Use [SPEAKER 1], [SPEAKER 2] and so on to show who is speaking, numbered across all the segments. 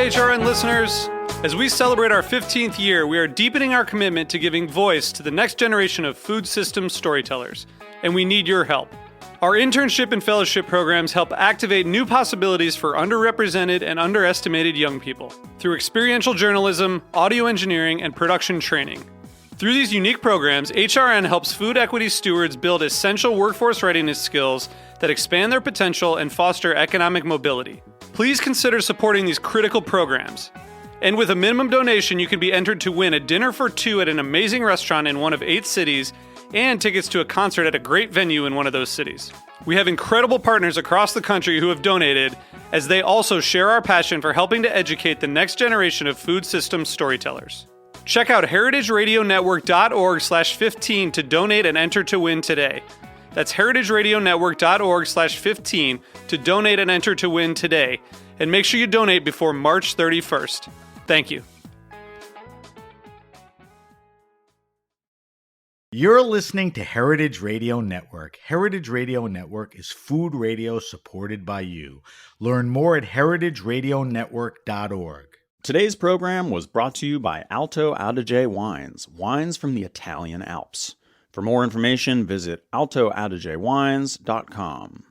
[SPEAKER 1] HRN listeners. As we celebrate our 15th year, we are deepening our commitment to giving voice to the next generation of food systems storytellers, and we need your help. Our internship and fellowship programs help activate new possibilities for underrepresented and underestimated young people through experiential journalism, audio engineering, and production training. Through these unique programs, HRN helps food equity stewards build essential workforce readiness skills that expand their potential and foster economic mobility. Please consider supporting these critical programs. And with a minimum donation, you can be entered to win a dinner for two at an amazing restaurant in one of 8 cities and tickets to a concert at a great venue in one of those cities. We have incredible partners across the country who have donated, as they also share our passion for helping to educate the next generation of food systems storytellers. Check out heritageradionetwork.org/15 to donate and enter to win today. That's heritageradionetwork.org/15 to donate and enter to win today. And make sure you donate before March 31st. Thank you.
[SPEAKER 2] You're listening to Heritage Radio Network. Heritage Radio Network is food radio supported by you. Learn more at heritageradionetwork.org.
[SPEAKER 3] Today's program was brought to you by Alto Adige wines, wines from the Italian Alps. For more information, visit altoadigewines.com.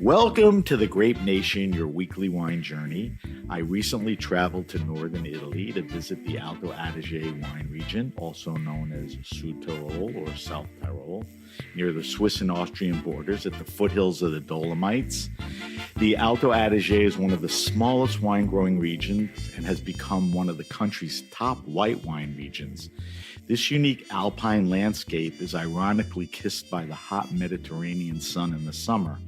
[SPEAKER 2] Welcome to the Grape Nation, your weekly wine journey. I recently traveled to northern Italy to visit the Alto Adige wine region, also known as Sud Tyrol or South Tyrol, near the Swiss and Austrian borders at the foothills of the Dolomites. The Alto Adige is one of the smallest wine-growing regions and has become one of the country's top white wine regions. This unique alpine landscape is ironically kissed by the hot Mediterranean sun in the summer.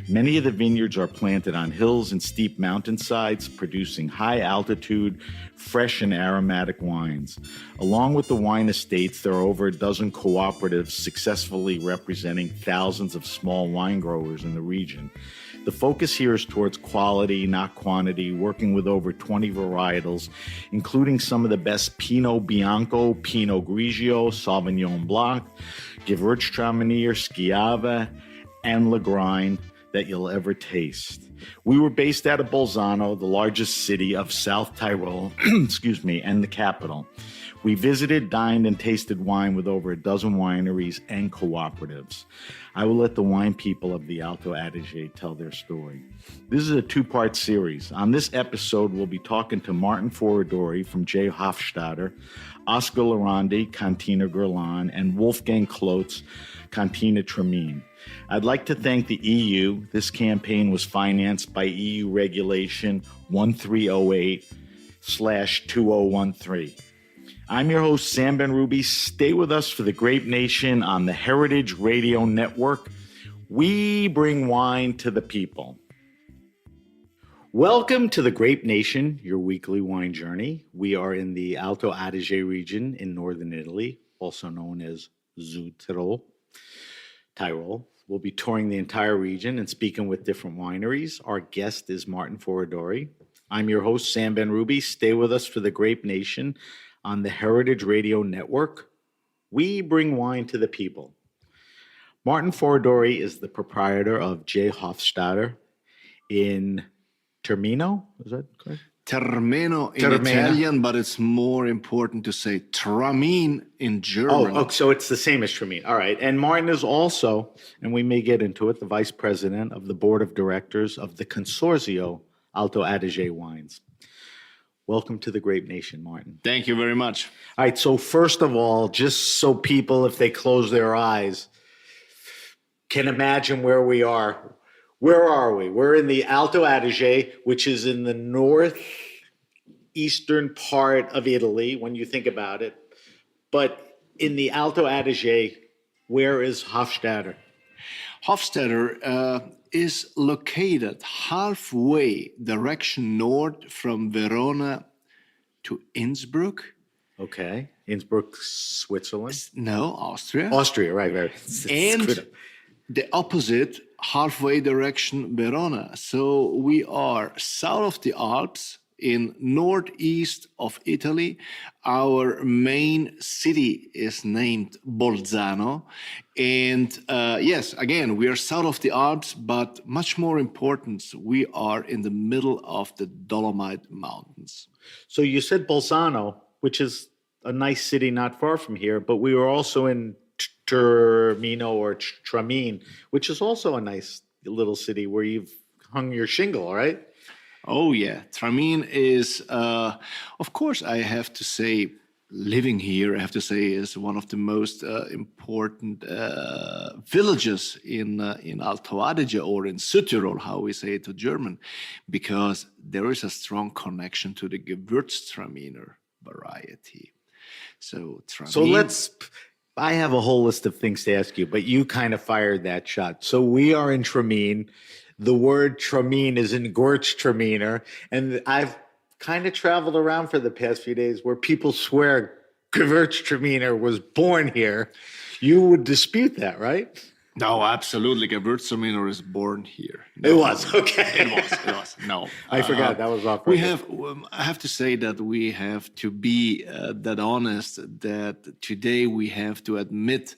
[SPEAKER 2] Many of the vineyards are planted on hills and steep mountainsides, producing high-altitude, fresh and aromatic wines. Along with the wine estates, there are over a dozen cooperatives successfully representing thousands of small wine growers in the region. The focus here is towards quality, not quantity, working with over 20 varietals, including some of the best Pinot Bianco, Pinot Grigio, Sauvignon Blanc, Gewürztraminer, Schiava, and Lagrein that you'll ever taste. We were based out of Bolzano, the largest city of South Tyrol, and the capital. We visited, dined, and tasted wine with over a dozen wineries and cooperatives. I will let the wine people of the Alto Adige tell their story. This is a 2-part series. On this episode, we'll be talking to Martin Foradori from J. Hofstadter, Oscar Lorandi, Cantina Guerlain, and Wolfgang Klotz, Cantina Tremine. I'd like to thank the EU. This campaign was financed by EU Regulation 1308/2013. I'm your host, Sam Ben-Ruby. Stay with us for the Grape Nation on the Heritage Radio Network. We bring wine to the people. Welcome to the Grape Nation, your weekly wine journey. We are in the Alto Adige region in northern Italy, also known as Sud Tyrol. We'll be touring the entire region and speaking with different wineries. Our guest is Martin Foradori. I'm your host, Sam Ben-Ruby. Stay with us for the Grape Nation on the Heritage Radio Network. We bring wine to the people. Martin Foradori is the proprietor of J. Hofstadter in Termino. Is that correct?
[SPEAKER 4] Termeno in Italian, but it's more important to say Tramin in German.
[SPEAKER 2] Oh, so it's the same as Tramin. All right. And Martin is also, and we may get into it, the vice president of the board of directors of the Consorzio Alto Adige Wines. Welcome to the Grape Nation, Martin.
[SPEAKER 4] Thank you very much.
[SPEAKER 2] All right. So first of all, just so people, if they close their eyes, can imagine where we are. Where are we? We're in the Alto Adige, which is in the northeastern part of Italy, when you think about it. But in the Alto Adige, where is Hofstadter?
[SPEAKER 4] Hofstadter is located halfway direction north from Verona to Innsbruck.
[SPEAKER 2] Okay. Innsbruck, Switzerland.
[SPEAKER 4] No, Austria.
[SPEAKER 2] Austria, right.
[SPEAKER 4] And the opposite, halfway direction, Verona. So we are south of the Alps in northeast of Italy. Our main city is named Bolzano. And yes, again, we are south of the Alps, but much more important, we are in the middle of the Dolomite Mountains.
[SPEAKER 2] So you said Bolzano, which is a nice city not far from here, but we were also in Termino or Tramin, which is also a nice little city where you've hung your shingle, right?
[SPEAKER 4] Oh, yeah. Tramin is, of course, I have to say, living here, I have to say, is one of the most important villages in Alto Adige or in Südtirol, how we say it to German, because there is a strong connection to the Gewürztraminer variety. So, Tramin,
[SPEAKER 2] I have a whole list of things to ask you, but you kind of fired that shot. So we are in Tramin. The word Tramin is in Gewürztraminer, and I've kind of traveled around for the past few days where people swear Gewürztraminer was born here. You would dispute that, right?
[SPEAKER 4] no, absolutely. Gewürztraminer is born here. No,
[SPEAKER 2] It was, okay.
[SPEAKER 4] It was. No.
[SPEAKER 2] I forgot that was off.
[SPEAKER 4] We have, I have to say that we have to be that honest that today we have to admit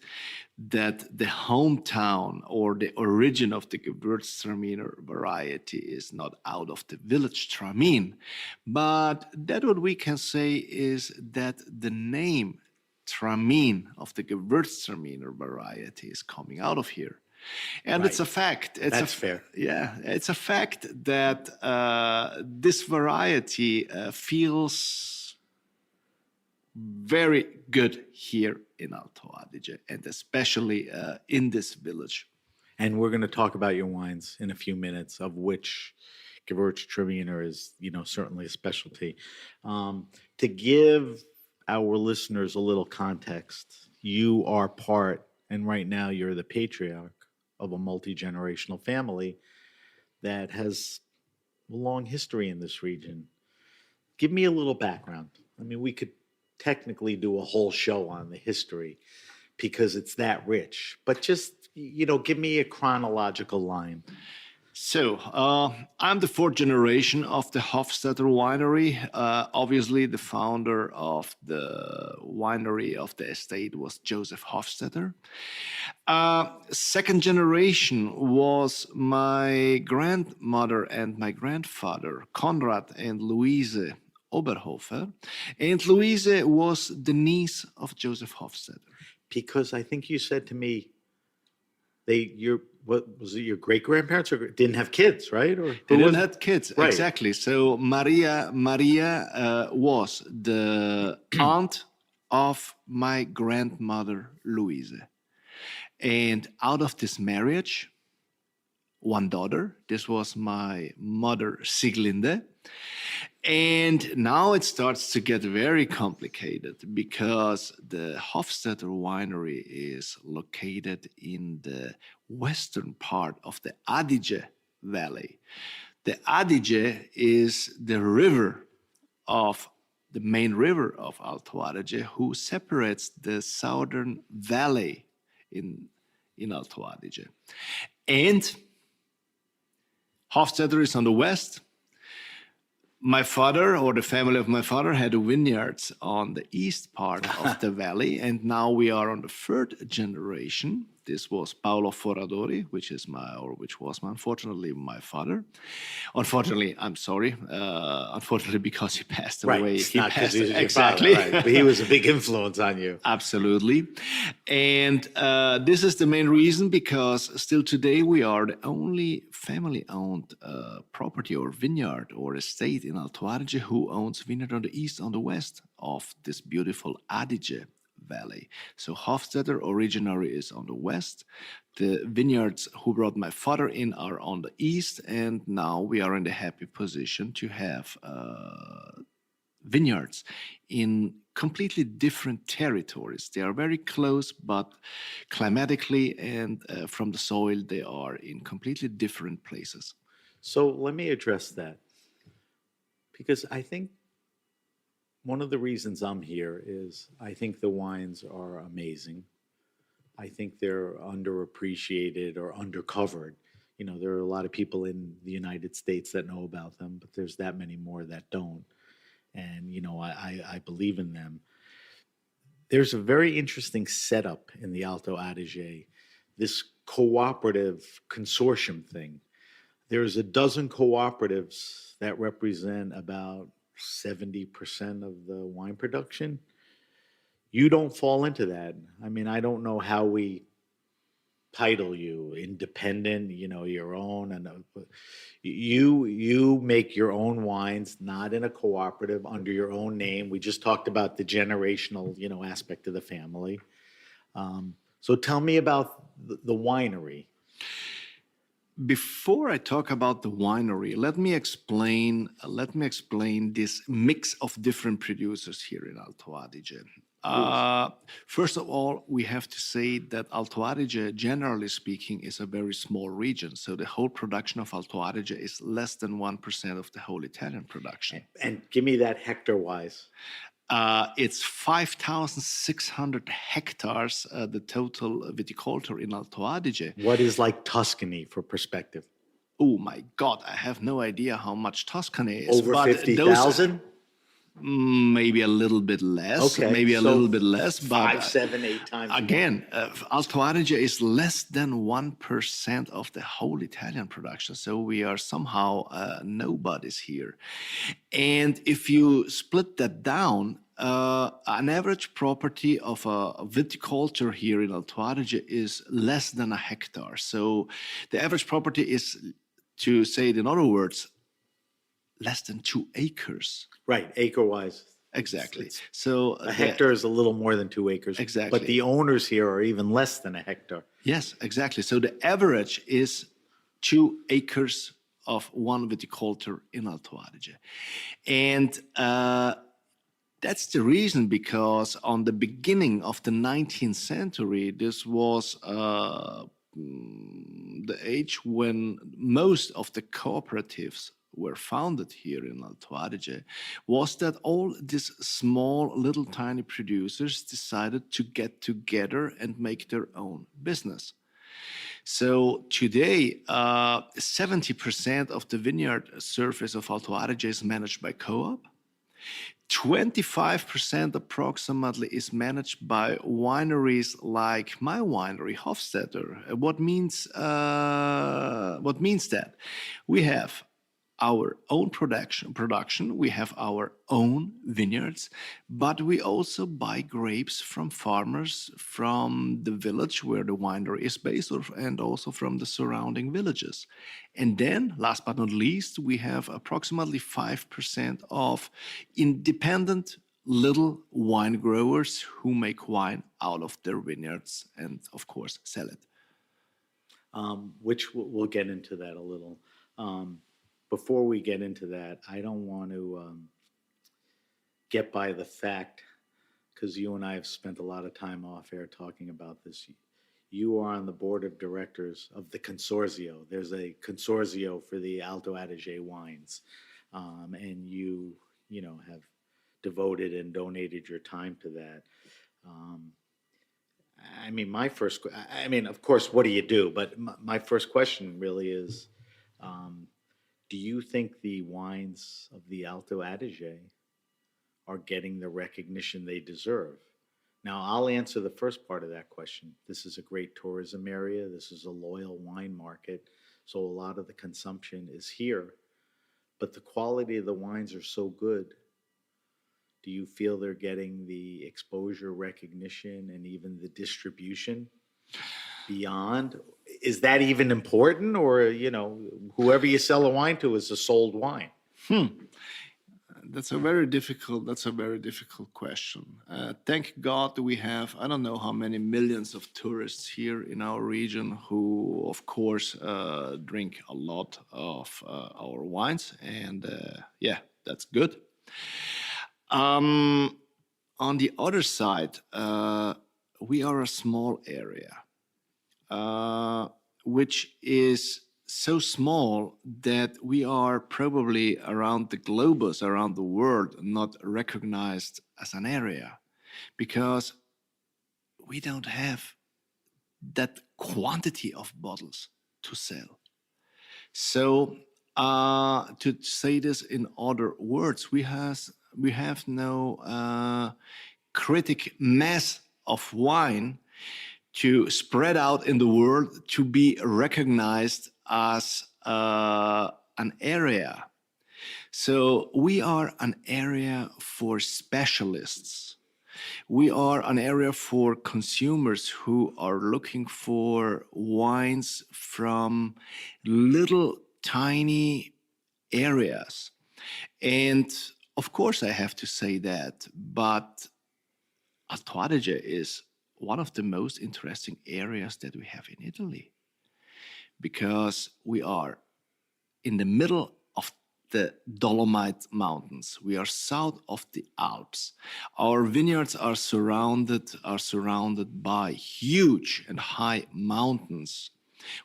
[SPEAKER 4] that the hometown or the origin of the Gewürztraminer variety is not out of the village Tramin, but that what we can say is that the name Tramin of the Gewürztraminer variety is coming out of here. And it's a fact.
[SPEAKER 2] That's fair.
[SPEAKER 4] Yeah, it's a fact that this variety feels very good here in Alto Adige, and especially in this village.
[SPEAKER 2] And we're going to talk about your wines in a few minutes, of which Gewürztraminer is, certainly a specialty. To give our listeners a little context, you are part, and right now you're the patriarch of a multi-generational family that has a long history in this region. Give me a little background. I mean, we could technically do a whole show on the history because it's that rich, but just, give me a chronological line.
[SPEAKER 4] So, I'm the fourth generation of the Hofstadter winery. Obviously, the founder of the winery of the estate was Joseph Hofstadter. Second generation was my grandmother and my grandfather, Konrad and Louise Oberhofer. And Louise was the niece of Joseph Hofstadter.
[SPEAKER 2] Because I think you said to me, what was it? Your great grandparents didn't have kids, right? Or
[SPEAKER 4] they didn't have kids,
[SPEAKER 2] right.
[SPEAKER 4] Exactly. So Maria was the aunt of my grandmother Louise, and out of this marriage, one daughter. This was my mother Siglinde. And now it starts to get very complicated because the Hofstadter winery is located in the western part of the Adige Valley. The Adige is the main river of Alto Adige, who separates the southern valley in Alto Adige. And Hofstadter is on the west. My father, or the family of my father, had vineyards on the east part of the valley, and now we are on the third generation. This was Paolo Foradori, which was unfortunately my father. Unfortunately, I'm sorry. Unfortunately, because he passed away.
[SPEAKER 2] Right.
[SPEAKER 4] He
[SPEAKER 2] not
[SPEAKER 4] passed
[SPEAKER 2] because
[SPEAKER 4] exactly.
[SPEAKER 2] Father, right. But he was a big influence on you.
[SPEAKER 4] Absolutely. And this is the main reason, because still today we are the only family-owned property or vineyard or estate in Alto Adige who owns vineyard on the east, on the west of this beautiful Adige Valley. So Hofstadter originally is on the west. The vineyards who brought my father in are on the east, and now we are in the happy position to have vineyards in completely different territories. They are very close, but climatically and from the soil, they are in completely different places.
[SPEAKER 2] So let me address that because I think one of the reasons I'm here is I think the wines are amazing. I think they're underappreciated or undercovered. There are a lot of people in the United States that know about them, but there's that many more that don't. And, I believe in them. There's a very interesting setup in the Alto Adige, this cooperative consortium thing. There's a dozen cooperatives that represent about 70% of the wine production. You don't fall into that. I mean, I don't know how we title you independent, your own, and you make your own wines, not in a cooperative, under your own name. We just talked about the generational, aspect of the family. So tell me about the winery.
[SPEAKER 4] Before I talk about the winery, let me explain this mix of different producers here in Alto Adige. First of all, we have to say that Alto Adige, generally speaking, is a very small region. So the whole production of Alto Adige is less than 1% of the whole Italian production.
[SPEAKER 2] And give me that hectare-wise.
[SPEAKER 4] It's 5,600 hectares, the total viticulture in Alto Adige.
[SPEAKER 2] What is like Tuscany for perspective?
[SPEAKER 4] Oh my God, I have no idea how much Tuscany is.
[SPEAKER 2] Over 50,000?
[SPEAKER 4] Maybe a little bit less.
[SPEAKER 2] Okay,
[SPEAKER 4] Maybe a
[SPEAKER 2] so
[SPEAKER 4] little bit less. But
[SPEAKER 2] 5, 7, 8 times.
[SPEAKER 4] Again, Alto Adige is less than 1% of the whole Italian production. So we are somehow nobodies here. And if you split that down, an average property of a viticulture here in Alto Adige is less than a hectare. So the average property is, to say it in other words, less than 2 acres.
[SPEAKER 2] Right, acre-wise.
[SPEAKER 4] Exactly. So
[SPEAKER 2] a hectare is a little more than 2 acres.
[SPEAKER 4] Exactly.
[SPEAKER 2] But the owners here are even less than a hectare.
[SPEAKER 4] Yes, exactly. So the average is 2 acres of one viticulture in Alto Adige. And that's the reason, because on the beginning of the 19th century, this was the age when most of the cooperatives were founded here in Alto Adige, was that all these small, little, tiny producers decided to get together and make their own business. So today, 70% of the vineyard surface of Alto Adige is managed by co-op. 25% approximately is managed by wineries like my winery, Hofstetter. What means that? We have our own production, we have our own vineyards, but we also buy grapes from farmers from the village where the winery is based, and also from the surrounding villages. And then, last but not least, we have approximately 5% of independent little wine growers who make wine out of their vineyards and, of course, sell it.
[SPEAKER 2] Which we'll get into that a little. Before we get into that, I don't want to get by the fact, because you and I have spent a lot of time off air talking about this. You are on the board of directors of the consorzio. There's a consorzio for the Alto Adige wines, and you have devoted and donated your time to that. Of course, what do you do? But my first question really is, do you think the wines of the Alto Adige are getting the recognition they deserve? Now, I'll answer the first part of that question. This is a great tourism area. This is a loyal wine market. So a lot of the consumption is here. But the quality of the wines are so good. Do you feel they're getting the exposure, recognition, and even the distribution beyond? Is that even important? Or, whoever you sell a wine to is a sold wine?
[SPEAKER 4] That's a very difficult question. Thank God we have, I don't know how many millions of tourists here in our region who, of course, drink a lot of our wines. And that's good. On the other side, we are a small area, which is so small that we are probably around the globus, around the world, not recognized as an area because we don't have that quantity of bottles to sell. So, to say this in other words, we have no critic mass of wine to spread out in the world to be recognized as an area. So we are an area for specialists. We are an area for consumers who are looking for wines from little tiny areas. And of course, I have to say that, but Alto Adige is one of the most interesting areas that we have in Italy because we are in the middle of the Dolomite Mountains. We are south of the Alps. Our vineyards are surrounded by huge and high mountains,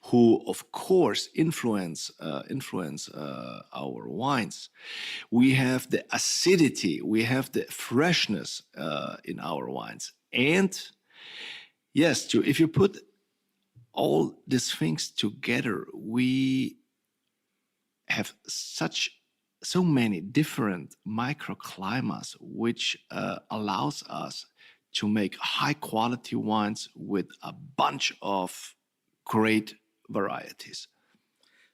[SPEAKER 4] who of course influence our wines. We have the acidity, we have the freshness in our wines, and yes, if you put all these things together, we have so many different microclimates, which allows us to make high quality wines with a bunch of great varieties.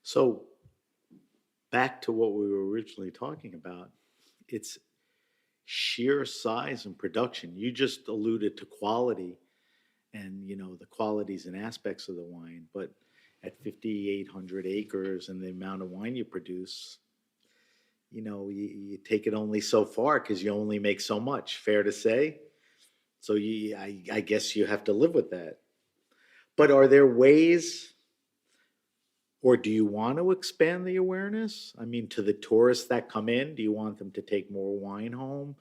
[SPEAKER 2] So, back to what we were originally talking about, it's sheer size and production. You just alluded to quality and, the qualities and aspects of the wine, but at 5,800 acres and the amount of wine you produce, you take it only so far because you only make so much. Fair to say? So I guess you have to live with that. But are there ways, or do you want to expand the awareness? I mean, to the tourists that come in, do you want them to take more wine home?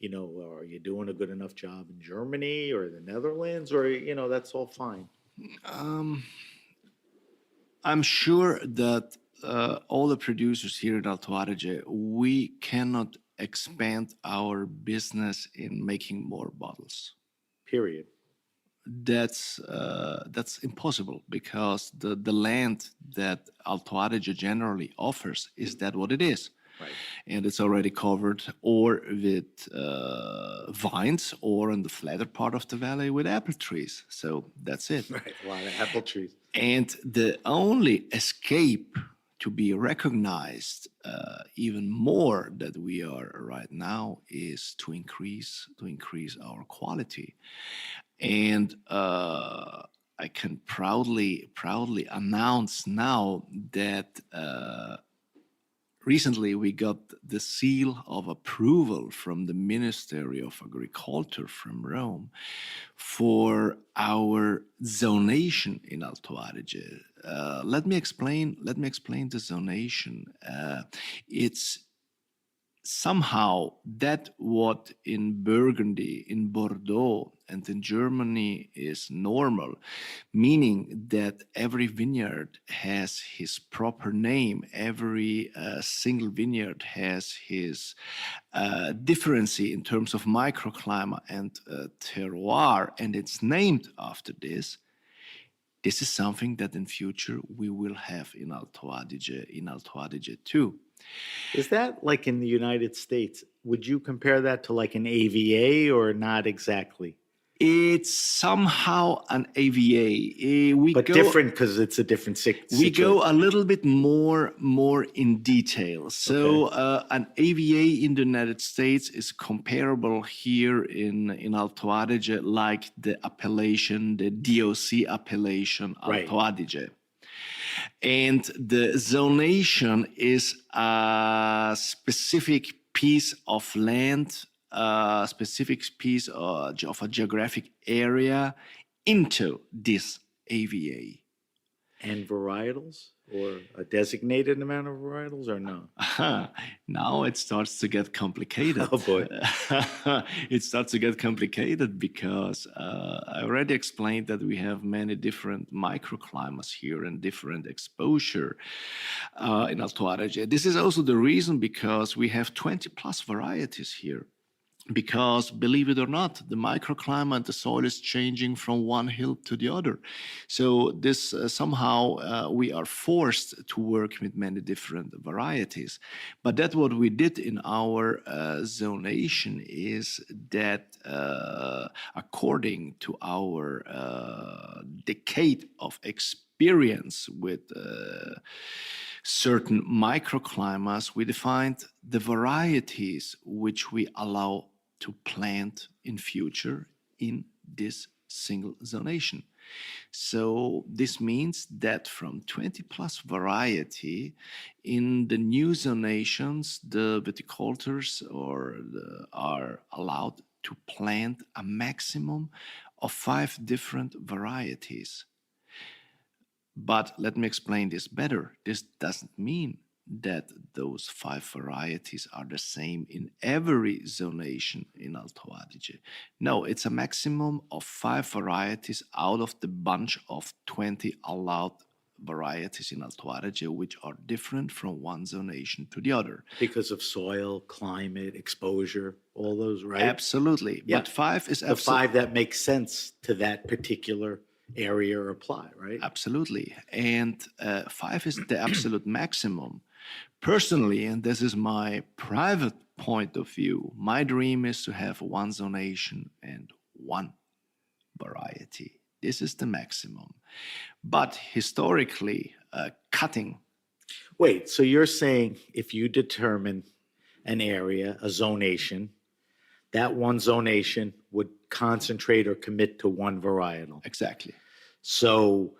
[SPEAKER 2] Are you doing a good enough job in Germany or the Netherlands, or, that's all fine?
[SPEAKER 4] I'm sure that all the producers here at Alto Adige, we cannot expand our business in making more bottles.
[SPEAKER 2] Period.
[SPEAKER 4] That's impossible because the land that Alto Adige generally offers is that what it is.
[SPEAKER 2] Right.
[SPEAKER 4] And it's already covered or with vines or in the flatter part of the valley with apple trees. So that's it.
[SPEAKER 2] Right. A lot of apple trees.
[SPEAKER 4] And the only escape to be recognized even more that we are right now is to increase our quality. And I can proudly announce now that recently we got the seal of approval from the Ministry of Agriculture from Rome for our zonation in Alto Adige. Let me explain the zonation. It's somehow that what in Burgundy, in Bordeaux, and in Germany is normal, meaning that every vineyard has his proper name, every single vineyard has his difference in terms of microclimate and terroir, and it's named after this. This is something that in future we will have in Alto Adige too.
[SPEAKER 2] Is that like in the United States? Would you compare that to like an AVA or not exactly?
[SPEAKER 4] It's somehow an AVA.
[SPEAKER 2] But different because it's a different situation.
[SPEAKER 4] We go a little bit more in detail. So an AVA in the United States is comparable here in Alto Adige, like the appellation, the DOC appellation, Alto Adige. And the zonation is a specific piece of land, a specific piece of a geographic area into this AVA.
[SPEAKER 2] And varietals, or a designated amount of varietals, or no?
[SPEAKER 4] Now it starts to get complicated.
[SPEAKER 2] Oh, boy.
[SPEAKER 4] It starts to get complicated because I already explained that we have many different microclimates here and different exposure in Alto Adige. This is also the reason because we have 20 plus varieties here. Because believe it or not, the microclimate, the soil is changing from one hill to the other. So this somehow we are forced to work with many different varieties. But that's what we did in our zonation is that according to our decade of experience with certain microclimates, we defined the varieties which we allow to plant in future in this single zonation. So this means that from 20 plus variety in the new zonations, the viticultures are allowed to plant a maximum of 5 different varieties. But let me explain this better. This doesn't mean that those 5 varieties are the same in every zonation in Alto Adige. No, it's a maximum of 5 varieties out of the bunch of 20 allowed varieties in Alto Adige, which are different from one zonation to the other.
[SPEAKER 2] Because of soil, climate, exposure, all those, right?
[SPEAKER 4] Absolutely.
[SPEAKER 2] Yeah.
[SPEAKER 4] But 5 is
[SPEAKER 2] The 5 that make sense to that particular area or apply, right?
[SPEAKER 4] Absolutely. And 5 is the absolute maximum. Personally, and this is my private point of view, my dream is to have one zonation and one variety. This is the maximum. But historically, cutting.
[SPEAKER 2] Wait, so you're saying if you determine an area, a zonation, that one zonation would concentrate or commit to one varietal.
[SPEAKER 4] Exactly.
[SPEAKER 2] So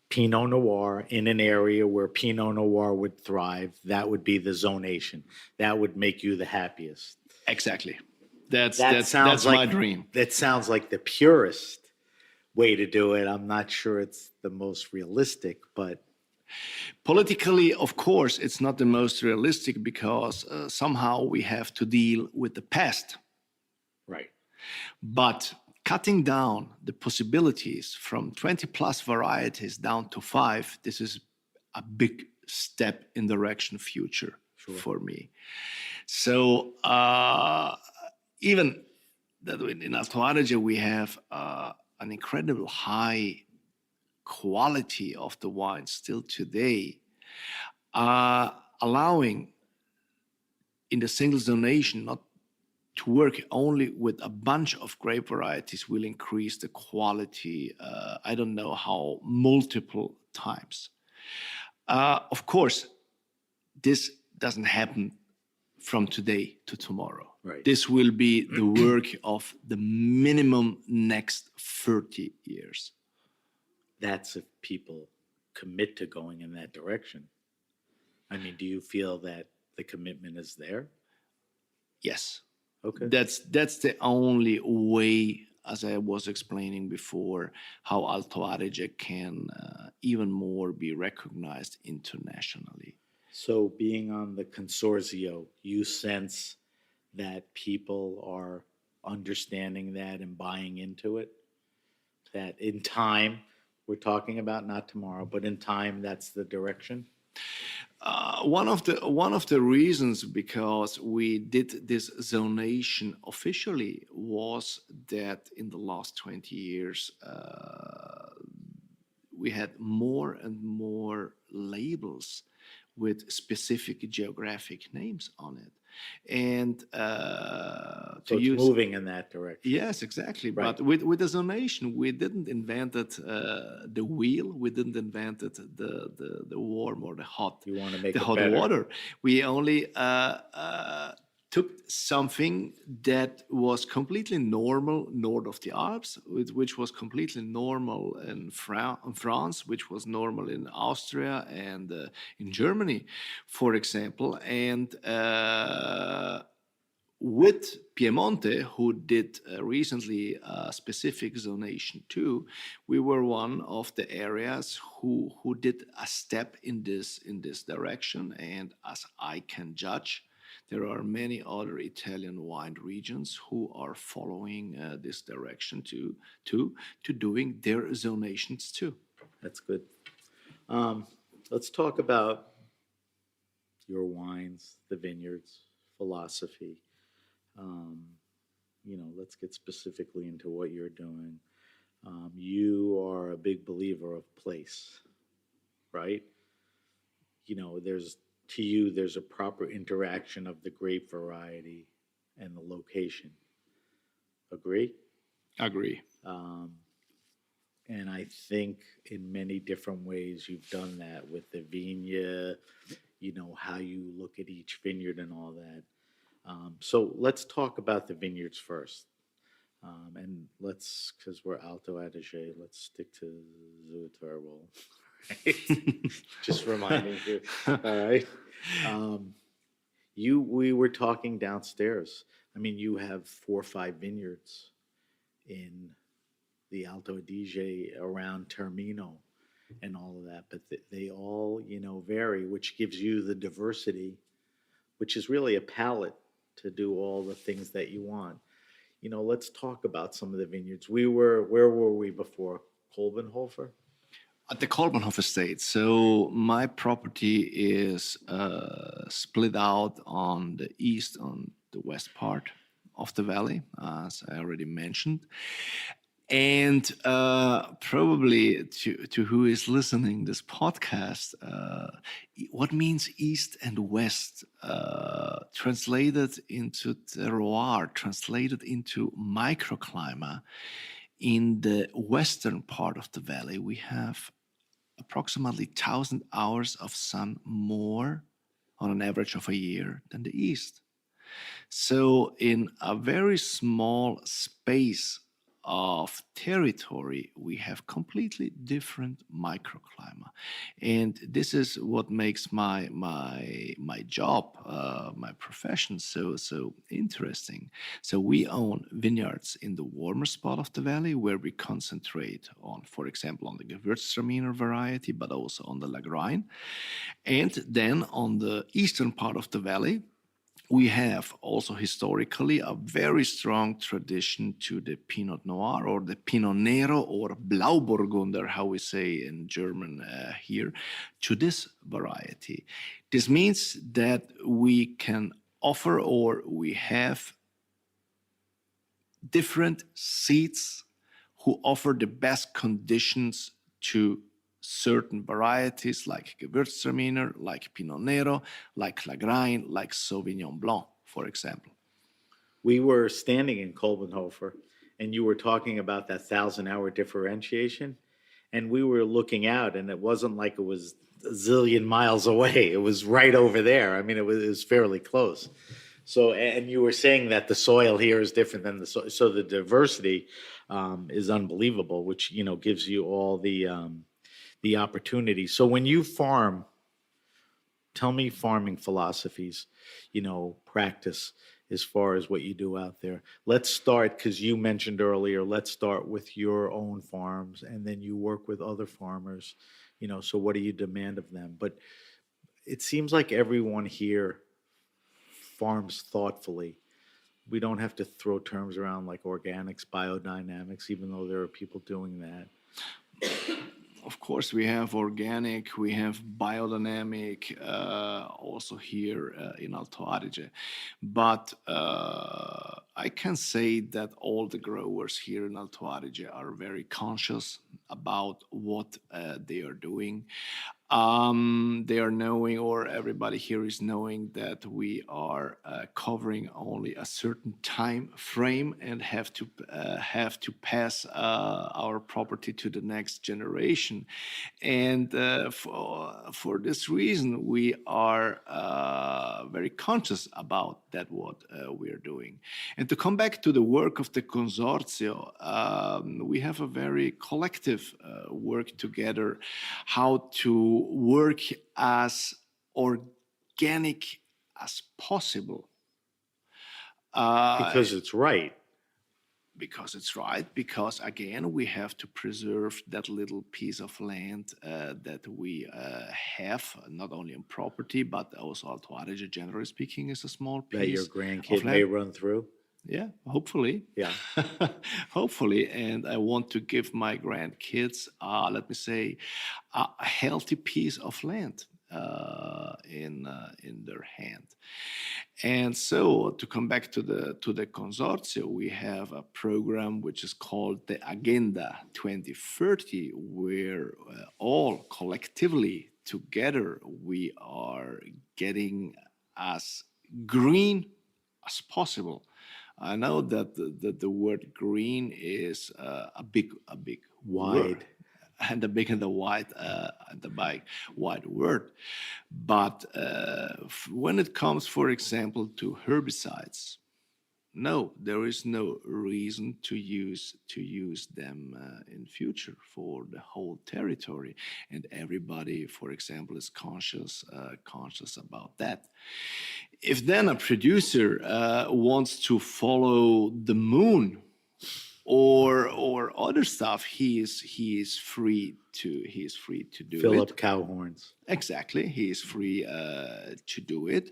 [SPEAKER 2] Pinot Noir in an area where Pinot Noir would thrive, that would be the zonation. That would make you the happiest.
[SPEAKER 4] Exactly. That's
[SPEAKER 2] sounds
[SPEAKER 4] my
[SPEAKER 2] like
[SPEAKER 4] dream.
[SPEAKER 2] That sounds like the purest way to do it. I'm not sure it's the most realistic, but
[SPEAKER 4] Politically, of course, it's not the most realistic because somehow we have to deal with the past.
[SPEAKER 2] right.
[SPEAKER 4] But cutting down the possibilities from 20 plus varieties down to 5, this is a big step in the direction future for me. So even that in Alto Adige we have an incredible high quality of the wine still today, allowing in the single zonation not to work only with a bunch of grape varieties will increase the quality, I don't know how, multiple times. Of course, this doesn't happen from today to tomorrow.
[SPEAKER 2] Right.
[SPEAKER 4] This will be the work of the minimum next 30 years.
[SPEAKER 2] That's if people commit to going in that direction. I mean, do you feel that the commitment is there?
[SPEAKER 4] Yes.
[SPEAKER 2] Okay.
[SPEAKER 4] That's the only way, as I was explaining before, how Alto Adige can even more be recognized internationally.
[SPEAKER 2] So being on the consortio, you sense that people are understanding that and buying into it? That in time, we're talking about not tomorrow, but in time, that's the direction?
[SPEAKER 4] One of the reasons because we did this zonation officially was that in the last 20 years we had more and more labels with specific geographic names on it, and
[SPEAKER 2] So it's moving in that direction.
[SPEAKER 4] Yes, exactly.
[SPEAKER 2] Right.
[SPEAKER 4] But with the zonation, we didn't invent the wheel. We didn't invent the warm or the hot.
[SPEAKER 2] You want to make
[SPEAKER 4] the
[SPEAKER 2] it
[SPEAKER 4] hot
[SPEAKER 2] better.
[SPEAKER 4] water. We only took something that was completely normal north of the Alps, which was completely normal in France, which was normal in Austria and in Germany, for example, and with Piemonte, who did recently a specific zonation too, we were one of the areas who did a step in this direction. And as I can judge, there are many other Italian wine regions who are following this direction to doing their zonations too.
[SPEAKER 2] That's good. Let's talk about your wines, the vineyards, philosophy. Um, let's get specifically into what you're doing. You are a big believer of place, right? There's a proper interaction of the grape variety and the location. Agree?
[SPEAKER 4] Agree.
[SPEAKER 2] And I think in many different ways you've done that with the Vigna, how you look at each vineyard and all that. So let's talk about the vineyards first. And because we're Alto Adige, let's stick to Zuterwald. Just reminding you. All right. We were talking downstairs. I mean, you have 4 or 5 vineyards in the Alto Adige around Termino and all of that, but they all, vary, which gives you the diversity, which is really a palette to do all the things that you want. Let's talk about some of the vineyards. Where were we before? Kolbenhofer?
[SPEAKER 4] At the Kolbenhof estate. So my property is split out on the east, on the west part of the valley, as I already mentioned. And probably to who is listening this podcast, what means east and west, translated into terroir, translated into microclimate, in the western part of the valley, we have approximately 1,000 hours of sun more on an average of a year than the east. So in a very small space of territory, we have completely different microclimate, and this is what makes my job, my profession, so interesting. So we own vineyards in the warmer spot of the valley, where we concentrate on, for example, on the Gewürztraminer variety, but also on the Lagrein, and then on the eastern part of the valley, we have also historically a very strong tradition to the Pinot Noir, or the Pinot Nero, or Blauburgunder, how we say in German here, to this variety. This means that we can offer, or we have different seeds who offer the best conditions to certain varieties, like Gewürztraminer, like Pinot Nero, like Lagrein, like Sauvignon Blanc, for example.
[SPEAKER 2] We were standing in Kolbenhofer, and you were talking about that 1,000-hour differentiation, and we were looking out, and it wasn't like it was a zillion miles away. It was right over there. I mean, it was fairly close. So, and you were saying that the soil here is different than the soil, so the diversity is unbelievable, which gives you all the opportunity. So when you farm, tell me farming philosophies, practice as far as what you do out there. Let's start, because you mentioned earlier, let's start with your own farms, and then you work with other farmers, so what do you demand of them? But it seems like everyone here farms thoughtfully. We don't have to throw terms around like organics, biodynamics, even though there are people doing that.
[SPEAKER 4] Of course, we have organic, we have biodynamic, also here in Alto Adige. But I can say that all the growers here in Alto Adige are very conscious about what they are doing. They are knowing, or everybody here is knowing, that we are covering only a certain time frame and have to pass our property to the next generation. And for this reason, we are very conscious about that, what we are doing. And to come back to the work of the Consorzio, we have a very collective work together, how to work as organic as possible.
[SPEAKER 2] Because it's right.
[SPEAKER 4] Because it's right, because again we have to preserve that little piece of land that we have, not only in property but also Alto Adige, generally speaking, is a small piece
[SPEAKER 2] That your
[SPEAKER 4] of
[SPEAKER 2] grandkid
[SPEAKER 4] land.
[SPEAKER 2] may run through.
[SPEAKER 4] Yeah, hopefully.
[SPEAKER 2] Yeah.
[SPEAKER 4] Hopefully. And I want to give my grandkids, let me say, a healthy piece of land in their hand. And so, to come back to the consortio, we have a program which is called the Agenda 2030, where all collectively together we are getting as green as possible. I know that the word green is a big
[SPEAKER 2] Wide.
[SPEAKER 4] word, and the big and the wide, wide word. But when it comes, for example, to herbicides, no, there is no reason to use them in future for the whole territory, and everybody, for example, is conscious about that. If then a producer wants to follow the moon or other stuff, he is free to do
[SPEAKER 2] Fill
[SPEAKER 4] it.
[SPEAKER 2] up cow horns.
[SPEAKER 4] Exactly, he is free to do it.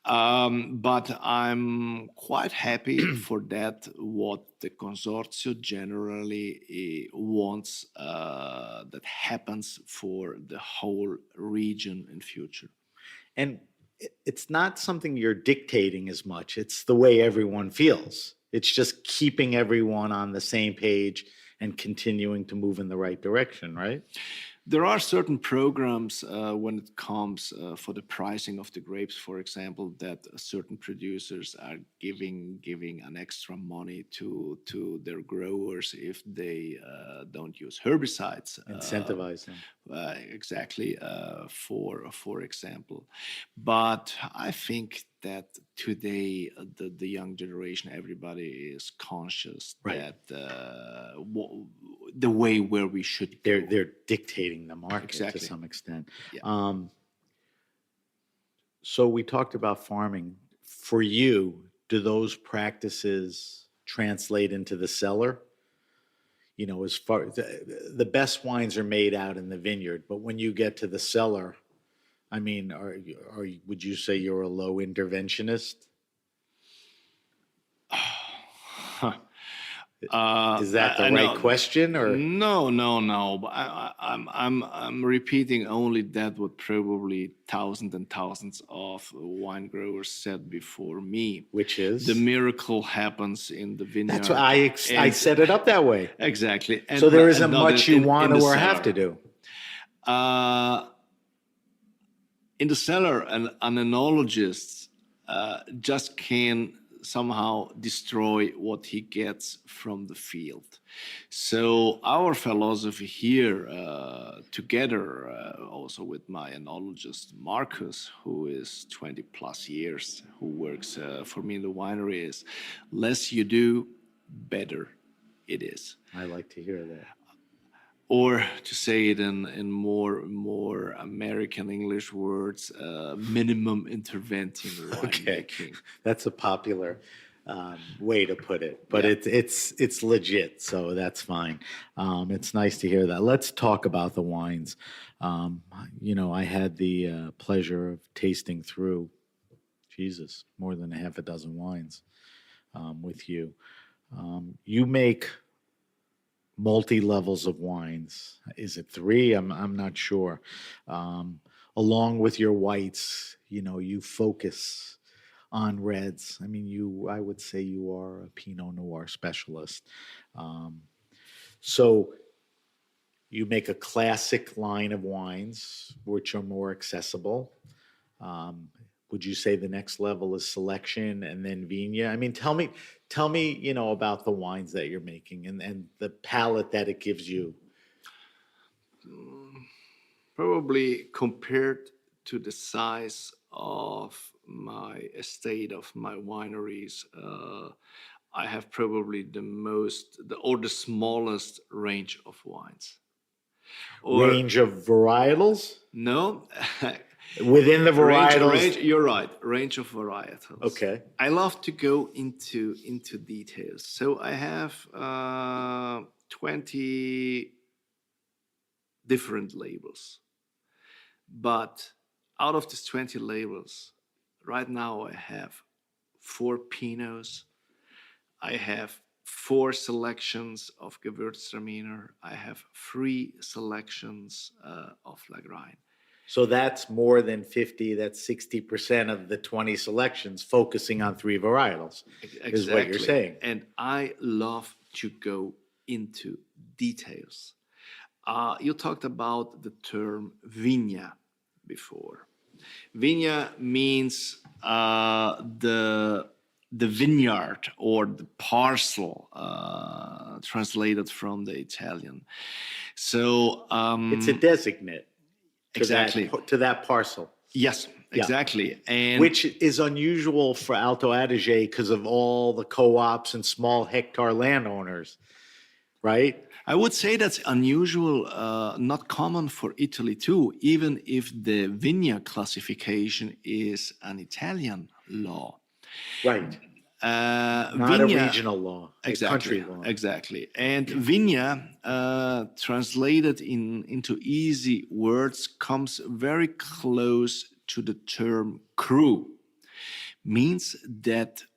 [SPEAKER 4] But I'm quite happy for that. What the consortio generally wants that happens for the whole region in future.
[SPEAKER 2] And it's not something you're dictating as much. It's the way everyone feels. It's just keeping everyone on the same page and continuing to move in the right direction, right?
[SPEAKER 4] There are certain programs when it comes for the pricing of the grapes, for example, that certain producers are giving an extra money to their growers if they don't use herbicides.
[SPEAKER 2] Incentivize them.
[SPEAKER 4] Exactly, for example. But I think that today the young generation, everybody is conscious
[SPEAKER 2] Right.
[SPEAKER 4] that the way where we should go.
[SPEAKER 2] They're dictating the market
[SPEAKER 4] Exactly.
[SPEAKER 2] to some extent.
[SPEAKER 4] Yeah.
[SPEAKER 2] So we talked about farming. For you, do those practices translate into the cellar? You know, as far the best wines are made out in the vineyard, but when you get to the cellar, I mean, would you say you're a low interventionist? Is that the right question, or
[SPEAKER 4] No. But I'm repeating only that what probably thousands and thousands of wine growers said before me.
[SPEAKER 2] which is?
[SPEAKER 4] The miracle happens in the vineyard.
[SPEAKER 2] That's why I
[SPEAKER 4] and-
[SPEAKER 2] set it up that way.
[SPEAKER 4] Exactly. And
[SPEAKER 2] So there
[SPEAKER 4] not-
[SPEAKER 2] isn't
[SPEAKER 4] and not
[SPEAKER 2] much you want
[SPEAKER 4] the
[SPEAKER 2] or have
[SPEAKER 4] cellar.
[SPEAKER 2] to do.
[SPEAKER 4] In the cellar, an enologist just can somehow destroy what he gets from the field. So our philosophy here, together also with my enologist Marcus, who is 20 plus years, who works for me in the winery, is less you do, better it is.
[SPEAKER 2] I like to hear that.
[SPEAKER 4] Or to say it in more American English words, minimum intervention winemaking.
[SPEAKER 2] That's a popular way to put it, but
[SPEAKER 4] Yeah.
[SPEAKER 2] it's legit, so that's fine. It's nice to hear that. Let's talk about the wines. You know, I had the pleasure of tasting through, Jesus, more than a half a dozen wines with you. You make multi-levels of wines. Is it 3? I'm not sure. Along with your whites, you know, you focus on reds. I mean, I would say you are a Pinot Noir specialist. So you make a classic line of wines, which are more accessible. Would you say the next level is selection and then Vigna? I mean, tell me, you know, about the wines that you're making and the palate that it gives you.
[SPEAKER 4] Probably compared to the size of my estate, of my wineries, I have probably the smallest range of wines.
[SPEAKER 2] Range of varietals?
[SPEAKER 4] No,
[SPEAKER 2] Within the varietals.
[SPEAKER 4] You're right. Range of varietals.
[SPEAKER 2] Okay.
[SPEAKER 4] I love to go into details. So I have 20 different labels, but out of these 20 labels, right now I have 4 Pinots. I have 4 selections of Gewürztraminer. I have 3 selections of Lagrein.
[SPEAKER 2] So that's more than 50, that's 60% of the 20 selections focusing on 3 varietals, is what you're saying.
[SPEAKER 4] And I love to go into details. You talked about the term viña before. Viña means the vineyard or the parcel, translated from the Italian. So
[SPEAKER 2] It's a designate to
[SPEAKER 4] exactly.
[SPEAKER 2] to that parcel.
[SPEAKER 4] Yes, exactly. And
[SPEAKER 2] Which is unusual for Alto Adige because of all the co-ops and small hectare landowners, right?
[SPEAKER 4] I would say that's unusual, not common for Italy too, even if the Vigna classification is an Italian law.
[SPEAKER 2] Right. Not
[SPEAKER 4] Vigna,
[SPEAKER 2] a regional law,
[SPEAKER 4] exactly,
[SPEAKER 2] a country law.
[SPEAKER 4] exactly. And Vigna, translated into easy words, comes very close to the term cru. Means that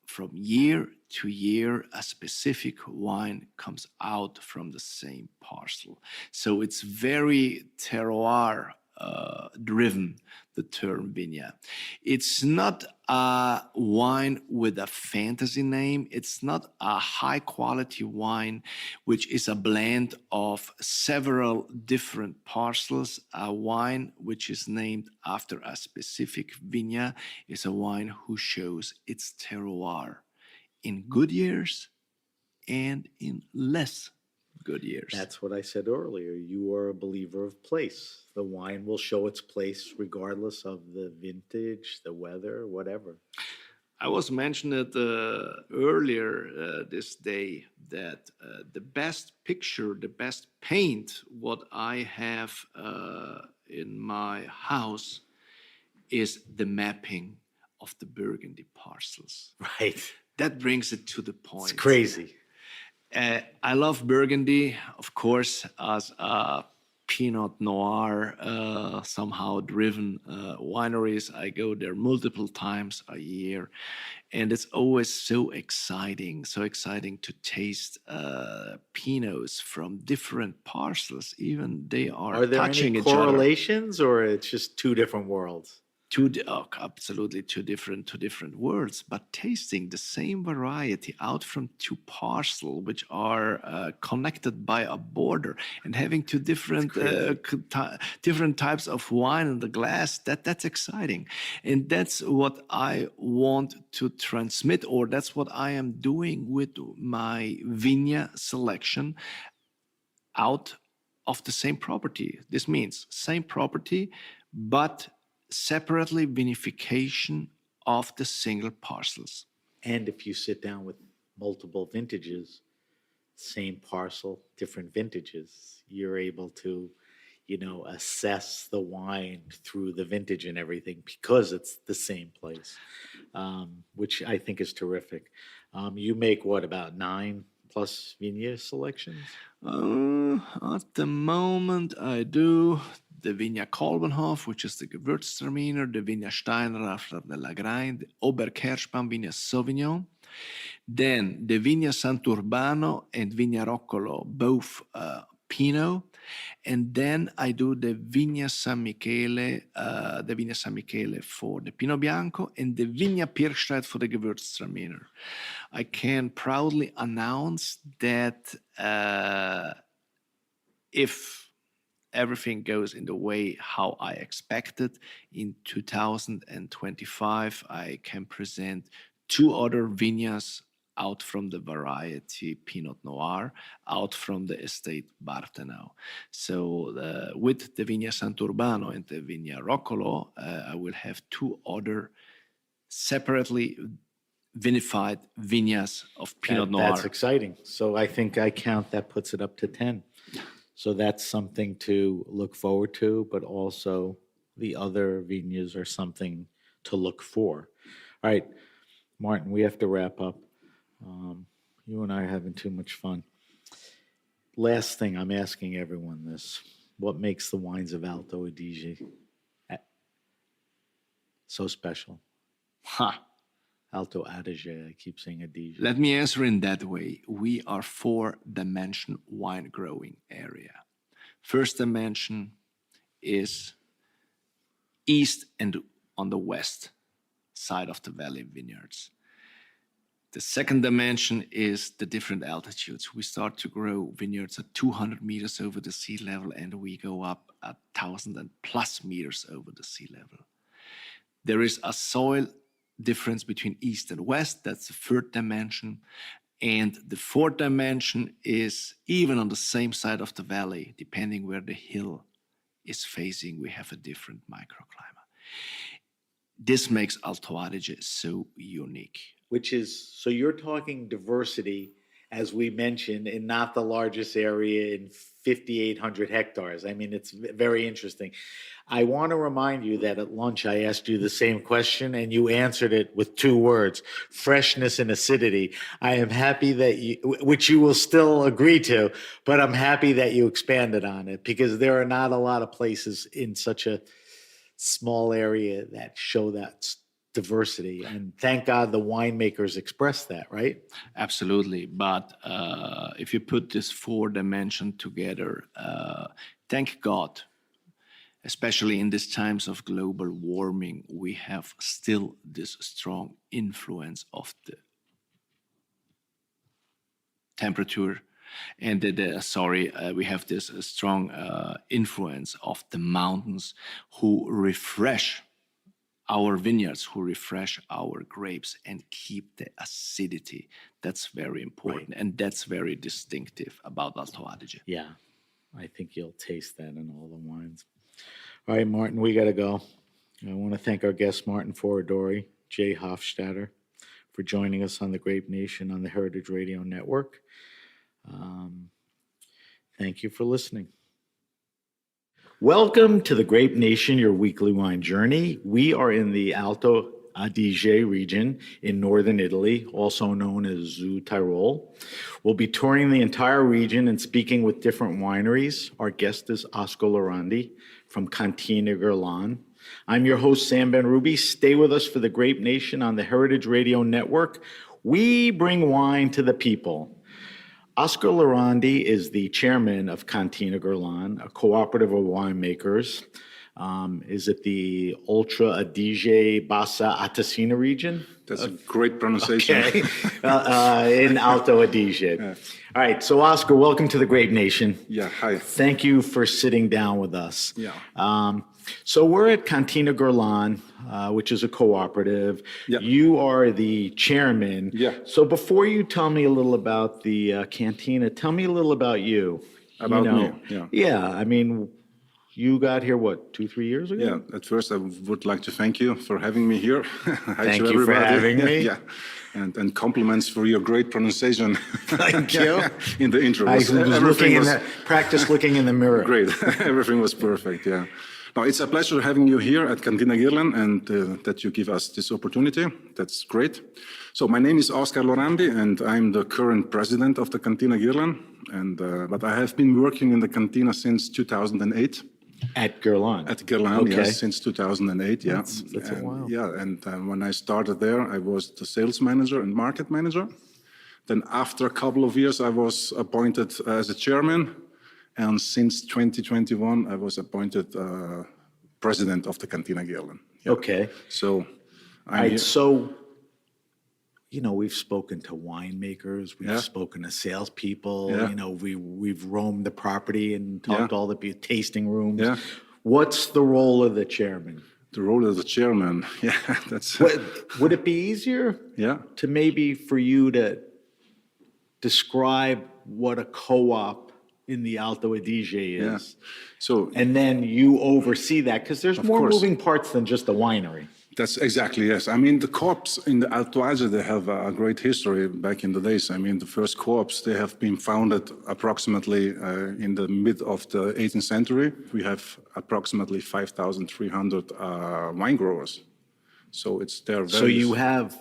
[SPEAKER 4] from year to year, a specific wine comes out from the same parcel. So it's very terroir driven, the term Vigna. It's not a wine with a fantasy name. It's not a high quality wine, which is a blend of several different parcels. A wine which is named after a specific Vigna is a wine who shows its terroir in good years and in less good years.
[SPEAKER 2] That's what I said earlier. You are a believer of place. The wine will show its place regardless of the vintage, the weather, whatever.
[SPEAKER 4] I was mentioned earlier this day that the best picture, the best paint, what I have in my house is the mapping of the Burgundy parcels.
[SPEAKER 2] Right.
[SPEAKER 4] That brings it to the point.
[SPEAKER 2] It's crazy.
[SPEAKER 4] I love Burgundy, of course, as a Pinot Noir somehow driven wineries. I go there multiple times a year, and it's always so exciting to taste Pinots from different parcels. Even they are
[SPEAKER 2] there
[SPEAKER 4] touching
[SPEAKER 2] any
[SPEAKER 4] each other.
[SPEAKER 2] correlations, or it's just 2 different worlds?
[SPEAKER 4] Absolutely two different worlds, but tasting the same variety out from 2 parcels which are connected by a border, and having 2 different different types of wine in the glass, that's exciting. And that's what I want to transmit, or that's what I am doing with my Vigna selection out of the same property. This means same property, but separately vinification of the single parcels.
[SPEAKER 2] And if you sit down with multiple vintages, same parcel, different vintages, you're able to, assess the wine through the vintage and everything because it's the same place, which I think is terrific. You make what, about 9 plus Vigna selections?
[SPEAKER 4] At the moment, I do the Vigna Kolbenhof, which is the Gewürztraminer, the Vigna Steinraffler de Lagrein, the Oberkerschbaum Vigna Sauvignon, then the Vigna Sant'Urbano and Vigna Roccolo, both Pinot, and then I do the Vigna San Michele for the Pinot Bianco and the Vigna Pirchstadt for the Gewürztraminer. I can proudly announce that if everything goes in the way how I expected, in 2025, I can present 2 other vignas out from the variety Pinot Noir, out from the estate Bartenau. So with the Vigna Sant'Urbano and the Vigna Roccolo, I will have 2 other separately vinified vignas of Pinot Noir.
[SPEAKER 2] That's exciting. So I think I count that puts it up to 10. So that's something to look forward to, but also the other vineyards are something to look for. All right, Martin, we have to wrap up. You and I are having too much fun. Last thing, I'm asking everyone this. What makes the wines of Alto Adige so special?
[SPEAKER 4] Ha!
[SPEAKER 2] Alto Adige, I keep saying Adige.
[SPEAKER 4] Let me answer in that way. We are 4-dimension wine growing area. First dimension is east and on the west side of the valley vineyards. The second dimension is the different altitudes. We start to grow vineyards at 200 meters over the sea level, and we go up at 1,000 and plus meters over the sea level. There is a soil difference between east and west. That's the third dimension. And the fourth dimension is even on the same side of the valley, depending where the hill is facing, we have a different microclimate. This makes Alto Adige so unique.
[SPEAKER 2] Which is, so you're talking diversity, as we mentioned, in not the largest area in 5,800 hectares. I mean, it's very interesting. I want to remind you that at lunch I asked you the same question and you answered it with 2 words, freshness and acidity. I am happy that you, which you will still agree to, but I'm happy that you expanded on it because there are not a lot of places in such a small area that show that diversity. And thank God the winemakers express that, right?
[SPEAKER 4] Absolutely. But if you put this 4 dimension together, thank God, especially in these times of global warming, we have still this strong influence of the temperature and we have this strong influence of the mountains who refresh our vineyards, who refresh our grapes and keep the acidity. That's very important. Right. And that's very distinctive about Alto Adige.
[SPEAKER 2] Yeah, I think you'll taste that in all the wines. All right, Martin, we got to go. I want to thank our guest, Martin Foradori, Jay Hofstadter, for joining us on the Grape Nation on the Heritage Radio Network. Thank you for listening. Welcome to the Grape Nation, your weekly wine journey. We are in the Alto Adige region in northern Italy, also known as Südtirol. We'll be touring the entire region and speaking with different wineries. Our guest is Oscar Lorandi from Cantina Guerlain. I'm your host, Sam Ben-Ruby. Stay with us for the Grape Nation on the Heritage Radio Network. We bring wine to the people. Oscar Lorandi is the chairman of Cantina Guerlain, a cooperative of winemakers. Is it the Ultra Adige Bassa Atesina region?
[SPEAKER 5] That's a great pronunciation.
[SPEAKER 2] Okay. In Alto Adige. Yeah. All right. So, Oscar, welcome to the Grape Nation.
[SPEAKER 5] Yeah. Hi.
[SPEAKER 2] Thank you for sitting down with us.
[SPEAKER 5] Yeah.
[SPEAKER 2] So we're at Cantina Guerlain, which is a cooperative.
[SPEAKER 5] Yeah.
[SPEAKER 2] You are the chairman.
[SPEAKER 5] Yeah.
[SPEAKER 2] So before you tell me a little about the cantina, tell me a little about you.
[SPEAKER 5] About me. Yeah.
[SPEAKER 2] Yeah. I mean, you got here, what, 2-3 years ago?
[SPEAKER 5] Yeah. At first, I would like to thank you for having me here.
[SPEAKER 2] Thank you for having me.
[SPEAKER 5] Yeah. And compliments for your great pronunciation.
[SPEAKER 2] Thank you.
[SPEAKER 5] In the intro.
[SPEAKER 2] I was looking in the mirror.
[SPEAKER 5] Great. Everything was perfect. Yeah. Now, it's a pleasure having you here at Cantina Guerlain and that you give us this opportunity. That's great. So my name is Oscar Lorandi, and I'm the current president of the Cantina Guerlain. But I have been working in the Cantina since 2008.
[SPEAKER 2] At Guerlain?
[SPEAKER 5] At Guerlain,
[SPEAKER 2] okay.
[SPEAKER 5] Yes, since 2008, yeah.
[SPEAKER 2] That's a while.
[SPEAKER 5] Yeah, and when I started there, I was the sales manager and market manager. Then after a couple of years, I was appointed as a chairman. And since 2021, I was appointed president of the Cantina Guerlain. Yeah.
[SPEAKER 2] Okay.
[SPEAKER 5] So,
[SPEAKER 2] So, we've spoken to winemakers, we've spoken to salespeople.
[SPEAKER 5] Yeah.
[SPEAKER 2] We've roamed the property and talked to all the tasting rooms.
[SPEAKER 5] Yeah.
[SPEAKER 2] What's the role of the chairman?
[SPEAKER 5] The role of the chairman, yeah, that's.
[SPEAKER 2] Would it be easier?
[SPEAKER 5] Yeah.
[SPEAKER 2] To maybe for you to describe what a co-op in the Alto Adige is.
[SPEAKER 5] Yeah. So,
[SPEAKER 2] and then you oversee that because there's more moving parts than just the winery.
[SPEAKER 5] That's exactly, yes. I mean, the co-ops in the Alto Adige, they have a great history back in the days. I mean, the first co-ops, they have been founded approximately in the mid of the 18th century. We have approximately 5,300 wine growers. So it's there.
[SPEAKER 2] So you have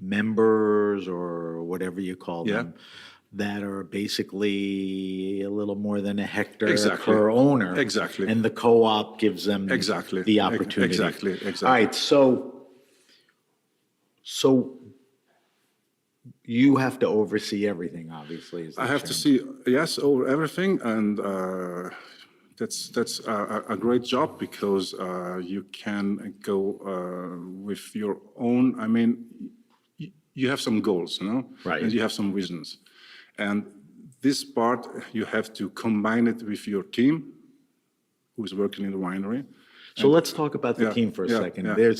[SPEAKER 2] members or whatever you call them that are basically a little more than a hectare per owner.
[SPEAKER 5] Exactly.
[SPEAKER 2] And the co-op gives them the opportunity.
[SPEAKER 5] Exactly.
[SPEAKER 2] All right, so you have to oversee everything, obviously. As the
[SPEAKER 5] I have to
[SPEAKER 2] chairman.
[SPEAKER 5] see, yes, over everything, and that's a great job because you can go with your own. I mean, you have some goals, you know,
[SPEAKER 2] Right.
[SPEAKER 5] and you have some visions, and this part you have to combine it with your team, who is working in the winery.
[SPEAKER 2] So let's talk about the team for a second.
[SPEAKER 5] yeah.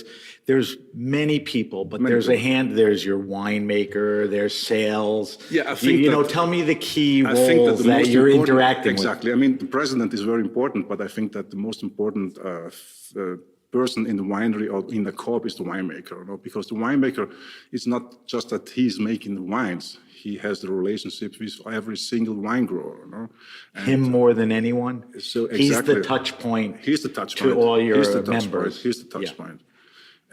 [SPEAKER 2] There's many people, but
[SPEAKER 5] Many
[SPEAKER 2] there's a
[SPEAKER 5] people.
[SPEAKER 2] hand. There's your winemaker. There's sales.
[SPEAKER 5] Yeah, I think
[SPEAKER 2] you know.
[SPEAKER 5] that-
[SPEAKER 2] Tell me the key
[SPEAKER 5] I think that
[SPEAKER 2] roles
[SPEAKER 5] the
[SPEAKER 2] that
[SPEAKER 5] most
[SPEAKER 2] you're
[SPEAKER 5] important,
[SPEAKER 2] interacting
[SPEAKER 5] exactly. I mean, the president is very important, but I think that the most important person in the winery or in the co-op is the winemaker, you know, because the winemaker is not just that he's making the wines; he has the relationship with every single wine grower, you know.
[SPEAKER 2] with. Him more than anyone.
[SPEAKER 5] So
[SPEAKER 2] He's
[SPEAKER 5] exactly.
[SPEAKER 2] the touch point.
[SPEAKER 5] He's the touch
[SPEAKER 2] to
[SPEAKER 5] point.
[SPEAKER 2] all your
[SPEAKER 5] He's the touch
[SPEAKER 2] members.
[SPEAKER 5] point. He's the touch
[SPEAKER 2] Yeah.
[SPEAKER 5] point.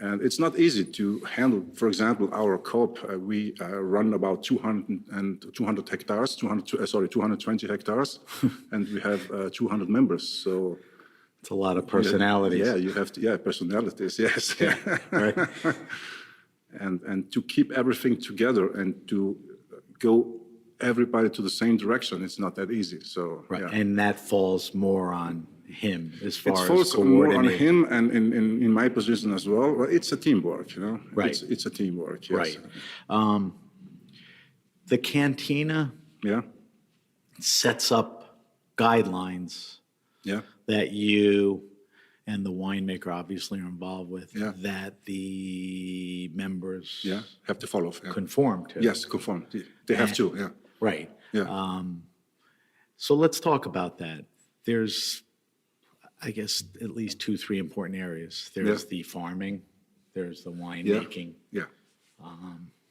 [SPEAKER 5] And it's not easy to handle, for example, our co-op, we run about 200 hectares, 220 hectares, and we have 200 members. So
[SPEAKER 2] It's a lot of personalities.
[SPEAKER 5] yeah, you have to, personalities, yes.
[SPEAKER 2] Right.
[SPEAKER 5] And to keep everything together and to go everybody to the same direction, it's not that easy. So
[SPEAKER 2] Right.
[SPEAKER 5] yeah.
[SPEAKER 2] And that falls more on him as far
[SPEAKER 5] It
[SPEAKER 2] as
[SPEAKER 5] falls more on
[SPEAKER 2] coordinating.
[SPEAKER 5] him and in my position as well. Well, it's a teamwork, you know.
[SPEAKER 2] Right.
[SPEAKER 5] It's a teamwork. Yes.
[SPEAKER 2] Right. The cantina
[SPEAKER 5] Yeah.
[SPEAKER 2] sets up guidelines
[SPEAKER 5] Yeah.
[SPEAKER 2] that you and the winemaker obviously are involved with
[SPEAKER 5] Yeah.
[SPEAKER 2] that the members
[SPEAKER 5] Yeah. Have to follow. Yeah.
[SPEAKER 2] conform to.
[SPEAKER 5] Yes, conform. They have to. Yeah.
[SPEAKER 2] Right.
[SPEAKER 5] Yeah.
[SPEAKER 2] So let's talk about that. There's, I guess, at least 2, 3 important areas. There's
[SPEAKER 5] Yeah.
[SPEAKER 2] the farming, there's the winemaking,
[SPEAKER 5] Yeah.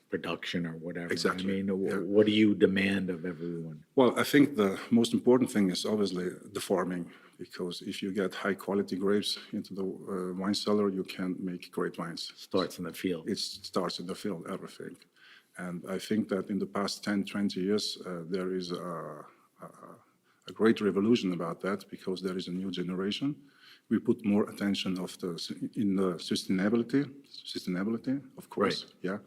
[SPEAKER 2] production or whatever.
[SPEAKER 5] Exactly.
[SPEAKER 2] I mean,
[SPEAKER 5] Yeah.
[SPEAKER 2] what do you demand of everyone?
[SPEAKER 5] Well, I think the most important thing is obviously the farming, because if you get high quality grapes into the wine cellar, you can make great wines.
[SPEAKER 2] Starts in the field.
[SPEAKER 5] It starts in the field, everything. And I think that in the past 10, 20 years, there is a great revolution about that because there is a new generation. We put more attention in the sustainability, of course, yeah.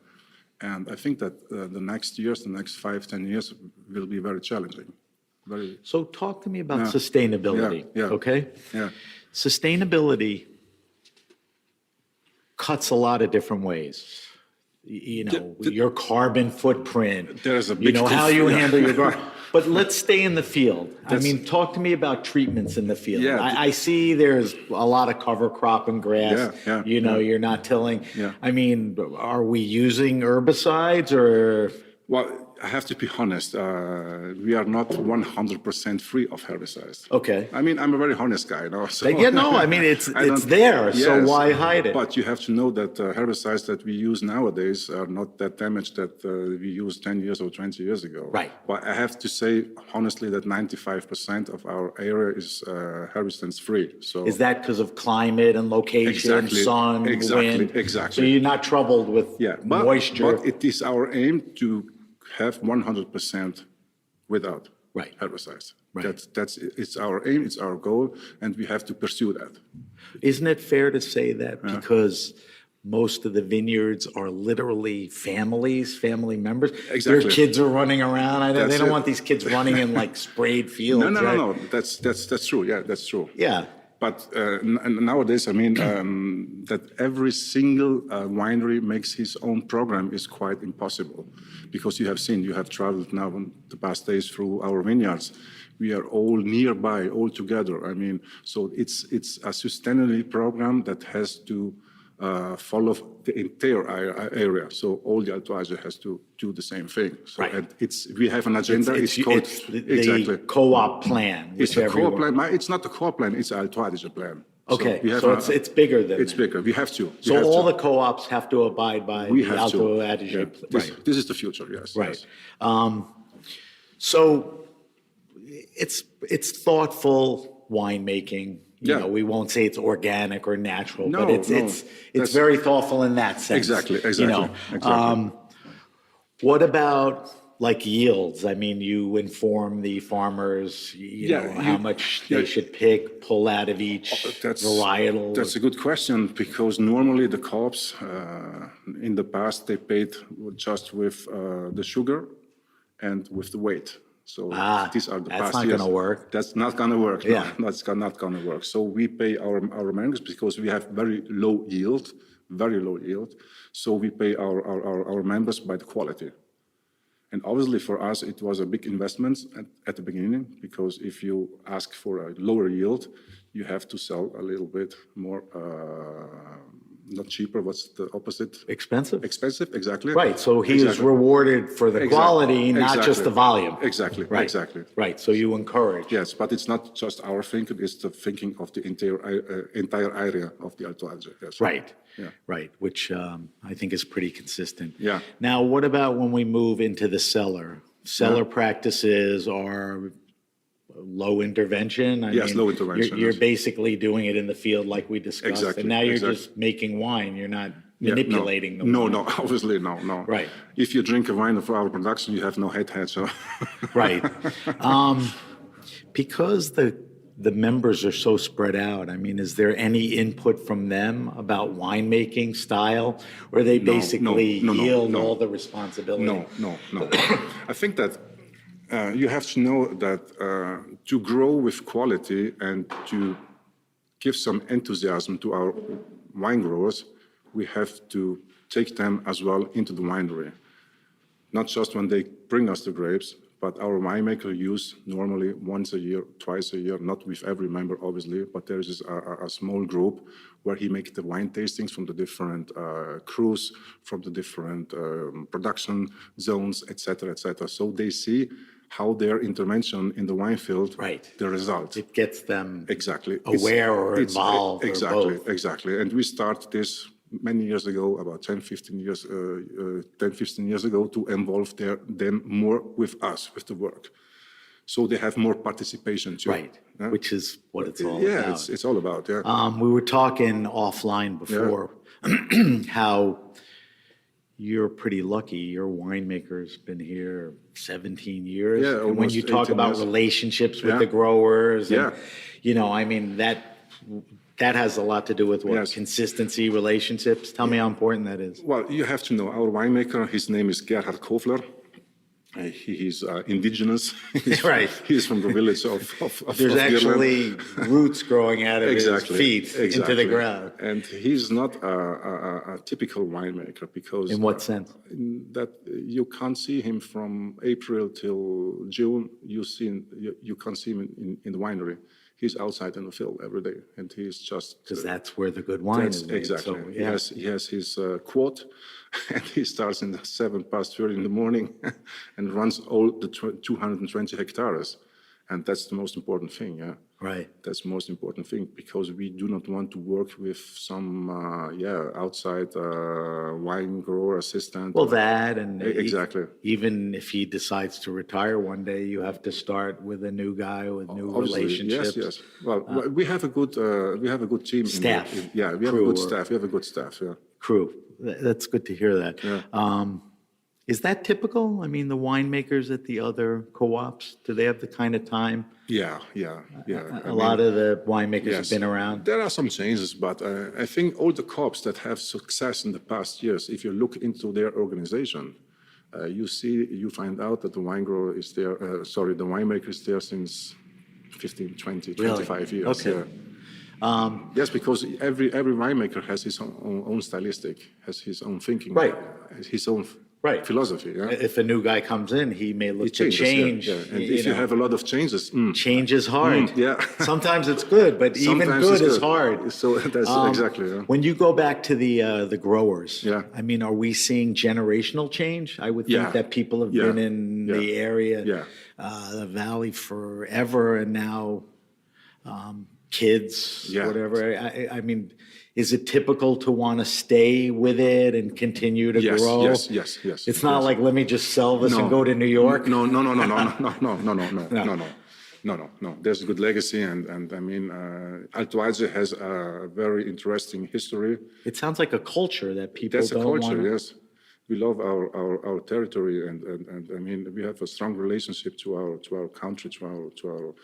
[SPEAKER 5] And I think that the next years, the next 5, 10 years will be very challenging. Very,
[SPEAKER 2] So talk to me about
[SPEAKER 5] Yeah.
[SPEAKER 2] sustainability,
[SPEAKER 5] Yeah.
[SPEAKER 2] okay?
[SPEAKER 5] yeah,
[SPEAKER 2] Sustainability cuts a lot of different ways. You know, your carbon footprint.
[SPEAKER 5] There's a
[SPEAKER 2] you
[SPEAKER 5] big
[SPEAKER 2] know, how you
[SPEAKER 5] yeah.
[SPEAKER 2] handle your garden. But let's stay in the field. I mean, talk to me about treatments in the field.
[SPEAKER 5] Yeah.
[SPEAKER 2] I see there's a lot of cover crop and grass.
[SPEAKER 5] Yeah,
[SPEAKER 2] You know, you're not tilling.
[SPEAKER 5] Yeah.
[SPEAKER 2] I mean, are we using herbicides or?
[SPEAKER 5] Well, I have to be honest. We are not 100% free of herbicides.
[SPEAKER 2] Okay.
[SPEAKER 5] I mean, I'm a very honest guy, you know. So
[SPEAKER 2] Yeah, no, I mean, it's there, so why hide it?
[SPEAKER 5] But you have to know that herbicides that we use nowadays are not that damaged that we used 10 years or 20 years ago.
[SPEAKER 2] Right.
[SPEAKER 5] But I have to say, honestly, that 95% of our area is herbicides free. So
[SPEAKER 2] Is that because of climate and location,
[SPEAKER 5] Exactly,
[SPEAKER 2] sun,
[SPEAKER 5] exactly,
[SPEAKER 2] wind?
[SPEAKER 5] exactly.
[SPEAKER 2] So you're not troubled with moisture?
[SPEAKER 5] But it is our aim to have 100% without
[SPEAKER 2] Right.
[SPEAKER 5] herbicides.
[SPEAKER 2] Right.
[SPEAKER 5] It's our aim, it's our goal, and we have to pursue that.
[SPEAKER 2] Isn't it fair to say that because most of the vineyards are literally family members?
[SPEAKER 5] Exactly.
[SPEAKER 2] Their kids are running around. They
[SPEAKER 5] That's
[SPEAKER 2] don't
[SPEAKER 5] it.
[SPEAKER 2] want these kids running in like sprayed fields.
[SPEAKER 5] No.
[SPEAKER 2] right?
[SPEAKER 5] That's true. Yeah, that's true.
[SPEAKER 2] Yeah.
[SPEAKER 5] But nowadays, I mean, that every single winery makes his own program is quite impossible, because you have traveled now in the past days through our vineyards. We are all nearby, all together. I mean, so it's a sustainability program that has to follow the entire area. So all the Alto Adige has to do the same thing. So
[SPEAKER 2] Right.
[SPEAKER 5] and we have an agenda. It's called
[SPEAKER 2] the co-op plan.
[SPEAKER 5] It's a
[SPEAKER 2] whichever
[SPEAKER 5] co-op
[SPEAKER 2] you want.
[SPEAKER 5] plan. It's not a co-op plan. It's an Alto Adige plan.
[SPEAKER 2] Okay,
[SPEAKER 5] we have
[SPEAKER 2] so it's bigger than
[SPEAKER 5] it's
[SPEAKER 2] that.
[SPEAKER 5] bigger. We have to. We
[SPEAKER 2] So
[SPEAKER 5] have
[SPEAKER 2] all
[SPEAKER 5] to.
[SPEAKER 2] the co-ops have to abide by
[SPEAKER 5] We
[SPEAKER 2] the
[SPEAKER 5] have
[SPEAKER 2] Alto
[SPEAKER 5] to.
[SPEAKER 2] Adige.
[SPEAKER 5] Yeah.
[SPEAKER 2] Right.
[SPEAKER 5] This is the future. Yes.
[SPEAKER 2] Right.
[SPEAKER 5] Yes.
[SPEAKER 2] So it's thoughtful winemaking. You
[SPEAKER 5] Yeah.
[SPEAKER 2] know, we won't say it's organic or natural, but
[SPEAKER 5] No,
[SPEAKER 2] it's
[SPEAKER 5] no.
[SPEAKER 2] it's
[SPEAKER 5] That's-
[SPEAKER 2] very thoughtful in that sense.
[SPEAKER 5] Exactly. Exactly.
[SPEAKER 2] You know,
[SPEAKER 5] Exactly.
[SPEAKER 2] what about like yields? I mean, you inform the farmers, you
[SPEAKER 5] Yeah,
[SPEAKER 2] know, how much they should pick, pull out of each varietal.
[SPEAKER 5] That's a good question because normally the co-ops in the past they paid just with the sugar and with the weight. So these are the
[SPEAKER 2] that's
[SPEAKER 5] past
[SPEAKER 2] not
[SPEAKER 5] years.
[SPEAKER 2] gonna work.
[SPEAKER 5] That's not going to work.
[SPEAKER 2] Yeah.
[SPEAKER 5] No, that's not going to work. So we pay our mangoes because we have very low yield. So we pay our members by the quality. And obviously for us, it was a big investment at the beginning because if you ask for a lower yield, you have to sell a little bit more, not cheaper, what's the opposite?
[SPEAKER 2] Expensive.
[SPEAKER 5] Expensive, exactly.
[SPEAKER 2] Right, so he is
[SPEAKER 5] Exactly.
[SPEAKER 2] rewarded for the quality, not just the volume.
[SPEAKER 5] Exactly,
[SPEAKER 2] Right.
[SPEAKER 5] exactly.
[SPEAKER 2] Right, so you encourage.
[SPEAKER 5] Yes, but it's not just our thinking, it's the thinking of the entire area of the Alto Adige. Yes.
[SPEAKER 2] Right,
[SPEAKER 5] Yeah.
[SPEAKER 2] right, which I think is pretty consistent.
[SPEAKER 5] Yeah.
[SPEAKER 2] Now, what about when we move into the cellar? Cellar practices are low intervention?
[SPEAKER 5] Yes, low intervention,
[SPEAKER 2] You're
[SPEAKER 5] yes.
[SPEAKER 2] basically doing it in the field like we discussed.
[SPEAKER 5] Exactly,
[SPEAKER 2] And now you're
[SPEAKER 5] exactly.
[SPEAKER 2] just making wine, you're not
[SPEAKER 5] Yeah,
[SPEAKER 2] manipulating the
[SPEAKER 5] no,
[SPEAKER 2] wine.
[SPEAKER 5] no, obviously no.
[SPEAKER 2] Right.
[SPEAKER 5] If you drink a wine of our production, you have no head, so.
[SPEAKER 2] Right. Because the members are so spread out, I mean, is there any input from them about winemaking style? Or they basically yield all the responsibility?
[SPEAKER 5] No. I think that you have to know that to grow with quality and to give some enthusiasm to our wine growers, we have to take them as well into the winery. Not just when they bring us the grapes, but our winemaker use normally once a year, twice a year, not with every member, obviously, but there is a small group where he makes the wine tastings from the different crews, from the different production zones, etc., etc. So they see how their intervention in the wine field, the result.
[SPEAKER 2] It gets them
[SPEAKER 5] Exactly.
[SPEAKER 2] aware or involved or
[SPEAKER 5] Exactly,
[SPEAKER 2] both.
[SPEAKER 5] exactly. And we started this many years ago, about 10, 15 years ago, to involve them more with us, with the work. So they have more participation too.
[SPEAKER 2] Right,
[SPEAKER 5] Yeah?
[SPEAKER 2] which is what it's all
[SPEAKER 5] Yeah,
[SPEAKER 2] about.
[SPEAKER 5] it's all about, yeah.
[SPEAKER 2] We were talking offline before how you're pretty lucky. Your winemaker's been here 17 years.
[SPEAKER 5] Yeah,
[SPEAKER 2] and when
[SPEAKER 5] almost
[SPEAKER 2] you talk
[SPEAKER 5] 18
[SPEAKER 2] about
[SPEAKER 5] years.
[SPEAKER 2] relationships with
[SPEAKER 5] Yeah.
[SPEAKER 2] the growers, and,
[SPEAKER 5] Yeah.
[SPEAKER 2] you know, I mean, that has a lot to do with what?
[SPEAKER 5] Yes.
[SPEAKER 2] Consistency, relationships. Tell me how important that is.
[SPEAKER 5] Well, you have to know, our winemaker, his name is Gerhard Kofler. He's indigenous.
[SPEAKER 2] Right.
[SPEAKER 5] He's from the village of
[SPEAKER 2] There's
[SPEAKER 5] of
[SPEAKER 2] actually roots growing out of
[SPEAKER 5] Exactly,
[SPEAKER 2] his feet into the ground.
[SPEAKER 5] And he's not a typical winemaker because
[SPEAKER 2] In what sense?
[SPEAKER 5] that you can't see him from April till June. You can't see him in the winery. He's outside in the field every day, and he's just
[SPEAKER 2] Because that's where the good wine is made.
[SPEAKER 5] exactly.
[SPEAKER 2] So, yeah.
[SPEAKER 5] He has his quote, and he starts in the 7:30 in the morning, and runs all the 220 hectares, and that's the most important thing. Yeah.
[SPEAKER 2] Right.
[SPEAKER 5] That's the most important thing because we do not want to work with some outside wine grower assistant.
[SPEAKER 2] Well, that and
[SPEAKER 5] Exactly.
[SPEAKER 2] even if he decides to retire one day, you have to start with a new guy with new
[SPEAKER 5] Obviously,
[SPEAKER 2] relationships.
[SPEAKER 5] Yes. Well, we have a good team.
[SPEAKER 2] Staff.
[SPEAKER 5] We have a good staff. We have a good staff. Yeah.
[SPEAKER 2] Crew. That's good to hear that.
[SPEAKER 5] Yeah.
[SPEAKER 2] Is that typical? I mean, the winemakers at the other co-ops, do they have the kind of time?
[SPEAKER 5] Yeah.
[SPEAKER 2] A lot of the winemakers have been around.
[SPEAKER 5] There are some changes, but I think all the co-ops that have success in the past years, if you look into their organization, you find out that the wine grower is there, the winemaker is there since 15, 20, 25 years.
[SPEAKER 2] Okay.
[SPEAKER 5] Yeah. Yes, because every winemaker has his own stylistic, has his own thinking,
[SPEAKER 2] Right.
[SPEAKER 5] his own philosophy. Yeah?
[SPEAKER 2] If a new guy comes in, he may look to
[SPEAKER 5] changes,
[SPEAKER 2] change.
[SPEAKER 5] Yeah. And if you have a lot of changes,
[SPEAKER 2] change is hard.
[SPEAKER 5] yeah.
[SPEAKER 2] Sometimes it's good, but even
[SPEAKER 5] Sometimes
[SPEAKER 2] good
[SPEAKER 5] it's
[SPEAKER 2] is hard.
[SPEAKER 5] So that's exactly. Yeah.
[SPEAKER 2] When you go back to the growers,
[SPEAKER 5] Yeah.
[SPEAKER 2] I mean, are we seeing generational change? I would think
[SPEAKER 5] Yeah.
[SPEAKER 2] that people have
[SPEAKER 5] Yeah.
[SPEAKER 2] been in the area,
[SPEAKER 5] Yeah.
[SPEAKER 2] the valley forever, and now kids,
[SPEAKER 5] Yeah.
[SPEAKER 2] whatever. I mean, is it typical to want to stay with it and continue to
[SPEAKER 5] Yes,
[SPEAKER 2] grow?
[SPEAKER 5] yes.
[SPEAKER 2] It's not
[SPEAKER 5] yes.
[SPEAKER 2] like, let me just sell this and go to New York.
[SPEAKER 5] No. There's a good legacy, and I mean, Alto Adige has a very interesting history.
[SPEAKER 2] It sounds like a culture that people
[SPEAKER 5] That's a
[SPEAKER 2] don't
[SPEAKER 5] culture,
[SPEAKER 2] want.
[SPEAKER 5] yes. We love our territory, and I mean, we have a strong relationship to our country, to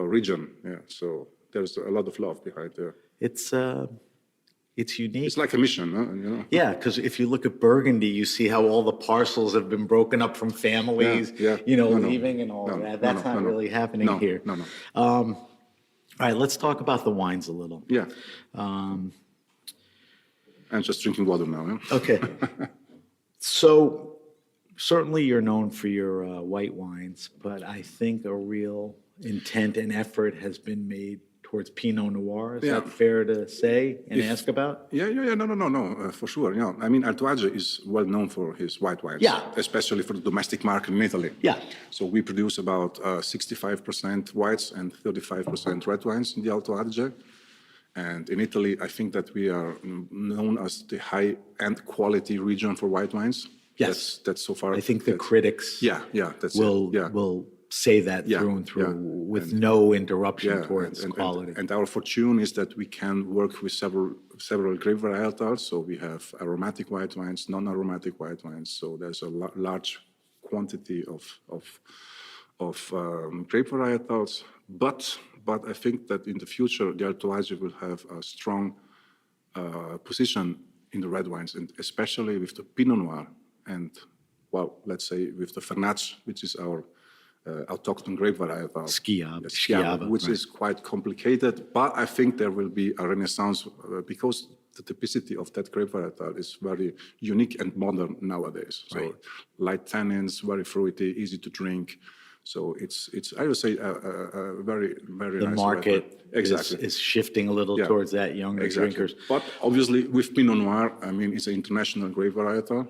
[SPEAKER 5] our region. Yeah, so there's a lot of love behind there.
[SPEAKER 2] It's unique.
[SPEAKER 5] It's like a mission, huh? You know.
[SPEAKER 2] Yeah, because if you look at Burgundy, you see how all the parcels have been broken up from families,
[SPEAKER 5] Yeah.
[SPEAKER 2] leaving and all of that. That's not really happening here.
[SPEAKER 5] No.
[SPEAKER 2] All right, let's talk about the wines a little.
[SPEAKER 5] Yeah. I'm just drinking water now. Yeah?
[SPEAKER 2] Okay. So certainly you're known for your white wines, but I think a real intent and effort has been made towards Pinot Noir. Is that fair to say and ask about?
[SPEAKER 5] Yeah. No, for sure. Yeah, I mean, Alto Adige is well known for his white wines.
[SPEAKER 2] Yeah.
[SPEAKER 5] Especially for the domestic market in Italy.
[SPEAKER 2] Yeah.
[SPEAKER 5] So we produce about 65% whites and 35% red wines in the Alto Adige. And in Italy, I think that we are known as the high-end quality region for white wines.
[SPEAKER 2] Yes.
[SPEAKER 5] That's so far.
[SPEAKER 2] I think the critics will say that through and through with no interruption towards quality.
[SPEAKER 5] And our fortune is that we can work with several grape varietals. So we have aromatic white wines, non-aromatic white wines. So there's a large quantity of grape varietals. But I think that in the future, the Alto Adige will have a strong position in the red wines, and especially with the Pinot Noir and, well, let's say with the Fernache, which is our autochthon grape varietal.
[SPEAKER 2] Schiava,
[SPEAKER 5] which
[SPEAKER 2] right.
[SPEAKER 5] is quite complicated, but I think there will be a renaissance because the typicity of that grape varietal is very unique and modern nowadays. So light tannins, very fruity, easy to drink. So it's I would say a very nice.
[SPEAKER 2] The market
[SPEAKER 5] exactly
[SPEAKER 2] is shifting a little towards that younger drinkers.
[SPEAKER 5] But obviously with Pinot Noir, I mean, it's an international grape varietal.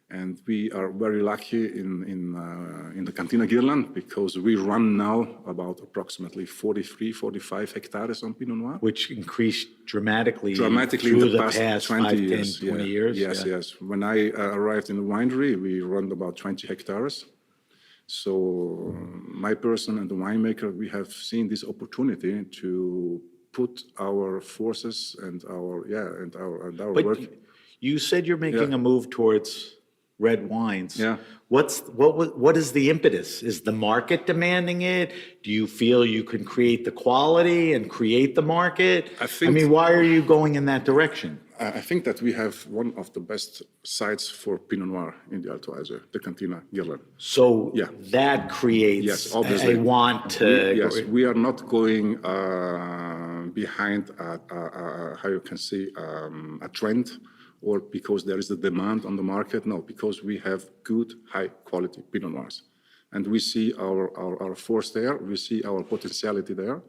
[SPEAKER 5] And we are very lucky in the Cantina Girland because we run now about approximately 45 hectares on Pinot Noir.
[SPEAKER 2] Which increased dramatically
[SPEAKER 5] In
[SPEAKER 2] through
[SPEAKER 5] the past
[SPEAKER 2] 20
[SPEAKER 5] years.
[SPEAKER 2] 10, 20 years.
[SPEAKER 5] Yes. When I arrived in the winery, we run about 20 hectares. So my person and the winemaker, we have seen this opportunity to put our forces and our
[SPEAKER 2] But
[SPEAKER 5] work.
[SPEAKER 2] you said you're making a move towards red wines.
[SPEAKER 5] Yeah.
[SPEAKER 2] What is the impetus? Is the market demanding it? Do you feel you can create the quality and create the market? I mean, why are you going in that direction?
[SPEAKER 5] I think that we have one of the best sites for Pinot Noir in the Alto Adige, the Cantina Girland.
[SPEAKER 2] So that creates
[SPEAKER 5] obviously.
[SPEAKER 2] a want to...
[SPEAKER 5] We are not going behind, how you can say, a trend, or because there is a demand on the market. No, because we have good, high-quality Pinot Noirs. And we see our force there, we see our potentiality there.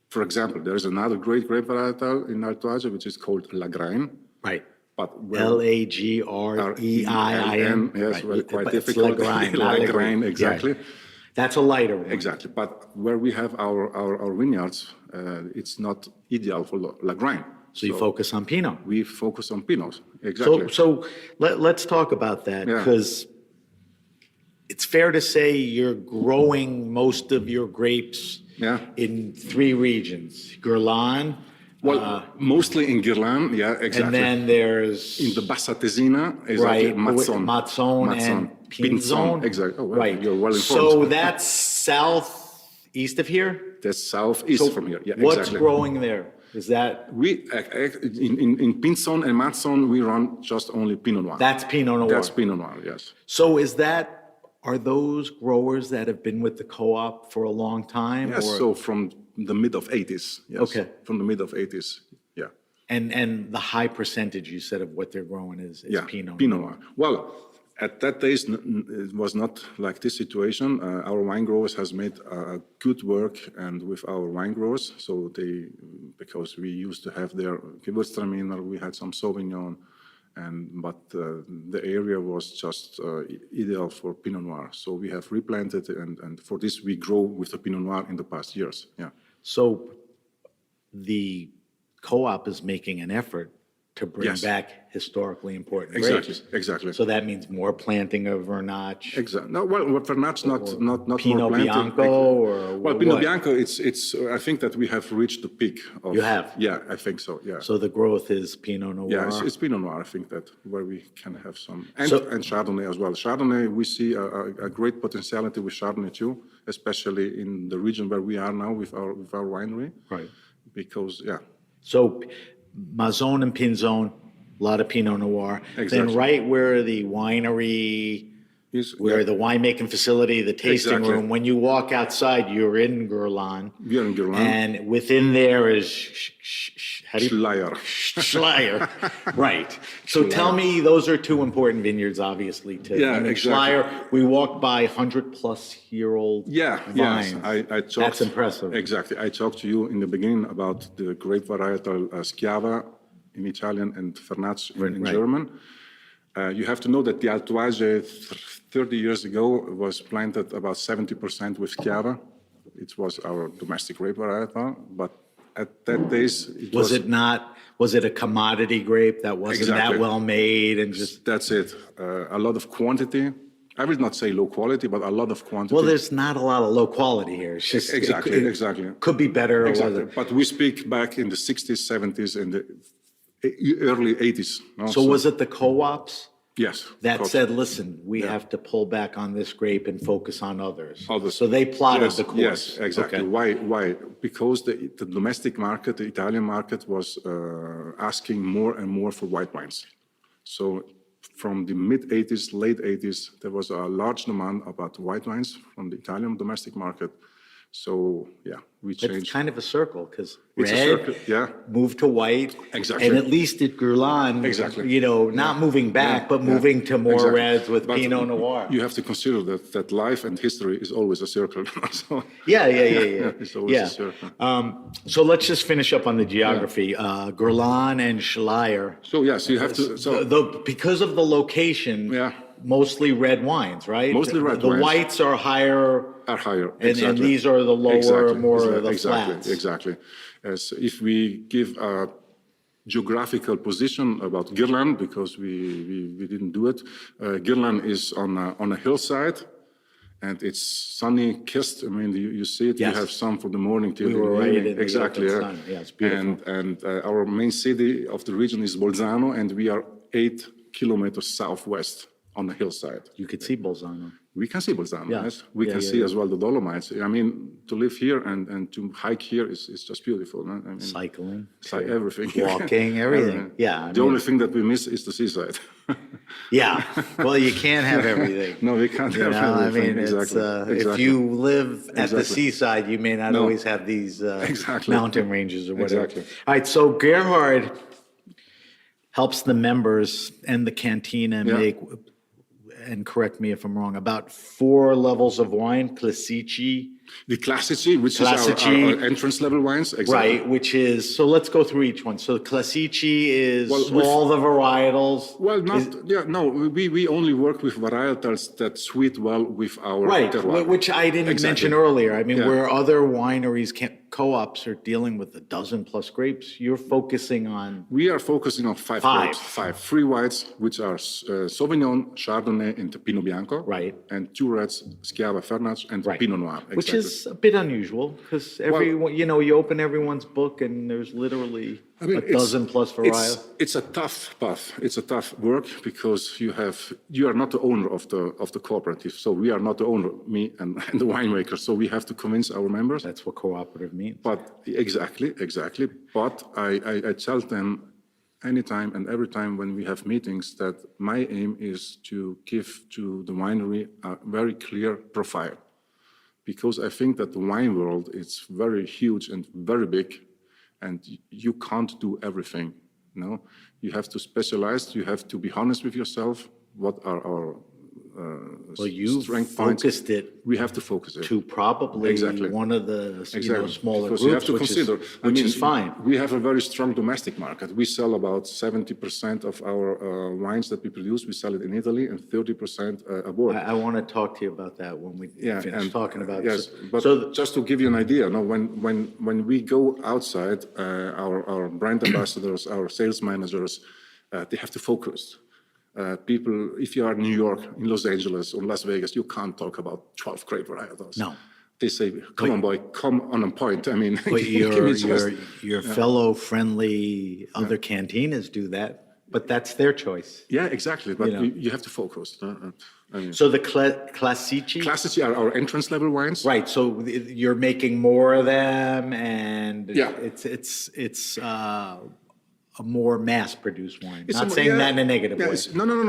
[SPEAKER 5] For example, there is another great grape varietal in Alto Adige, which is called Lagrein.
[SPEAKER 2] Right.
[SPEAKER 5] But
[SPEAKER 2] Lagrein.
[SPEAKER 5] Yes,
[SPEAKER 2] right.
[SPEAKER 5] quite
[SPEAKER 2] It's
[SPEAKER 5] difficult.
[SPEAKER 2] Lagrein.
[SPEAKER 5] Lagrein, exactly.
[SPEAKER 2] Yeah. That's a lighter one.
[SPEAKER 5] Exactly. But where we have our vineyards, it's not ideal for Lagrein.
[SPEAKER 2] So you focus on Pinot.
[SPEAKER 5] We focus on Pinots. Exactly.
[SPEAKER 2] So let's talk about that, because it's fair to say you're growing most of your grapes in 3 regions. Guerlain.
[SPEAKER 5] Well, mostly in Guerlain, exactly.
[SPEAKER 2] And then there's...
[SPEAKER 5] In the Bassa Tesina, exactly,
[SPEAKER 2] Mazzone and Pinzone.
[SPEAKER 5] Exactly. Oh, well,
[SPEAKER 2] right.
[SPEAKER 5] You're well informed.
[SPEAKER 2] So that's southeast of here?
[SPEAKER 5] That's southeast from here,
[SPEAKER 2] What's growing there? Is that...
[SPEAKER 5] We, in Pinzone and Mazzone, we run just only Pinot Noir.
[SPEAKER 2] That's Pinot Noir.
[SPEAKER 5] That's Pinot Noir, yes.
[SPEAKER 2] So are those growers that have been with the co-op for a long time?
[SPEAKER 5] Yes, so from the mid of 80s. Yes.
[SPEAKER 2] Okay.
[SPEAKER 5] From the mid of 80s, yeah.
[SPEAKER 2] And the high percentage you said of what they're growing is Pinot
[SPEAKER 5] Noir. Well, at that days, it was not like this situation. Our wine growers has made good work and with our wine growers. So because we used to have their Gewürztraminer, we had some Sauvignon, but the area was just ideal for Pinot Noir. So we have replanted, and for this we grow with the Pinot Noir in the past years. Yeah.
[SPEAKER 2] So the co-op is making an effort to bring
[SPEAKER 5] Yes.
[SPEAKER 2] back historically important
[SPEAKER 5] Exactly,
[SPEAKER 2] grapes.
[SPEAKER 5] exactly.
[SPEAKER 2] So that means more planting of Vernatsch.
[SPEAKER 5] Exactly. No, well, Vernatsch not
[SPEAKER 2] Pinot
[SPEAKER 5] more planting.
[SPEAKER 2] Bianco or
[SPEAKER 5] Well, Pinot
[SPEAKER 2] what?
[SPEAKER 5] Bianco, it's. I think that we have reached the peak of.
[SPEAKER 2] You have?
[SPEAKER 5] Yeah, I think so. Yeah.
[SPEAKER 2] So the growth is Pinot Noir.
[SPEAKER 5] Yeah, it's Pinot Noir. I think that where we can have some, and,
[SPEAKER 2] So-
[SPEAKER 5] and Chardonnay as well. Chardonnay, we see a great potentiality with Chardonnay too, especially in the region where we are now with our winery.
[SPEAKER 2] Right.
[SPEAKER 5] Because yeah,
[SPEAKER 2] So Mazzone and Pinzone, a lot of Pinot Noir. Then
[SPEAKER 5] Exactly.
[SPEAKER 2] right where the winery, where the winemaking facility, the tasting
[SPEAKER 5] Exactly.
[SPEAKER 2] room, when you walk outside, you're in Guerlain.
[SPEAKER 5] we are in Guerlain.
[SPEAKER 2] And within there is how do you
[SPEAKER 5] Schleier.
[SPEAKER 2] Schleier, right. So tell me, those are two important vineyards, obviously, to
[SPEAKER 5] Yeah,
[SPEAKER 2] I mean,
[SPEAKER 5] exactly.
[SPEAKER 2] Schleier, we walked by 100-plus-year-old
[SPEAKER 5] Yeah,
[SPEAKER 2] vines.
[SPEAKER 5] yes, I talked.
[SPEAKER 2] That's impressive.
[SPEAKER 5] Exactly. I talked to you in the beginning about the grape varietal Schiava in Italian and Vernatsch in
[SPEAKER 2] Right.
[SPEAKER 5] German. You have to know that the Alto Adige 30 years ago was planted about 70% with Schiava. It was our domestic grape varietal, but at that days it
[SPEAKER 2] Was it a commodity grape that wasn't
[SPEAKER 5] Exactly.
[SPEAKER 2] that well made and just,
[SPEAKER 5] That's it. A lot of quantity. I will not say low quality, but a lot of quantity.
[SPEAKER 2] well, there's not a lot of low quality here. It's just,
[SPEAKER 5] Exactly,
[SPEAKER 2] it
[SPEAKER 5] exactly.
[SPEAKER 2] could be better.
[SPEAKER 5] Exactly.
[SPEAKER 2] Was it?
[SPEAKER 5] But we speak back in the 60s, 70s, and the early 80s. No?
[SPEAKER 2] So was it the co-ops
[SPEAKER 5] Yes.
[SPEAKER 2] that
[SPEAKER 5] correct.
[SPEAKER 2] said, listen, we have to pull back on this grape and focus on others?
[SPEAKER 5] Others.
[SPEAKER 2] So they plotted
[SPEAKER 5] Yes,
[SPEAKER 2] the course.
[SPEAKER 5] Yes, exactly.
[SPEAKER 2] Okay.
[SPEAKER 5] Why? Because the domestic market, the Italian market, was asking more and more for white wines. So from the mid 80s, late 80s, there was a large demand about white wines from the Italian domestic market. So yeah, we
[SPEAKER 2] It's
[SPEAKER 5] changed.
[SPEAKER 2] kind of a circle because
[SPEAKER 5] It's a
[SPEAKER 2] red
[SPEAKER 5] circle, yeah.
[SPEAKER 2] moved to white.
[SPEAKER 5] Exactly.
[SPEAKER 2] And at least at Guerlain,
[SPEAKER 5] Exactly.
[SPEAKER 2] you know, not moving back, but moving to more
[SPEAKER 5] Exactly.
[SPEAKER 2] reds with
[SPEAKER 5] But
[SPEAKER 2] Pinot Noir.
[SPEAKER 5] You have to consider that life and history is always a circle. So
[SPEAKER 2] Yeah.
[SPEAKER 5] it's always
[SPEAKER 2] Yeah.
[SPEAKER 5] a circle.
[SPEAKER 2] So let's just finish up on the geography. Guerlain and Schleier.
[SPEAKER 5] So yes, you have to. So
[SPEAKER 2] Because of the location,
[SPEAKER 5] Yeah.
[SPEAKER 2] mostly red wines, right?
[SPEAKER 5] Mostly red
[SPEAKER 2] the
[SPEAKER 5] wines.
[SPEAKER 2] whites are higher,
[SPEAKER 5] are higher.
[SPEAKER 2] and these are the lower, more of the
[SPEAKER 5] exactly,
[SPEAKER 2] flats.
[SPEAKER 5] Exactly. As if we give a geographical position about Guerlain, because we didn't do it. Guerlain is on a hillside, and it's sunny kissed. I mean, you see it.
[SPEAKER 2] Yes.
[SPEAKER 5] You have sun from the morning till
[SPEAKER 2] We
[SPEAKER 5] the
[SPEAKER 2] were right
[SPEAKER 5] evening.
[SPEAKER 2] in the
[SPEAKER 5] Exactly.
[SPEAKER 2] open
[SPEAKER 5] Yeah.
[SPEAKER 2] sun. Yeah, it's beautiful.
[SPEAKER 5] And our main city of the region is Bolzano, and we are 8 kilometers southwest on a hillside.
[SPEAKER 2] You could see Bolzano.
[SPEAKER 5] We can see Bolzano,
[SPEAKER 2] Yeah.
[SPEAKER 5] yes. We
[SPEAKER 2] Yeah,
[SPEAKER 5] can
[SPEAKER 2] yeah,
[SPEAKER 5] see
[SPEAKER 2] yeah.
[SPEAKER 5] as well the Dolomites. I mean, to live here and to hike here is just beautiful. No? I mean,
[SPEAKER 2] Cycling,
[SPEAKER 5] everything.
[SPEAKER 2] walking, everything. Yeah. I
[SPEAKER 5] The
[SPEAKER 2] mean,
[SPEAKER 5] only thing that we miss is the seaside.
[SPEAKER 2] yeah. Well, you can't have everything.
[SPEAKER 5] No, we can't
[SPEAKER 2] You
[SPEAKER 5] have
[SPEAKER 2] know, I
[SPEAKER 5] everything.
[SPEAKER 2] mean, it's,
[SPEAKER 5] Exactly.
[SPEAKER 2] if
[SPEAKER 5] Exactly.
[SPEAKER 2] you live at the
[SPEAKER 5] Exactly.
[SPEAKER 2] seaside, you may not
[SPEAKER 5] No.
[SPEAKER 2] always have these
[SPEAKER 5] Exactly.
[SPEAKER 2] mountain ranges or whatever.
[SPEAKER 5] Exactly.
[SPEAKER 2] All right, so Gerhard helps the members and the cantina
[SPEAKER 5] Yeah.
[SPEAKER 2] make, and correct me if I'm wrong, about 4 levels of wine, Classici,
[SPEAKER 5] The Classici, which
[SPEAKER 2] Classici.
[SPEAKER 5] is our entrance level wines. Exactly.
[SPEAKER 2] right, which is, so let's go through each one. So Classici is
[SPEAKER 5] Well, with-
[SPEAKER 2] all the varietals.
[SPEAKER 5] Well, we only work with varietals that suit well with our
[SPEAKER 2] Right,
[SPEAKER 5] terroir.
[SPEAKER 2] which I didn't
[SPEAKER 5] Exactly.
[SPEAKER 2] mention earlier. I mean,
[SPEAKER 5] Yeah.
[SPEAKER 2] where other wineries, co-ops are dealing with a dozen plus grapes, you're focusing on,
[SPEAKER 5] We are focusing on 5
[SPEAKER 2] Five.
[SPEAKER 5] grapes, 3 whites, which are Sauvignon, Chardonnay, and Pinot Bianco.
[SPEAKER 2] Right.
[SPEAKER 5] And 2 reds, Schiava Vernatsch, and
[SPEAKER 2] right,
[SPEAKER 5] Pinot Noir.
[SPEAKER 2] which
[SPEAKER 5] exactly.
[SPEAKER 2] is a bit unusual because everyone, you know, you open everyone's book and there's literally
[SPEAKER 5] I mean,
[SPEAKER 2] a dozen plus varietals.
[SPEAKER 5] It's a tough path. It's a tough work because you are not the owner of the cooperative. So we are not the owner, me and the winemaker. So we have to convince our members.
[SPEAKER 2] That's what cooperative means.
[SPEAKER 5] But exactly. But I tell them anytime and every time when we have meetings that my aim is to give to the winery a very clear profile. Because I think that the wine world is very huge and very big, and you can't do everything. You know, you have to specialize. You have to be honest with yourself. What are our
[SPEAKER 2] Well, you
[SPEAKER 5] strength points.
[SPEAKER 2] focused it
[SPEAKER 5] We have to focus it.
[SPEAKER 2] to probably
[SPEAKER 5] Exactly.
[SPEAKER 2] one of the smaller
[SPEAKER 5] Because you have
[SPEAKER 2] groups,
[SPEAKER 5] to
[SPEAKER 2] which
[SPEAKER 5] consider,
[SPEAKER 2] is, is fine.
[SPEAKER 5] We have a very strong domestic market. We sell about 70% of our wines that we produce. We sell it in Italy and 30% abroad.
[SPEAKER 2] I want to talk to you about that when we finish talking about
[SPEAKER 5] yes,
[SPEAKER 2] it.
[SPEAKER 5] but just to give you an idea, no, when we go outside, our brand ambassadors, our sales managers, they have to focus. People, if you are in New York, in Los Angeles, or Las Vegas, you can't talk about 12 grape varietals.
[SPEAKER 2] No.
[SPEAKER 5] They say, come on, boy, come on a point. I mean,
[SPEAKER 2] But
[SPEAKER 5] give me just-
[SPEAKER 2] your fellow friendly other cantinas do that, but that's their choice.
[SPEAKER 5] Yeah, exactly. But
[SPEAKER 2] know.
[SPEAKER 5] you have to focus. I mean,
[SPEAKER 2] So the classici,
[SPEAKER 5] Classici are our entrance level wines.
[SPEAKER 2] right? So you're making more of them, and
[SPEAKER 5] Yeah.
[SPEAKER 2] it's a more mass-produced wine.
[SPEAKER 5] It's
[SPEAKER 2] Not
[SPEAKER 5] a-
[SPEAKER 2] saying
[SPEAKER 5] yeah,
[SPEAKER 2] that in a negative
[SPEAKER 5] yeah,
[SPEAKER 2] way.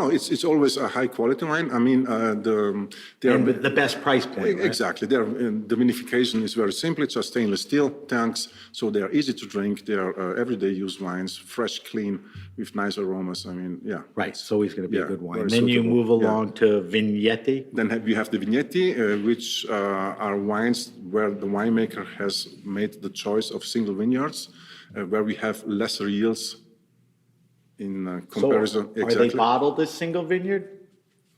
[SPEAKER 5] No. It's always a high quality wine. I mean, they are
[SPEAKER 2] And with the best price point, right?
[SPEAKER 5] exactly. The vinification is very simple. It's just stainless steel tanks, so they are easy to drink. They are everyday use wines, fresh, clean, with nice aromas. I mean, yeah.
[SPEAKER 2] Right, it's always going to be a
[SPEAKER 5] Yeah,
[SPEAKER 2] good wine.
[SPEAKER 5] very
[SPEAKER 2] Then you
[SPEAKER 5] suitable.
[SPEAKER 2] move
[SPEAKER 5] Yeah.
[SPEAKER 2] along to Vignetti.
[SPEAKER 5] Then we have the Vignetti, which are wines where the winemaker has made the choice of single vineyards, where we have lesser yields in comparison.
[SPEAKER 2] So are they bottled as single vineyard?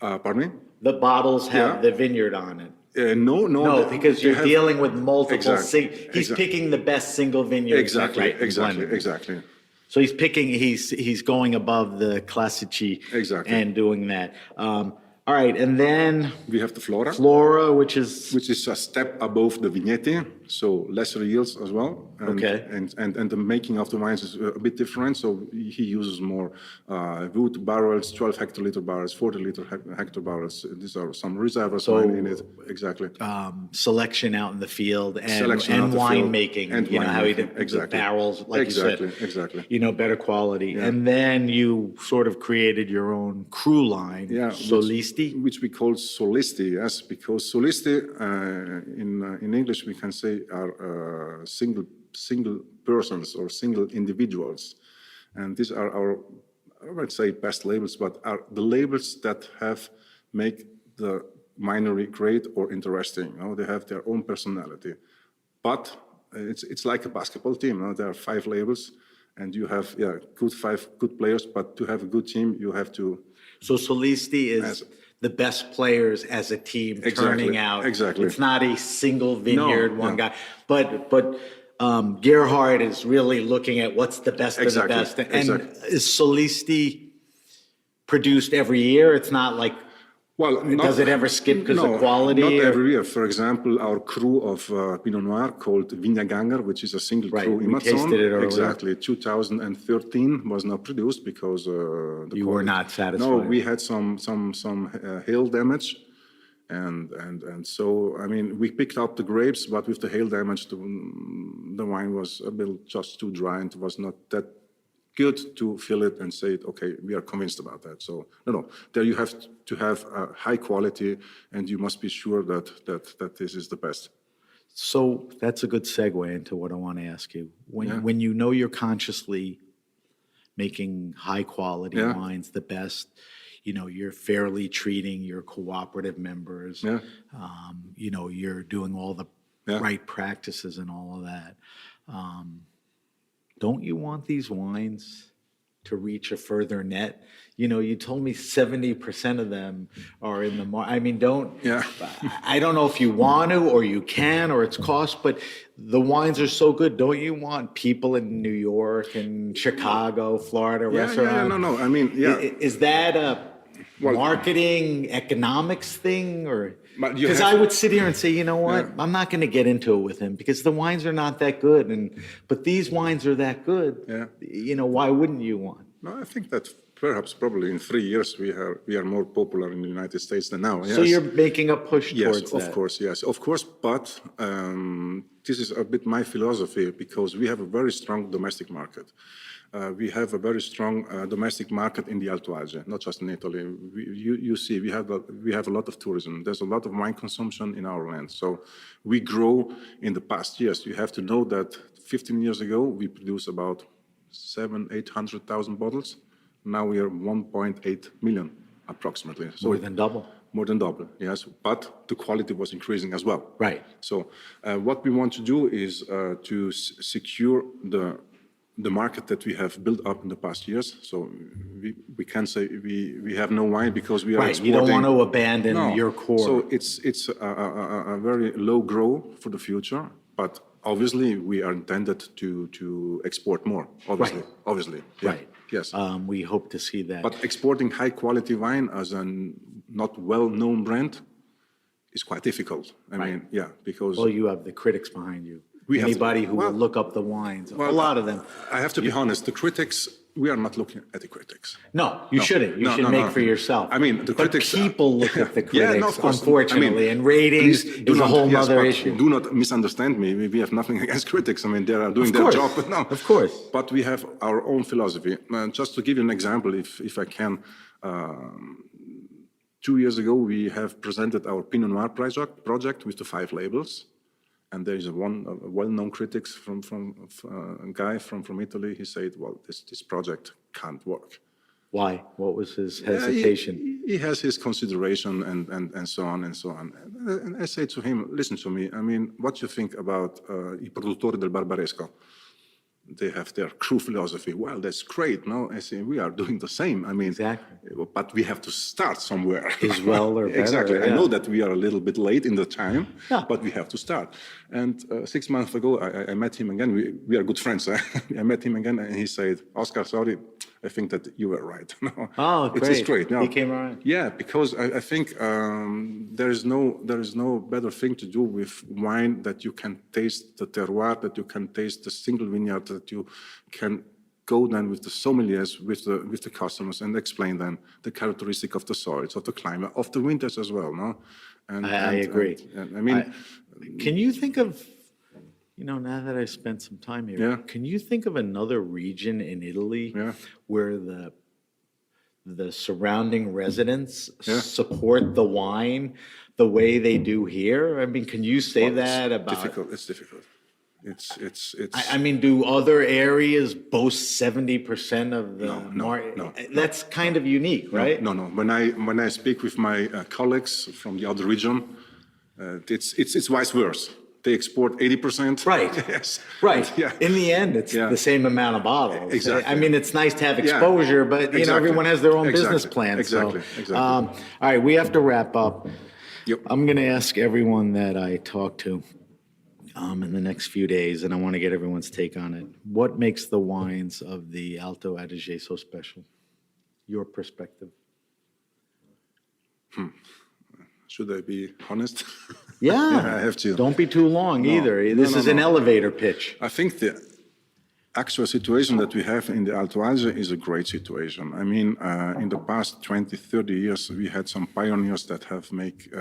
[SPEAKER 5] Pardon me?
[SPEAKER 2] The bottles have
[SPEAKER 5] Yeah.
[SPEAKER 2] the vineyard on it.
[SPEAKER 5] No.
[SPEAKER 2] No,
[SPEAKER 5] they-
[SPEAKER 2] because
[SPEAKER 5] they
[SPEAKER 2] you're
[SPEAKER 5] have-
[SPEAKER 2] dealing with multiple.
[SPEAKER 5] Exactly,
[SPEAKER 2] He's
[SPEAKER 5] exact-
[SPEAKER 2] picking the best single vineyard.
[SPEAKER 5] Exactly,
[SPEAKER 2] right,
[SPEAKER 5] exactly,
[SPEAKER 2] blending.
[SPEAKER 5] exactly.
[SPEAKER 2] So he's picking. He's going above the Classici.
[SPEAKER 5] Exactly.
[SPEAKER 2] And doing that. All right, and then
[SPEAKER 5] We have the Flora,
[SPEAKER 2] Flora, which is
[SPEAKER 5] which is a step above the Vignetti, so lesser yields as well. And,
[SPEAKER 2] Okay.
[SPEAKER 5] And the making of the wines is a bit different. So he uses more wood barrels, 12 hectoliter barrels, 40 hectoliter barrels. These are some reserves wine in it. Exactly.
[SPEAKER 2] selection out in the field and
[SPEAKER 5] Selection out in the
[SPEAKER 2] wine
[SPEAKER 5] field
[SPEAKER 2] making.
[SPEAKER 5] and
[SPEAKER 2] You know how he
[SPEAKER 5] winemaking,
[SPEAKER 2] did
[SPEAKER 5] exactly.
[SPEAKER 2] the barrels, like
[SPEAKER 5] Exactly,
[SPEAKER 2] you said.
[SPEAKER 5] exactly.
[SPEAKER 2] You know, better quality. And then you sort of created your own crew line,
[SPEAKER 5] Yeah,
[SPEAKER 2] Solisti.
[SPEAKER 5] which we call solisti, yes, because solisti in English we can say are single persons or single individuals, and these are our, I would say, best labels, but are the labels that have make the winery great or interesting. You know, they have their own personality, but it's like a basketball team. You know? There are 5 labels, and you have 5 good players, but to have a good team, you have to.
[SPEAKER 2] So Solisti is the best players as a team turning out.
[SPEAKER 5] Exactly.
[SPEAKER 2] It's not a single vineyard, one
[SPEAKER 5] no.
[SPEAKER 2] guy. But Gerhard is really looking at what's the best
[SPEAKER 5] Exactly,
[SPEAKER 2] of the best. And
[SPEAKER 5] exactly.
[SPEAKER 2] is Solisti produced every year? It's not like,
[SPEAKER 5] Well,
[SPEAKER 2] does it ever skip because of quality?
[SPEAKER 5] Not
[SPEAKER 2] or-
[SPEAKER 5] every year. For example, our crew of Pinot Noir called Vignaganger, which is a single
[SPEAKER 2] Right,
[SPEAKER 5] crew in
[SPEAKER 2] we
[SPEAKER 5] Mazzone.
[SPEAKER 2] tasted it earlier.
[SPEAKER 5] Exactly. 2013 was not produced because the
[SPEAKER 2] You were
[SPEAKER 5] quality-
[SPEAKER 2] not satisfied.
[SPEAKER 5] No, we had some hail damage, and so I mean we picked up the grapes, but with the hail damage, the wine was a bit just too dry and was not that good to fill it and say, okay, we are convinced about that. So no, there you have to have a high quality, and you must be sure that this is the best.
[SPEAKER 2] So that's a good segue into what I want to ask you. When you know you're consciously making high quality
[SPEAKER 5] Yeah.
[SPEAKER 2] wines the best, you know, you're fairly treating your cooperative members.
[SPEAKER 5] Yeah.
[SPEAKER 2] You know, you're doing all the
[SPEAKER 5] Yeah.
[SPEAKER 2] right practices and all of that. Don't you want these wines to reach a further net? You know, you told me 70% of them are in the market. I mean,
[SPEAKER 5] Yeah.
[SPEAKER 2] I don't know if you want to or you can or it's cost, but the wines are so good. Don't you want people in New York and Chicago, Florida restaurants?
[SPEAKER 5] No. I mean, yeah.
[SPEAKER 2] Is that a marketing economics thing or?
[SPEAKER 5] But you
[SPEAKER 2] Because
[SPEAKER 5] have-
[SPEAKER 2] I would sit here and say, you know what,
[SPEAKER 5] Yeah.
[SPEAKER 2] I'm not going to get into it with him because the wines are not that good, but these wines are that good.
[SPEAKER 5] Yeah.
[SPEAKER 2] You know, why wouldn't you want?
[SPEAKER 5] No, I think that probably in 3 years we are more popular in the United States than now. Yes.
[SPEAKER 2] So you're making a push
[SPEAKER 5] Yes,
[SPEAKER 2] towards
[SPEAKER 5] of
[SPEAKER 2] that.
[SPEAKER 5] course, yes, of course. But this is a bit my philosophy because we have a very strong domestic market. We have a very strong domestic market in the Alto Adige, not just in Italy. You see, we have a lot of tourism. There's a lot of wine consumption in our land. So we grow in the past years. You have to know that 15 years ago, we produced about 800,000 bottles. Now we are 1.8 million. approximately. So
[SPEAKER 2] More than double.
[SPEAKER 5] More than double, yes. But the quality was increasing as well.
[SPEAKER 2] Right.
[SPEAKER 5] So what we want to do is to secure the market that we have built up in the past years. So we can say we have no wine because we are exporting.
[SPEAKER 2] You don't want to abandon your core.
[SPEAKER 5] So it's a very low grow for the future, but obviously we are intended to export more. Obviously,
[SPEAKER 2] Right.
[SPEAKER 5] Obviously, yeah.
[SPEAKER 2] Right.
[SPEAKER 5] Yes.
[SPEAKER 2] We hope to see that.
[SPEAKER 5] But exporting high quality wine as a not well-known brand is quite difficult. I mean, yeah, because
[SPEAKER 2] Well, you have the critics behind you.
[SPEAKER 5] We have to-
[SPEAKER 2] Anybody who
[SPEAKER 5] well-
[SPEAKER 2] will look up the wines,
[SPEAKER 5] well,
[SPEAKER 2] a lot of them.
[SPEAKER 5] I have to be honest. The critics, we are not looking at the critics.
[SPEAKER 2] No, you shouldn't. You should make for yourself.
[SPEAKER 5] I mean, the
[SPEAKER 2] but
[SPEAKER 5] critics.
[SPEAKER 2] people look at the critics,
[SPEAKER 5] Yeah, no, of course.
[SPEAKER 2] unfortunately, and ratings
[SPEAKER 5] please do
[SPEAKER 2] is a
[SPEAKER 5] not-
[SPEAKER 2] whole
[SPEAKER 5] yes,
[SPEAKER 2] other
[SPEAKER 5] but
[SPEAKER 2] issue.
[SPEAKER 5] Do not misunderstand me. We have nothing against critics. I mean, they are doing
[SPEAKER 2] Of
[SPEAKER 5] their
[SPEAKER 2] course.
[SPEAKER 5] job. But no,
[SPEAKER 2] Of course.
[SPEAKER 5] But we have our own philosophy. Just to give you an example, if I can. 2 years ago, we have presented our Pinot Noir project with the 5 labels. And there is a well-known critic a guy from Italy. He said, well, this project can't work.
[SPEAKER 2] Why? What was his hesitation?
[SPEAKER 5] He has his consideration and so on and so on. And I say to him, listen to me. I mean, what you think about I produttori del Barbaresco? They have their crew philosophy. Well, that's great. No, I say we are doing the same. I mean,
[SPEAKER 2] Exactly.
[SPEAKER 5] But we have to start somewhere.
[SPEAKER 2] As well or better,
[SPEAKER 5] Exactly.
[SPEAKER 2] yeah.
[SPEAKER 5] I know that we are a little bit late in the time,
[SPEAKER 2] Yeah.
[SPEAKER 5] but we have to start. And 6 months ago, I met him again. We are good friends. I met him again, and he said, "Oscar, sorry, I think that you were right." No,
[SPEAKER 2] Oh,
[SPEAKER 5] It is
[SPEAKER 2] great.
[SPEAKER 5] great. No.
[SPEAKER 2] He came around.
[SPEAKER 5] Yeah, because I think there is no better thing to do with wine that you can taste the terroir, that you can taste the single vineyard, that you can go then with the sommeliers, with the customers, and explain them the characteristic of the soils, of the climate, of the winters as well. No, and
[SPEAKER 2] I agree.
[SPEAKER 5] And I mean,
[SPEAKER 2] Can you think of, now that I spent some time here,
[SPEAKER 5] Yeah.
[SPEAKER 2] can you think of another region in Italy
[SPEAKER 5] Yeah.
[SPEAKER 2] where the surrounding residents
[SPEAKER 5] Yeah.
[SPEAKER 2] support the wine the way they do here? I mean, can you say that about?
[SPEAKER 5] difficult. It's difficult. It's.
[SPEAKER 2] I mean, do other areas boast 70% of the market?
[SPEAKER 5] no.
[SPEAKER 2] That's kind of unique, right?
[SPEAKER 5] No. When I speak with my colleagues from the other region, it's vice versa. They export 80%.
[SPEAKER 2] Right.
[SPEAKER 5] Yes.
[SPEAKER 2] Right.
[SPEAKER 5] Yeah.
[SPEAKER 2] In the end, it's
[SPEAKER 5] Yeah.
[SPEAKER 2] the same amount of bottles.
[SPEAKER 5] Exactly.
[SPEAKER 2] I mean, it's nice to have exposure, but
[SPEAKER 5] Exactly.
[SPEAKER 2] everyone has their own
[SPEAKER 5] Exactly.
[SPEAKER 2] business plan.
[SPEAKER 5] Exactly.
[SPEAKER 2] So,
[SPEAKER 5] Exactly.
[SPEAKER 2] all right, we have to wrap up.
[SPEAKER 5] Yep.
[SPEAKER 2] I'm going to ask everyone that I talk to in the next few days, and I want to get everyone's take on it. What makes the wines of the Alto Adige so special? Your perspective.
[SPEAKER 5] Should I be honest?
[SPEAKER 2] Yeah.
[SPEAKER 5] I have to.
[SPEAKER 2] Don't be too long either.
[SPEAKER 5] No,
[SPEAKER 2] This
[SPEAKER 5] no,
[SPEAKER 2] is an
[SPEAKER 5] no.
[SPEAKER 2] elevator pitch.
[SPEAKER 5] I think the actual situation that we have in the Alto Adige is a great situation. I mean, in the past 20, 30 years, we had some pioneers that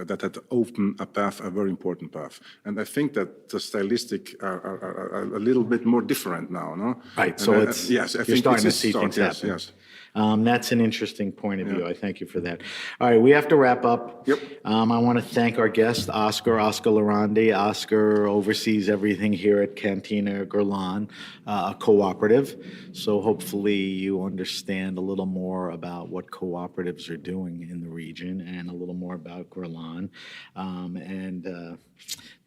[SPEAKER 5] that had opened a path, a very important path. And I think that the stylistic are a little bit more different now, no?
[SPEAKER 2] Right,
[SPEAKER 5] And
[SPEAKER 2] so
[SPEAKER 5] yes, I
[SPEAKER 2] you're
[SPEAKER 5] think
[SPEAKER 2] starting to
[SPEAKER 5] it's a
[SPEAKER 2] see
[SPEAKER 5] start,
[SPEAKER 2] things
[SPEAKER 5] yes,
[SPEAKER 2] happen.
[SPEAKER 5] yes.
[SPEAKER 2] That's an interesting point of view. I thank you for that. All right, we have to wrap up.
[SPEAKER 5] Yep.
[SPEAKER 2] I want to thank our guest, Oscar Lorandi. Oscar oversees everything here at Cantina Guerlain, a cooperative. So hopefully you understand a little more about what cooperatives are doing in the region and a little more about Guerlain.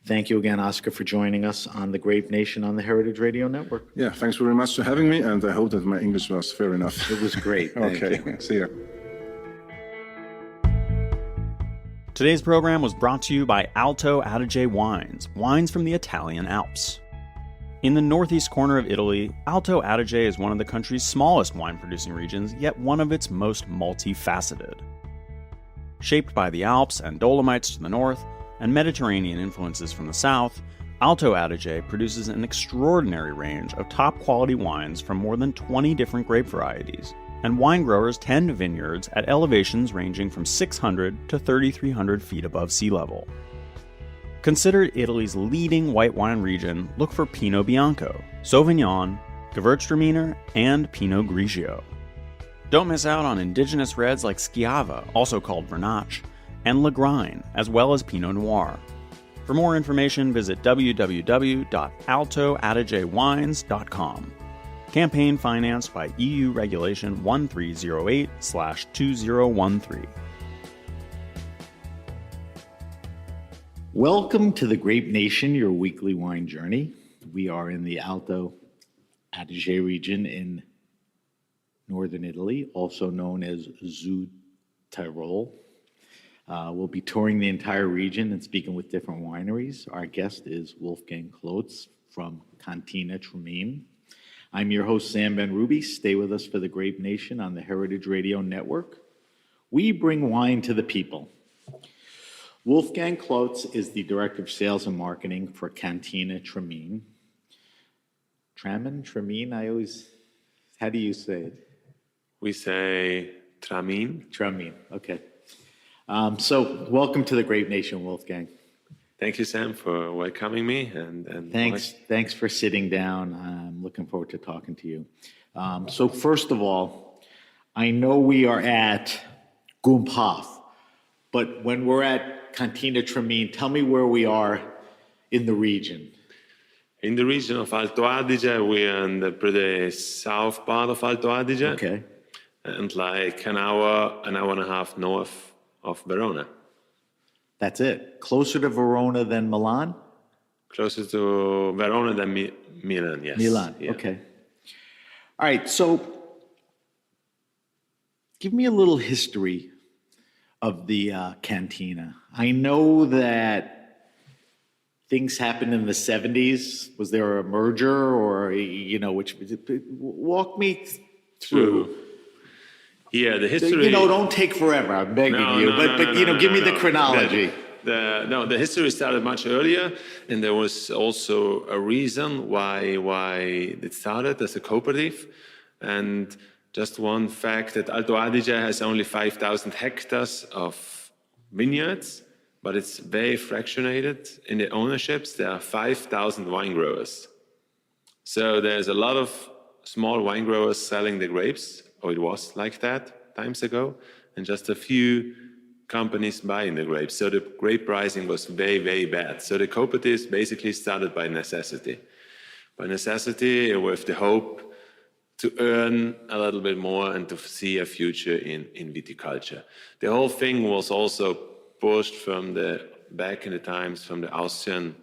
[SPEAKER 2] Thank you again, Oscar, for joining us on the Grape Nation on the Heritage Radio Network.
[SPEAKER 5] Yeah, thanks very much for having me, and I hope that my English was fair enough.
[SPEAKER 2] It was great. Thank
[SPEAKER 5] Okay,
[SPEAKER 2] you.
[SPEAKER 5] see ya.
[SPEAKER 3] Today's program was brought to you by Alto Adige Wines, wines from the Italian Alps. In the northeast corner of Italy, Alto Adige is one of the country's smallest wine-producing regions, yet one of its most multifaceted. Shaped by the Alps and Dolomites to the north, and Mediterranean influences from the south, Alto Adige produces an extraordinary range of top-quality wines from more than 20 different grape varieties, and wine growers tend vineyards at elevations ranging from 600 to 3,300 feet above sea level. Considered Italy's leading white wine region, look for Pinot Bianco, Sauvignon, Gewürztraminer, and Pinot Grigio. Don't miss out on indigenous reds like Schiava, also called Grenache, and Lagrein, as well as Pinot Noir. For more information, visit www.altoadigewines.com. Campaign financed by EU Regulation 1308/2013.
[SPEAKER 2] Welcome to the Grape Nation, your weekly wine journey. We are in the Alto Adige region in northern Italy, also known as Südtirol. We'll be touring the entire region and speaking with different wineries. Our guest is Wolfgang Klotz from Cantina Tremin. I'm your host, Sam Ben-Ruby. Stay with us for the Grape Nation on the Heritage Radio Network. We bring wine to the people. Wolfgang Klotz is the Director of Sales and Marketing for Cantina Tremin. Tremin, how do you say it?
[SPEAKER 6] We say Tramin.
[SPEAKER 2] Tremin, okay. So welcome to the Grape Nation, Wolfgang.
[SPEAKER 6] Thank you, Sam, for welcoming me. And
[SPEAKER 2] Thanks for sitting down. I'm looking forward to talking to you. So first of all, I know we are at Gumphof, but when we're at Cantina Tremin, tell me where we are in the region.
[SPEAKER 6] In the region of Alto Adige, we are in the pretty south part of Alto Adige.
[SPEAKER 2] Okay.
[SPEAKER 6] And like an hour and a half north of Verona.
[SPEAKER 2] That's it. Closer to Verona than Milan?
[SPEAKER 6] Closer to Verona than Milan, yes.
[SPEAKER 2] Milan,
[SPEAKER 6] Yeah.
[SPEAKER 2] okay. All right, so give me a little history of the cantina. I know that things happened in the 70s. Was there a merger or, walk me through.
[SPEAKER 6] Yeah, the history...
[SPEAKER 2] don't take forever, I'm begging you, but give me the chronology.
[SPEAKER 6] The history started much earlier, and there was also a reason why it started as a cooperative. And just one fact that Alto Adige has only 5,000 hectares of vineyards, but it's very fractionated in the ownerships. There are 5,000 wine growers. So there's a lot of small wine growers selling the grapes, or it was like that times ago, and just a few companies buying the grapes. So the grape pricing was very, very bad. So the cooperatives basically started by necessity. By necessity, with the hope to earn a little bit more and to see a future in viticulture. The whole thing was also pushed back in the times from the Austrian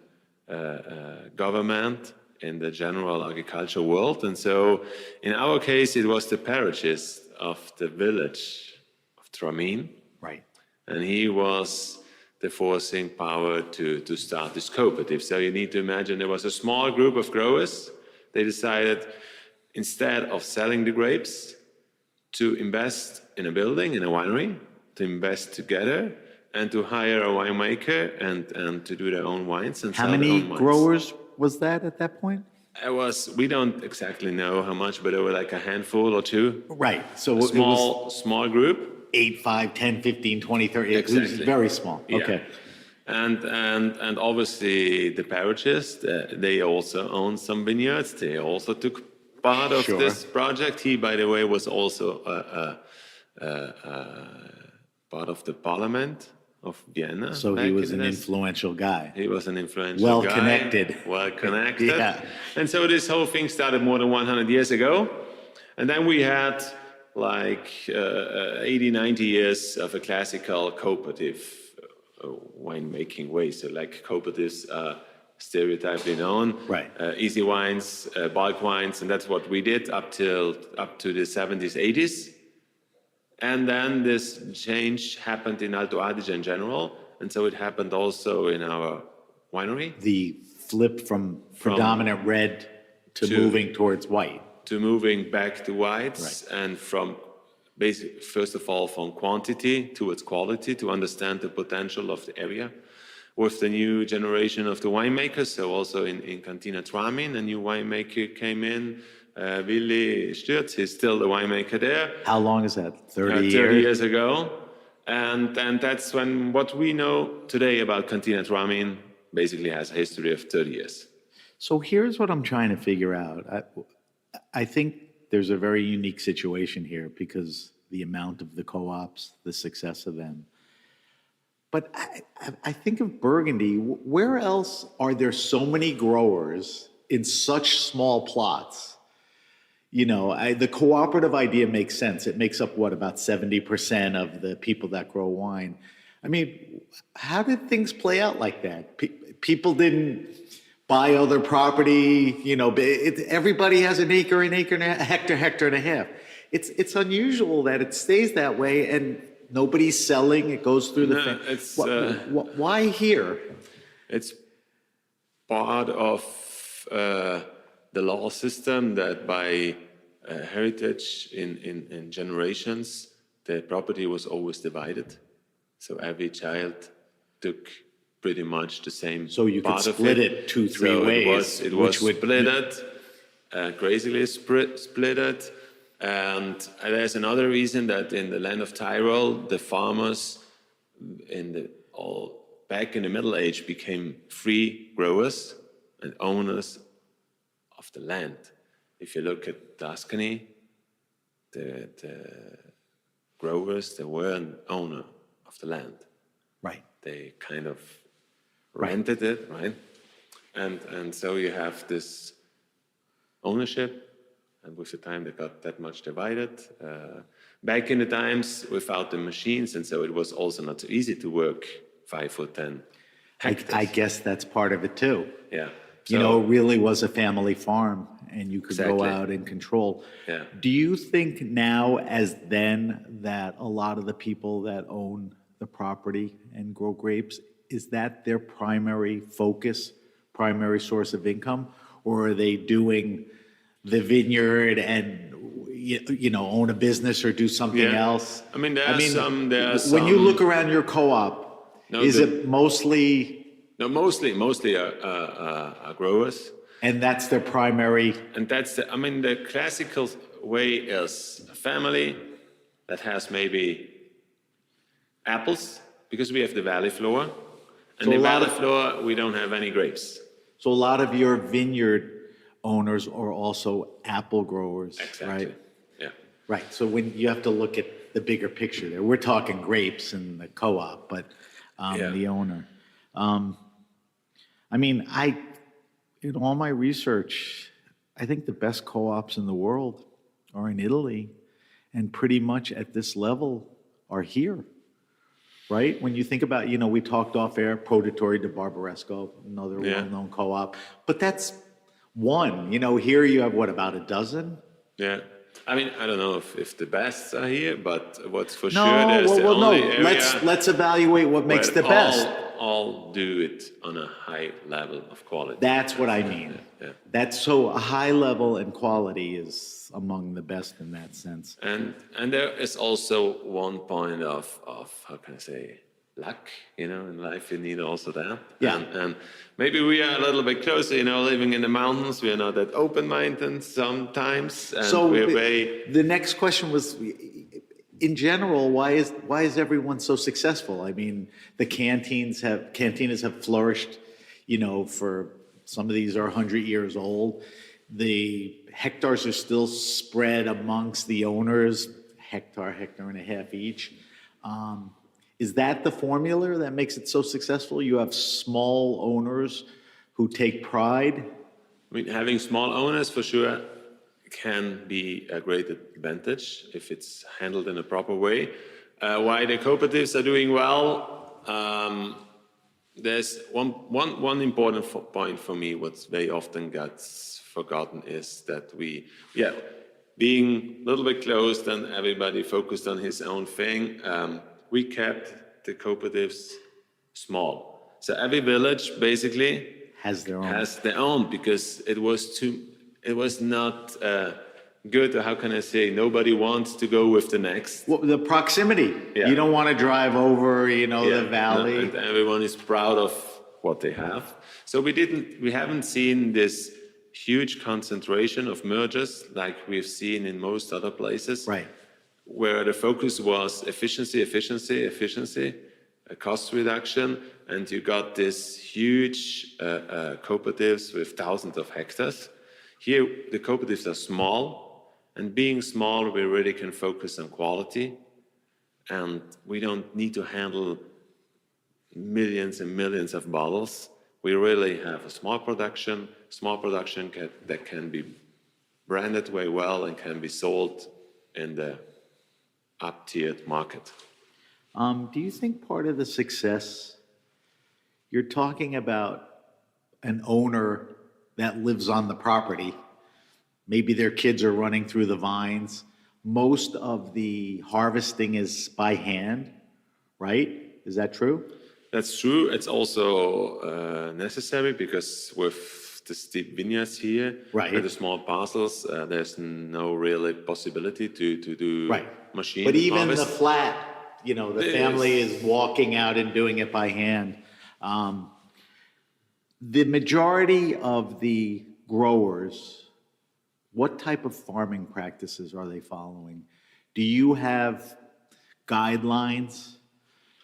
[SPEAKER 6] government in the general agricultural world. And so in our case, it was the paragist of the village of Tramin.
[SPEAKER 2] Right.
[SPEAKER 6] And he was the forcing power to start this cooperative. So you need to imagine there was a small group of growers. They decided, instead of selling the grapes, to invest in a building, in a winery, to invest together, and to hire a winemaker and to do their own wines and
[SPEAKER 2] How
[SPEAKER 6] sell their
[SPEAKER 2] many
[SPEAKER 6] own wines.
[SPEAKER 2] growers was that at that point?
[SPEAKER 6] We don't exactly know how much, but there were like a handful or two.
[SPEAKER 2] Right. So
[SPEAKER 6] A
[SPEAKER 2] it was
[SPEAKER 6] small group.
[SPEAKER 2] 8, 5, 10, 15, 20, 30. It was
[SPEAKER 6] Exactly.
[SPEAKER 2] very small.
[SPEAKER 6] Yeah.
[SPEAKER 2] Okay.
[SPEAKER 6] And obviously the parishes, they also own some vineyards. They also took part of
[SPEAKER 2] Sure.
[SPEAKER 6] this project. He, by the way, was also part of the parliament of Vienna.
[SPEAKER 2] So
[SPEAKER 6] back
[SPEAKER 2] he was
[SPEAKER 6] in
[SPEAKER 2] an
[SPEAKER 6] this.
[SPEAKER 2] influential guy.
[SPEAKER 6] He was an influential
[SPEAKER 2] Well
[SPEAKER 6] guy.
[SPEAKER 2] connected.
[SPEAKER 6] Well connected.
[SPEAKER 2] Yeah.
[SPEAKER 6] And so this whole thing started more than 100 years ago. And then we had like 80, 90 years of a classical cooperative winemaking way. So like cooperatives are stereotypically known.
[SPEAKER 2] Right.
[SPEAKER 6] Easy wines, bulk wines, and that's what we did up to the 70s, 80s. And then this change happened in Alto Adige in general, and so it happened also in our winery.
[SPEAKER 2] The flip from predominant red to moving towards white.
[SPEAKER 6] To moving back to whites,
[SPEAKER 2] Right.
[SPEAKER 6] and from basic, first of all, from quantity towards quality, to understand the potential of the area. With the new generation of the winemakers, so also in Cantina Tremin, a new winemaker came in, Willi Stürz, he's still the winemaker there.
[SPEAKER 2] How long is that? 30 years?
[SPEAKER 6] 30 years ago. And that's when what we know today about Cantina Tremin basically has a history of 30 years.
[SPEAKER 2] So here's what I'm trying to figure out. I think there's a very unique situation here because the amount of the co-ops, the success of them. But I think of Burgundy, where else are there so many growers in such small plots? the cooperative idea makes sense. It makes up what, about 70% of the people that grow wine. I mean, how did things play out like that? People didn't buy other property, everybody has an acre and a hectare and a half. It's unusual that it stays that way and nobody's selling. It goes through the thing.
[SPEAKER 6] It's
[SPEAKER 2] why here?
[SPEAKER 6] it's part of the law system that by heritage in generations, the property was always divided. So every child took pretty much the same
[SPEAKER 2] So you could
[SPEAKER 6] part of
[SPEAKER 2] split it 2-3
[SPEAKER 6] So
[SPEAKER 2] ways.
[SPEAKER 6] It was
[SPEAKER 2] which would
[SPEAKER 6] splitted, crazily splitted. And there's another reason that in the land of Tyrol, the farmers back in the Middle Age became free growers and owners of the land. If you look at Tuscany, the growers, they were an owner of the land.
[SPEAKER 2] Right.
[SPEAKER 6] They kind of rented it, right? And so you have this ownership, and with the time they got that much divided. Back in the times without the machines, and so it was also not so easy to work 5 or 10 hectares.
[SPEAKER 2] I guess that's part of it too.
[SPEAKER 6] Yeah.
[SPEAKER 2] It really was a family farm and you could go
[SPEAKER 6] Exactly.
[SPEAKER 2] out and control.
[SPEAKER 6] Yeah.
[SPEAKER 2] Do you think now as then that a lot of the people that own the property and grow grapes, is that their primary focus, primary source of income? Or are they doing the vineyard and, own a business or do something
[SPEAKER 6] Yeah.
[SPEAKER 2] else?
[SPEAKER 6] I mean, there are some.
[SPEAKER 2] When you look around your co-op, is
[SPEAKER 6] the-
[SPEAKER 2] it mostly...
[SPEAKER 6] No, mostly are growers.
[SPEAKER 2] And that's their primary...
[SPEAKER 6] And that's the classical way is a family that has maybe apples, because we have the valley floor. And
[SPEAKER 2] So
[SPEAKER 6] the
[SPEAKER 2] a lot
[SPEAKER 6] valley
[SPEAKER 2] of-
[SPEAKER 6] floor, we don't have any grapes.
[SPEAKER 2] So a lot of your vineyard owners are also apple growers,
[SPEAKER 6] Exactly.
[SPEAKER 2] right?
[SPEAKER 6] Yeah.
[SPEAKER 2] Right. So when you have to look at the bigger picture there, we're talking grapes and the co-op, but
[SPEAKER 6] Yeah.
[SPEAKER 2] the owner. In all my research, I think the best co-ops in the world are in Italy, and pretty much at this level are here. Right? When you think about, we talked off air, Produttori di Barbaresco, another
[SPEAKER 6] Yeah.
[SPEAKER 2] well-known co-op, but that's one. Here you have, what, about a dozen?
[SPEAKER 6] Yeah. I don't know if the best are here, but what's for
[SPEAKER 2] No,
[SPEAKER 6] sure, there's the
[SPEAKER 2] no.
[SPEAKER 6] only area
[SPEAKER 2] Let's evaluate what makes
[SPEAKER 6] where
[SPEAKER 2] the best.
[SPEAKER 6] all do it on a high level of quality.
[SPEAKER 2] That's what I mean.
[SPEAKER 6] Yeah.
[SPEAKER 2] That's so a high level and quality is among the best in that sense.
[SPEAKER 6] And there is also one point of how can I say, luck, in life you need also that.
[SPEAKER 2] Yeah.
[SPEAKER 6] And maybe we are a little bit closer, living in the mountains, we are not that open-minded sometimes, and
[SPEAKER 2] So
[SPEAKER 6] we're very...
[SPEAKER 2] the next question was, in general, why is everyone so successful? I mean, the cantinas have flourished, for some of these are 100 years old. The hectares are still spread amongst the owners, hectare and a half each. Is that the formula that makes it so successful? You have small owners who take pride.
[SPEAKER 6] Having small owners for sure can be a great advantage if it's handled in a proper way. Why the cooperatives are doing well, there's one important point for me, what's very often gets forgotten is that being a little bit closed and everybody focused on his own thing, we kept the cooperatives small. So every village basically
[SPEAKER 2] Has their own.
[SPEAKER 6] has their own, because it was not good, or how can I say, nobody wants to go with the next.
[SPEAKER 2] Well, the proximity.
[SPEAKER 6] Yeah.
[SPEAKER 2] You don't want to drive over, the valley.
[SPEAKER 6] And everyone is proud of what they have. So we haven't seen this huge concentration of mergers like we've seen in most other places.
[SPEAKER 2] Right.
[SPEAKER 6] Where the focus was efficiency, a cost reduction, and you got this huge cooperatives with thousands of hectares. Here, the cooperatives are small, and being small, we really can focus on quality, and we don't need to handle millions and millions of bottles. We really have a small production that can be branded very well and can be sold in the up-tiered market.
[SPEAKER 2] Do you think part of the success, you're talking about an owner that lives on the property, maybe their kids are running through the vines. Most of the harvesting is by hand, right? Is that true?
[SPEAKER 6] That's true. It's also necessary because with the steep vineyards here,
[SPEAKER 2] Right.
[SPEAKER 6] and the small parcels, there's no really possibility to do
[SPEAKER 2] Right.
[SPEAKER 6] machine
[SPEAKER 2] But even
[SPEAKER 6] harvest.
[SPEAKER 2] the flat, you know, the
[SPEAKER 6] It
[SPEAKER 2] family
[SPEAKER 6] is.
[SPEAKER 2] is walking out and doing it by hand. The majority of the growers, what type of farming practices are they following? Do you have guidelines?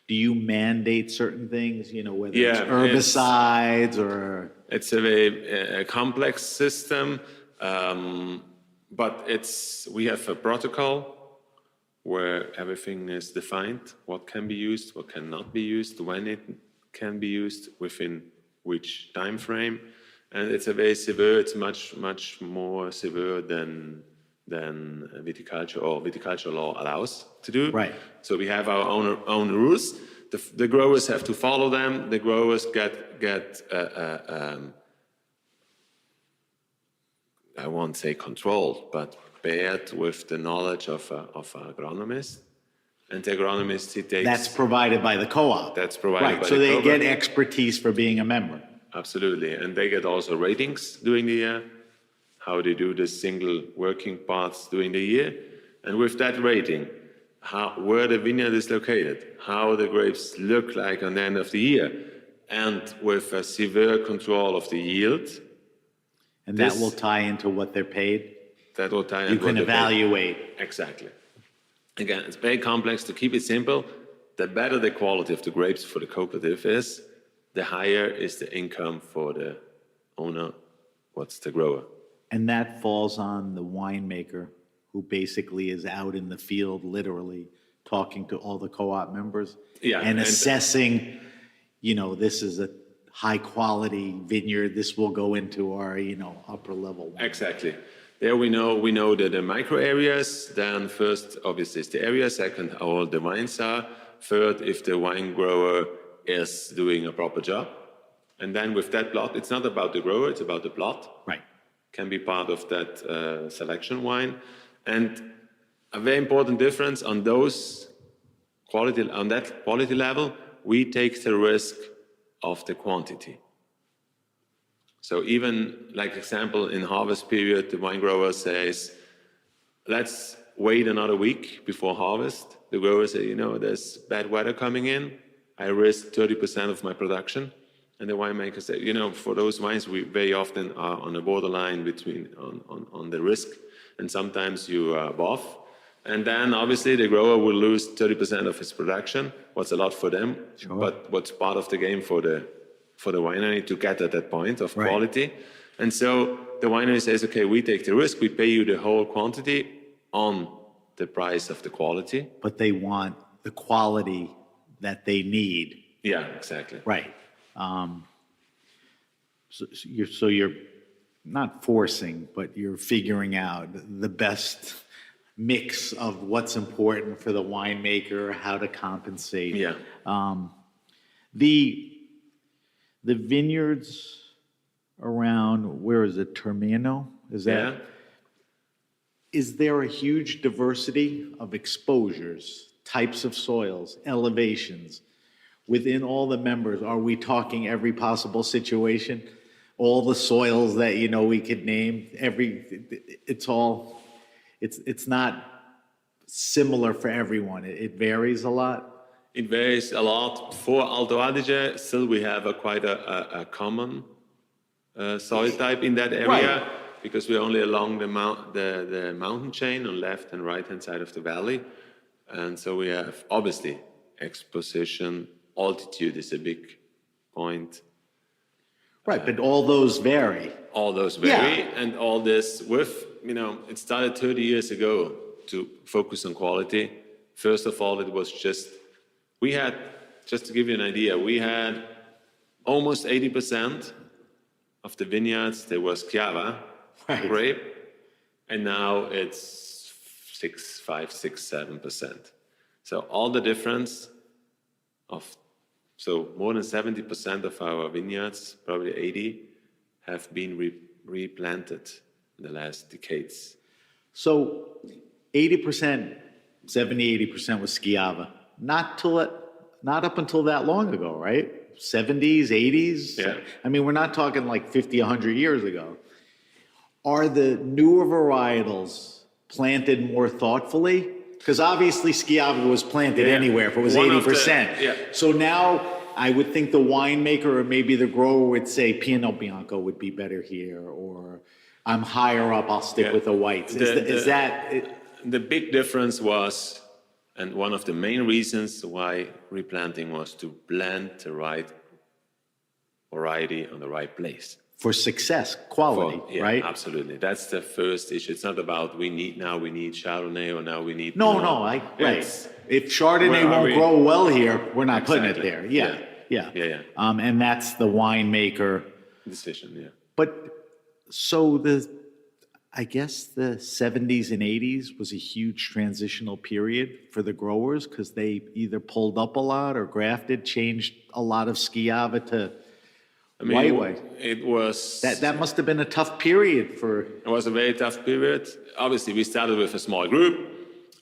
[SPEAKER 2] Do you mandate certain things, you know, whether it's
[SPEAKER 6] Yeah,
[SPEAKER 2] herbicides or?
[SPEAKER 6] It's a very complex system, but we have a protocol where everything is defined, what can be used, what cannot be used, when it can be used, within which time frame. And it's a very severe, it's much more severe than viticulture or viticulture law allows to do.
[SPEAKER 2] Right.
[SPEAKER 6] So we have our own rules. The growers have to follow them. The growers get I won't say controlled, but paired with the knowledge of an agronomist. And the agronomist, he takes...
[SPEAKER 2] That's provided by the co-op.
[SPEAKER 6] That's provided
[SPEAKER 2] Right,
[SPEAKER 6] by
[SPEAKER 2] so
[SPEAKER 6] the
[SPEAKER 2] they
[SPEAKER 6] co-op.
[SPEAKER 2] get expertise for being a member.
[SPEAKER 6] Absolutely. And they get also ratings during the year, how they do the single working parts during the year. And with that rating, where the vineyard is located, how the grapes look like on the end of the year, and with a severe control of the yield.
[SPEAKER 2] And that will tie into what they're paid.
[SPEAKER 6] That will tie into
[SPEAKER 2] You can
[SPEAKER 6] what they pay.
[SPEAKER 2] evaluate.
[SPEAKER 6] Exactly. Again, it's very complex. To keep it simple, the better the quality of the grapes for the cooperative is, the higher is the income for the owner, what's the grower.
[SPEAKER 2] And that falls on the winemaker, who basically is out in the field, literally, talking to all the co-op members.
[SPEAKER 6] Yeah,
[SPEAKER 2] And
[SPEAKER 6] and-
[SPEAKER 2] assessing, you know, this is a high-quality vineyard, this will go into our, you know, upper level wine.
[SPEAKER 6] Exactly. There we know that the micro areas, then first, obviously, it's the area. Second, how old the wines are. Third, if the wine grower is doing a proper job. And then with that plot, it's not about the grower, it's about the plot.
[SPEAKER 2] Right.
[SPEAKER 6] Can be part of that selection wine. And a very important difference on that quality level, we take the risk of the quantity. So even, like example, in harvest period, the wine grower says, let's wait another week before harvest. The grower says, you know, there's bad weather coming in. I risk 30% of my production. And the winemaker said, you know, for those wines, we very often are on the borderline between on the risk. And sometimes you are above. And then obviously the grower will lose 30% of his production. What's a lot for them,
[SPEAKER 2] Sure.
[SPEAKER 6] but what's part of the game for the winery to get at that point of
[SPEAKER 2] Right.
[SPEAKER 6] quality. And so the winery says, okay, we take the risk, we pay you the whole quantity on the price of the quality.
[SPEAKER 2] But they want the quality that they need.
[SPEAKER 6] Yeah, exactly.
[SPEAKER 2] Right. So you're not forcing, but you're figuring out the best mix of what's important for the winemaker, how to compensate.
[SPEAKER 6] Yeah.
[SPEAKER 2] The vineyards around, where is it, Termino? Is that?
[SPEAKER 6] Yeah.
[SPEAKER 2] Is there a huge diversity of exposures, types of soils, elevations within all the members? Are we talking every possible situation? All the soils that, you know, we could name, it's not similar for everyone. It varies a lot.
[SPEAKER 6] It varies a lot. For Alto Adige, still we have quite a common soil type in that area,
[SPEAKER 2] Right.
[SPEAKER 6] because we're only along the mountain chain on left and right hand side of the valley. And so we have, obviously, exposition, altitude is a big point.
[SPEAKER 2] Right, but all those vary.
[SPEAKER 6] All those vary,
[SPEAKER 2] Yeah.
[SPEAKER 6] and all this with, you know, it started 30 years ago to focus on quality. First of all, it was just to give you an idea, we had almost 80% of the vineyards, there was Chiava
[SPEAKER 2] Right.
[SPEAKER 6] grape, and now it's 7%. So all the difference so more than 70% of our vineyards, probably 80, have been replanted in the last decades.
[SPEAKER 2] So 80%, 80% was Schiava. Not up until that long ago, right? 70s, 80s?
[SPEAKER 6] Yeah.
[SPEAKER 2] I mean, we're not talking like 50, 100 years ago. Are the newer varietals planted more thoughtfully? Because obviously Schiava was planted anywhere if it was
[SPEAKER 6] One of
[SPEAKER 2] 80%.
[SPEAKER 6] yeah.
[SPEAKER 2] So now I would think the winemaker or maybe the grower would say Pinot Bianco would be better here, or I'm higher up, I'll stick with the whites.
[SPEAKER 6] The big difference was, and one of the main reasons why replanting was to plant the right variety on the right place.
[SPEAKER 2] For success, quality, right?
[SPEAKER 6] Absolutely. That's the first issue. It's not about we need Chardonnay or now we need
[SPEAKER 2] No,
[SPEAKER 6] Pinot.
[SPEAKER 2] no, right. If Chardonnay
[SPEAKER 6] Where are
[SPEAKER 2] won't
[SPEAKER 6] we?
[SPEAKER 2] grow well here, we're not putting it
[SPEAKER 6] Exactly.
[SPEAKER 2] there.
[SPEAKER 6] Yeah.
[SPEAKER 2] Yeah. And that's the winemaker.
[SPEAKER 6] Decision, yeah.
[SPEAKER 2] But so I guess the 70s and 80s was a huge transitional period for the growers because they either pulled up a lot or grafted, changed a lot of Schiava to white.
[SPEAKER 6] It was
[SPEAKER 2] That must have been a tough period for.
[SPEAKER 6] It was a very tough period. Obviously, we started with a small group,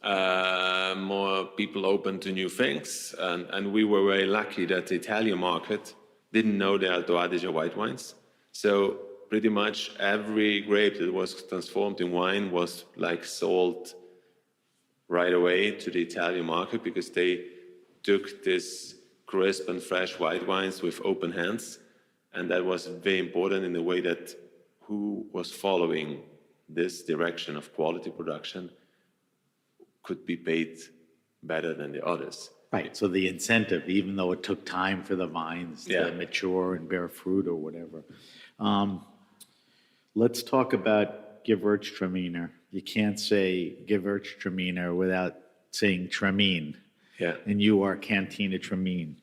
[SPEAKER 6] more people open to new things, and we were very lucky that the Italian market didn't know the Alto Adige white wines. So pretty much every grape that was transformed in wine was like sold right away to the Italian market because they took this crisp and fresh white wines with open hands. And that was very important in the way that who was following this direction of quality production could be paid better than the others.
[SPEAKER 2] Right. So the incentive, even though it took time for the vines to mature and bear fruit or whatever. Let's talk about Gewürztraminer. You can't say Gewürztraminer without saying Tramine.
[SPEAKER 6] Yeah.
[SPEAKER 2] And you are Cantina Tramine.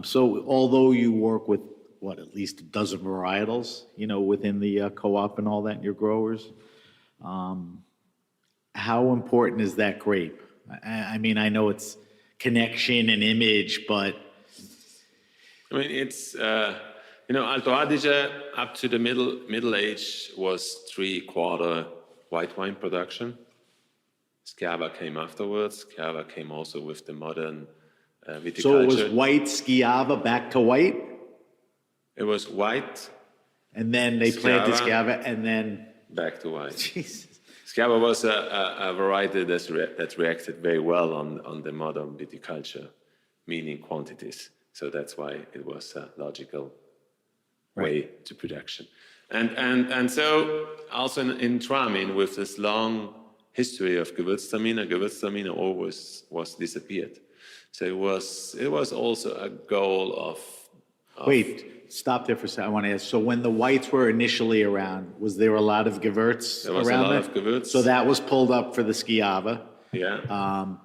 [SPEAKER 2] So although you work with at least a dozen varietals, within the co-op and all that, and your growers, how important is that grape? I mean, I know it's connection and image, but
[SPEAKER 6] I mean, it's Alto Adige up to the middle age was 3/4 white wine production. Schiava came afterwards. Schiava came also with the modern viticulture.
[SPEAKER 2] So it was white Schiava back to white?
[SPEAKER 6] It was white.
[SPEAKER 2] And then they planted Schiava and then...
[SPEAKER 6] Back to white.
[SPEAKER 2] Jesus.
[SPEAKER 6] Schiava was a variety that reacted very well on the modern viticulture, meaning quantities. So that's why it was a logical way to production. And so also in Tramine, with this long history of Gewürztraminer always was disappeared. So it was also a goal of
[SPEAKER 2] Wait, stop there for a second. I want to ask, so when the whites were initially around, was there a lot of Gewürz
[SPEAKER 6] There was a
[SPEAKER 2] around
[SPEAKER 6] lot of Gewürz.
[SPEAKER 2] So that was pulled up for the Schiava.
[SPEAKER 6] Yeah.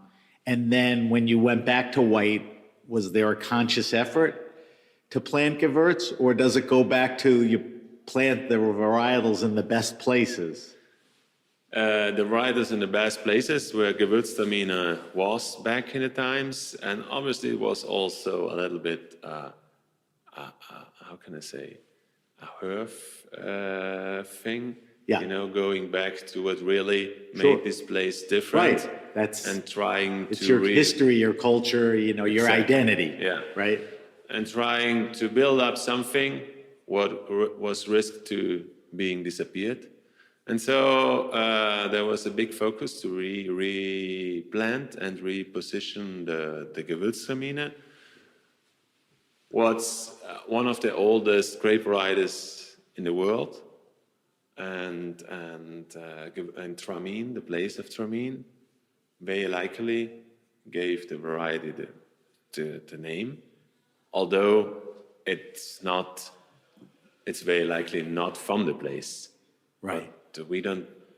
[SPEAKER 2] And then when you went back to white, was there a conscious effort to plant Gewürz, or does it go back to you plant the varietals in the best places?
[SPEAKER 6] The varieties in the best places where Gewürztraminer was back in the times, and obviously it was also a little bit, how can I say, a herb thing.
[SPEAKER 2] Yeah.
[SPEAKER 6] Going back to what really made this place different.
[SPEAKER 2] Right. That's
[SPEAKER 6] and trying
[SPEAKER 2] it's
[SPEAKER 6] to
[SPEAKER 2] your history, your culture, your
[SPEAKER 6] Exactly.
[SPEAKER 2] identity.
[SPEAKER 6] Yeah.
[SPEAKER 2] Right.
[SPEAKER 6] And trying to build up something what was risked to being disappeared. And so there was a big focus to replant and reposition the Gewürztraminer. What's one of the oldest grape varieties in the world, and Tramine, the place of Tramine, very likely gave the variety the name, although it's very likely not from the place.
[SPEAKER 2] Right.
[SPEAKER 6] But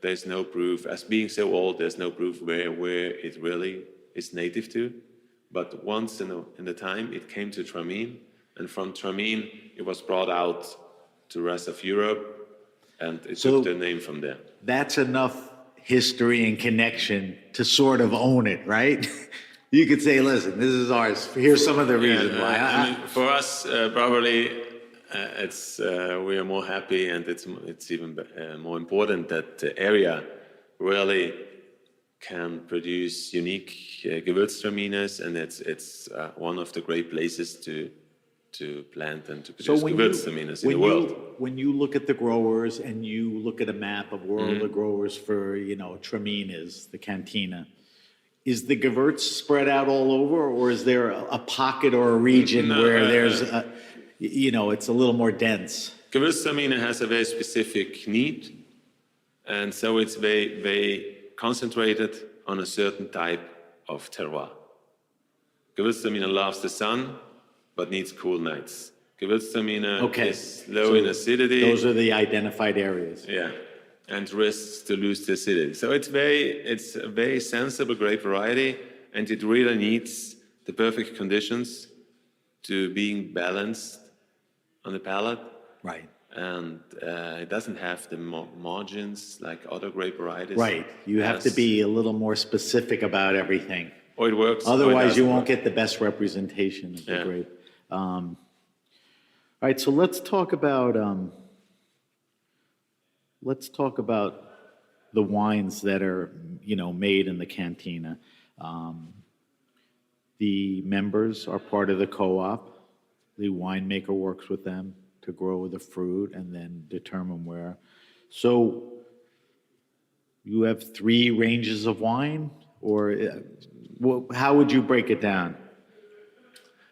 [SPEAKER 6] there's no proof, as being so old, there's no proof where it really is native to. But once in the time, it came to Tramine, and from Tramine, it was brought out to the rest of Europe, and it
[SPEAKER 2] So-
[SPEAKER 6] took the name from there.
[SPEAKER 2] That's enough history and connection to sort of own it, right? You could say, listen, this is ours. Here's some of the reason why.
[SPEAKER 6] I mean, for us, probably it's we are more happy, and it's even more important that the area really can produce unique Gewürztramines, and it's one of the great places to plant and to produce Gewürztramines in the world.
[SPEAKER 2] When you look at the growers and you look at a map of where all the growers for, Traminas, the Cantina, is the Gewürz spread out all over, or is there a pocket or a region where there's, it's a little more dense?
[SPEAKER 6] Gewürztramine has a very specific need, and so it's very, very concentrated on a certain type of terroir. Gewürztramine loves the sun, but needs cool nights. Gewürztramine is low in acidity.
[SPEAKER 2] Those are the identified areas.
[SPEAKER 6] Yeah, and risks to lose the acidity. So it's a very sensible grape variety, and it really needs the perfect conditions to being balanced on the palate.
[SPEAKER 2] Right.
[SPEAKER 6] And it doesn't have the margins like other grape varieties.
[SPEAKER 2] Right. You have to be a little more specific about everything.
[SPEAKER 6] Or it works.
[SPEAKER 2] Otherwise, you won't get the best representation of the grape. All right. So let's talk about the wines that are made in the Cantina. The members are part of the co-op. The winemaker works with them to grow the fruit and then determine where. So you have 3 ranges of wine, or how would you break it down?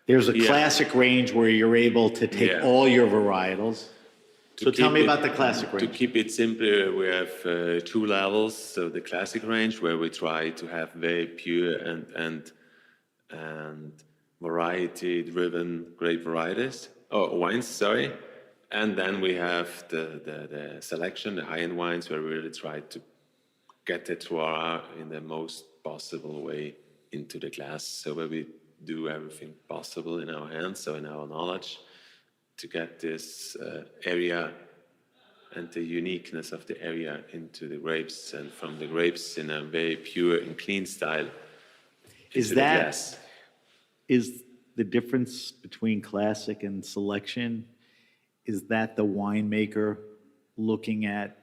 [SPEAKER 2] There's a classic range where you're able to take all your varietals. So tell me about the classic range.
[SPEAKER 6] To keep it simple, we have 2 levels. So the classic range, where we try to have very pure and variety-driven grape varieties. Wines, sorry. And then we have the selection, the high-end wines, where we really try to get the terroir in the most possible way into the glass. So where we do everything possible in our hands, so in our knowledge, to get this area and the uniqueness of the area into the grapes, and from the grapes in a very pure and clean style into the glass.
[SPEAKER 2] Is the difference between classic and selection, is that the winemaker looking at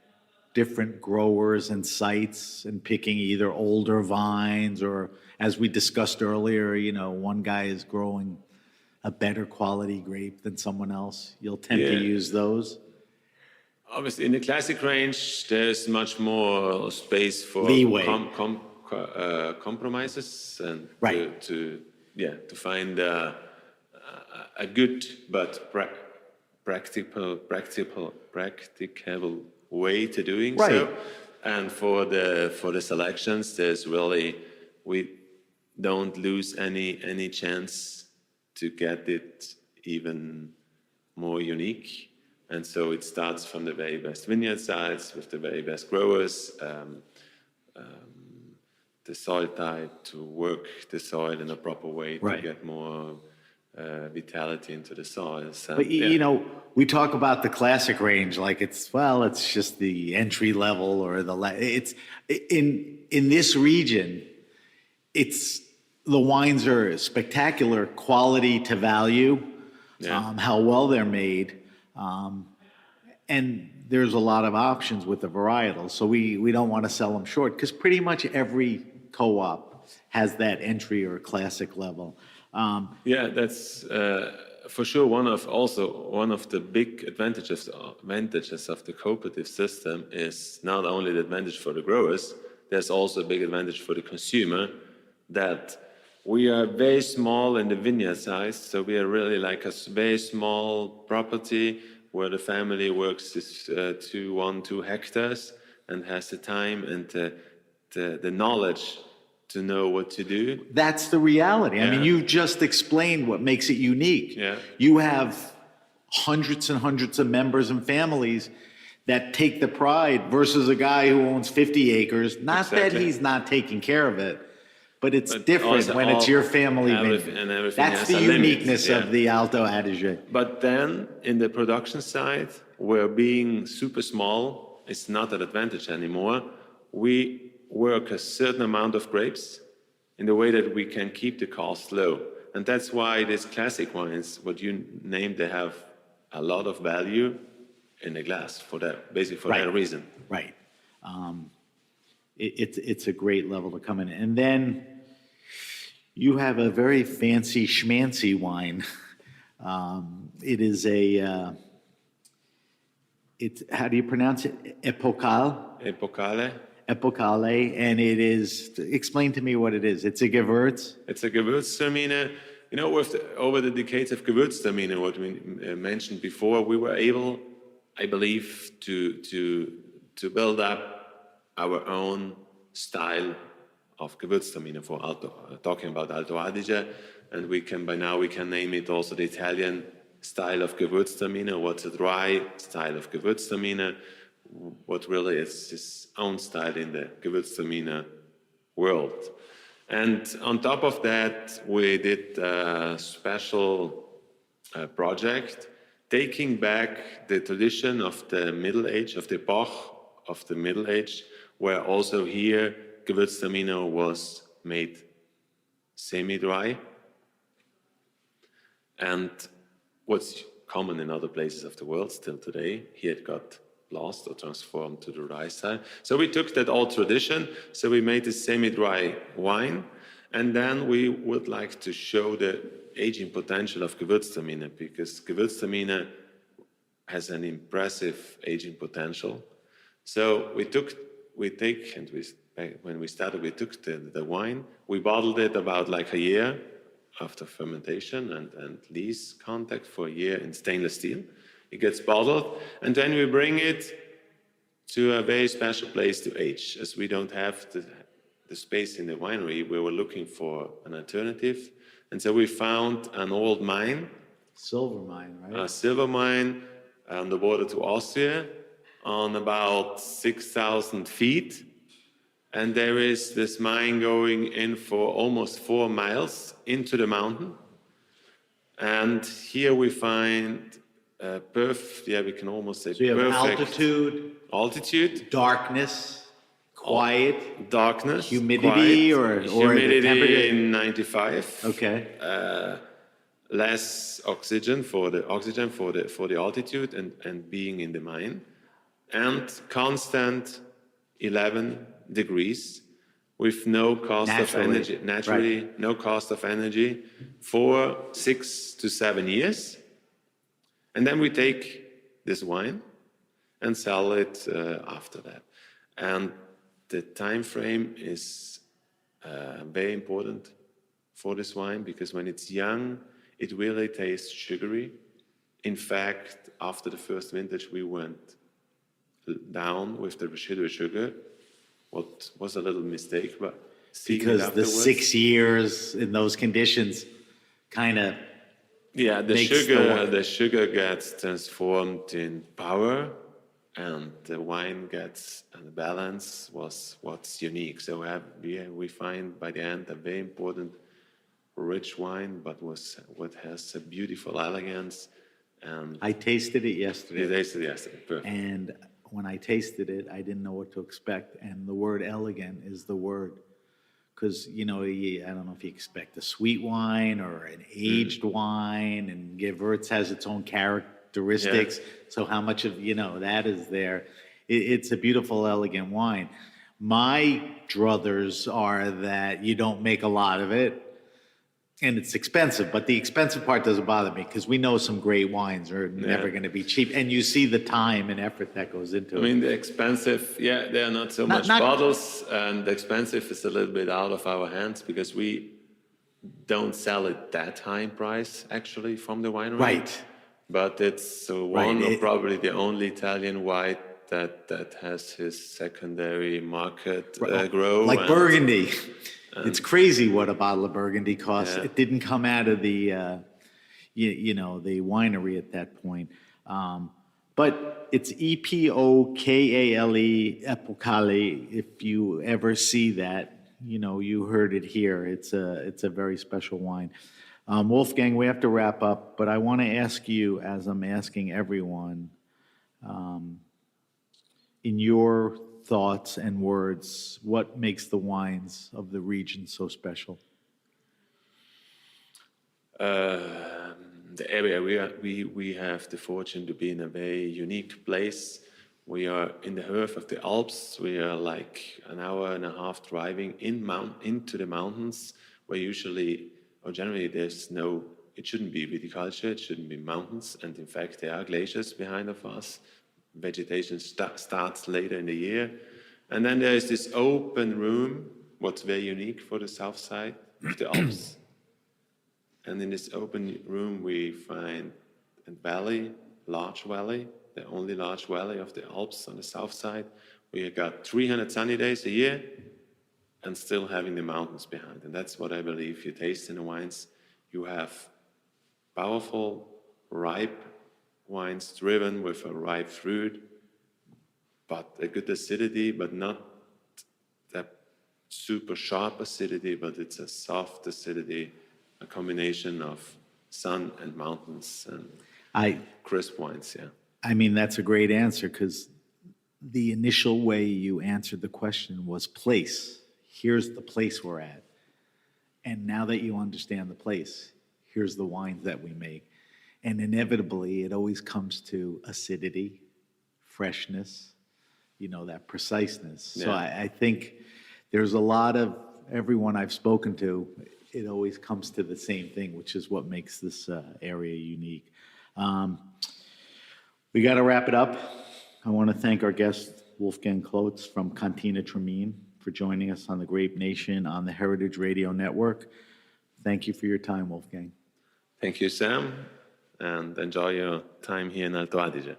[SPEAKER 2] different growers and sites and picking either older vines, or, as we discussed earlier, one guy is growing a better quality grape than someone else? You'll tend to use those?
[SPEAKER 6] Obviously, in the classic range, there's much more space for
[SPEAKER 2] leeway,
[SPEAKER 6] compromises, and
[SPEAKER 2] right.
[SPEAKER 6] to find a good but practicable way to doing so. And for the selections, there's really, we don't lose any chance to get it even more unique. And so it starts from the very best vineyard sites with the very best growers, the soil type, to work the soil in a proper way to get more vitality into the soils.
[SPEAKER 2] But we talk about the classic range like it's just the entry level, or it's in this region. It's the wines are spectacular quality to value, how well they're made. And there's a lot of options with the varietals. So we don't want to sell them short, because pretty much every co-op has that entry or classic level.
[SPEAKER 6] That's for sure one of the big advantages of the cooperative system is not only the advantage for the growers, there's also a big advantage for the consumer, that we are very small in the vineyard size. So we are really like a very small property where the family works 2 hectares and has the time and the knowledge to know what to do.
[SPEAKER 2] That's the reality. I mean, you just explained what makes it unique.
[SPEAKER 6] Yeah.
[SPEAKER 2] You have hundreds and hundreds of members and families that take the pride, versus a guy who owns 50 acres. Not that he's not taking care of it, But it's
[SPEAKER 6] But
[SPEAKER 2] different
[SPEAKER 6] also
[SPEAKER 2] when it's your family
[SPEAKER 6] everything-
[SPEAKER 2] vineyard.
[SPEAKER 6] and everything
[SPEAKER 2] That's
[SPEAKER 6] has
[SPEAKER 2] the
[SPEAKER 6] a limit,
[SPEAKER 2] uniqueness
[SPEAKER 6] yeah.
[SPEAKER 2] of the Alto Adige.
[SPEAKER 6] But then in the production side, where being super small is not an advantage anymore, we work a certain amount of grapes in the way that we can keep the cost low. And that's why these classic wines, what you named, they have a lot of value in the glass for that, basically for that reason.
[SPEAKER 2] Right. It's a great level to come in. And then you have a very fancy schmancy wine. It is how do you pronounce it? Epocale?
[SPEAKER 6] Epocale.
[SPEAKER 2] Epocale, and it is, explain to me what it is. It's a Gewürz?
[SPEAKER 6] It's a Gewürztraminer. You know, over the decades of Gewürztraminer, what we mentioned before, we were able, I believe, to build up our own style of Gewürztraminer for Alto, talking about Alto Adige, and by now we can name it also the Italian style of Gewürztraminer, what's a dry style of Gewürztraminer, what really is his own style in the Gewürztraminer world. And on top of that, we did a special project taking back the tradition of the Middle Age, of the epoch of the Middle Age, where also here Gewürztraminer was made semi-dry. And what's common in other places of the world still today, here it got lost or transformed to the dry style. So we took that old tradition, so we made this semi-dry wine, and then we would like to show the aging potential of Gewürztraminer, because Gewürztraminer has an impressive aging potential. So when we started, we took the wine, we bottled it about like a year after fermentation and lees contact for a year in stainless steel. It gets bottled, and then we bring it to a very special place to age. As we don't have the space in the winery, we were looking for an alternative. And so we found an old mine.
[SPEAKER 2] Silver mine, right?
[SPEAKER 6] A silver mine on the border to Austria on about 6,000 feet. And there is this mine going in for almost 4 miles into the mountain. And here we find we can almost say
[SPEAKER 2] So you have
[SPEAKER 6] perfect altitude,
[SPEAKER 2] darkness, quiet,
[SPEAKER 6] darkness,
[SPEAKER 2] humidity,
[SPEAKER 6] quiet,
[SPEAKER 2] or
[SPEAKER 6] humidity
[SPEAKER 2] the temperature?
[SPEAKER 6] in 95.
[SPEAKER 2] Okay.
[SPEAKER 6] Less oxygen for the altitude and being in the mine, and constant 11 degrees with no cost of energy. Naturally, right. No cost of energy for 6 to 7 years. And then we take this wine and sell it after that. And the time frame is very important for this wine, because when it's young, it really tastes sugary. In fact, after the first vintage, we went down with the residual sugar, what was a little mistake, but
[SPEAKER 2] because the 6 years in those conditions kind of
[SPEAKER 6] the sugar gets transformed in power, and the wine gets, and the balance was what's unique. So we find by the end a very important rich wine, but what has a beautiful elegance. And
[SPEAKER 2] I tasted it yesterday.
[SPEAKER 6] You tasted it yesterday, perfect.
[SPEAKER 2] And when I tasted it, I didn't know what to expect. And the word elegant is the word. Because, I don't know if you expect a sweet wine or an aged wine, and Gewürz has its own characteristics. Yeah. So how much of, that is there? It's a beautiful, elegant wine. My druthers are that you don't make a lot of it, and it's expensive, but the expensive part doesn't bother me, because we know some great wines are never going to be cheap, and you see the time and effort that goes into it.
[SPEAKER 6] I mean, the expensive, they are not so much bottles, and the expensive is a little bit out of our hands, because we don't sell it that high in price, actually, from the winery.
[SPEAKER 2] Right.
[SPEAKER 6] But it's probably the only Italian wine that has his secondary market grow.
[SPEAKER 2] Like Burgundy. It's crazy what a bottle of Burgundy costs. Yeah. It didn't come out of the, the winery at that point. But it's Epokale, Epokale, if you ever see that. you heard it here. It's a very special wine. Wolfgang, we have to wrap up, but I want to ask you, as I'm asking everyone, in your thoughts and words, what makes the wines of the region so special?
[SPEAKER 6] The area we have the fortune to be in a very unique place. We are in the heart of the Alps. We are like an hour and a half driving into the mountains, where generally there's no. It shouldn't be viticulture. It shouldn't be mountains, and in fact there are glaciers behind of us. Vegetation starts later in the year, and then there is this open room. What's very unique for the south side of the Alps. And in this open room, we find a valley, large valley, the only large valley of the Alps on the south side. We got 300 sunny days a year and still having the mountains behind. And that's what I believe you taste in the wines. You have powerful, ripe wines driven with a ripe fruit, but a good acidity, but not that super sharp acidity, but it's a soft acidity, a combination of sun and mountains and crisp wines, yeah.
[SPEAKER 2] I mean, that's a great answer, because the initial way you answered the question was place. Here's the place we're at. And now that you understand the place, here's the wines that we make. And inevitably, it always comes to acidity, freshness, that preciseness. Yeah. So I think there's a lot of everyone I've spoken to, it always comes to the same thing, which is what makes this area unique. We got to wrap it up. I want to thank our guest, Wolfgang Klotz from Cantina Tremine, for joining us on the Grape Nation on the Heritage Radio Network. Thank you for your time, Wolfgang.
[SPEAKER 6] Thank you, Sam, and enjoy your time here in Alto Adige.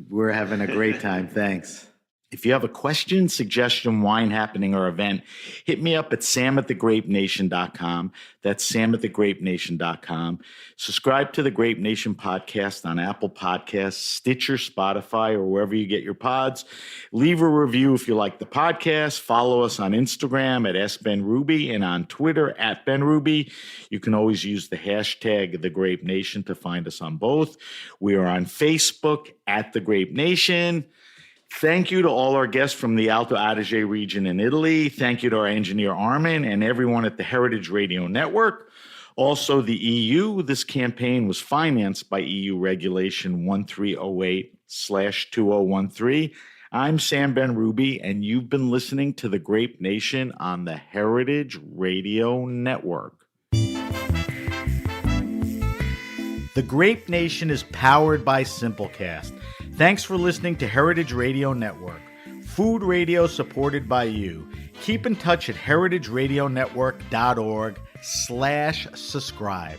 [SPEAKER 2] We're having a great time. Thanks. If you have a question, suggestion, wine happening, or event, hit me up at sam@thegrapenation.com. That's sam@thegrapenation.com. Subscribe to the Grape Nation podcast on Apple Podcasts, Stitcher, Spotify, or wherever you get your pods. Leave a review if you like the podcast. Follow us on Instagram at @SBenRuby and on Twitter @BenRuby. You can always use the hashtag The Grape Nation to find us on both. We are on Facebook @The Grape Nation. Thank you to all our guests from the Alto Adige region in Italy. Thank you to our engineer, Armin, and everyone at the Heritage Radio Network. Also, the EU. This campaign was financed by EU Regulation 1308/2013. I'm Sam Ben-Ruby, and you've been listening to The Grape Nation on the Heritage Radio Network. The Grape Nation is powered by Simplecast. Thanks for listening to Heritage Radio Network, food radio supported by you. Keep in touch at heritageradionetwork.org/subscribe.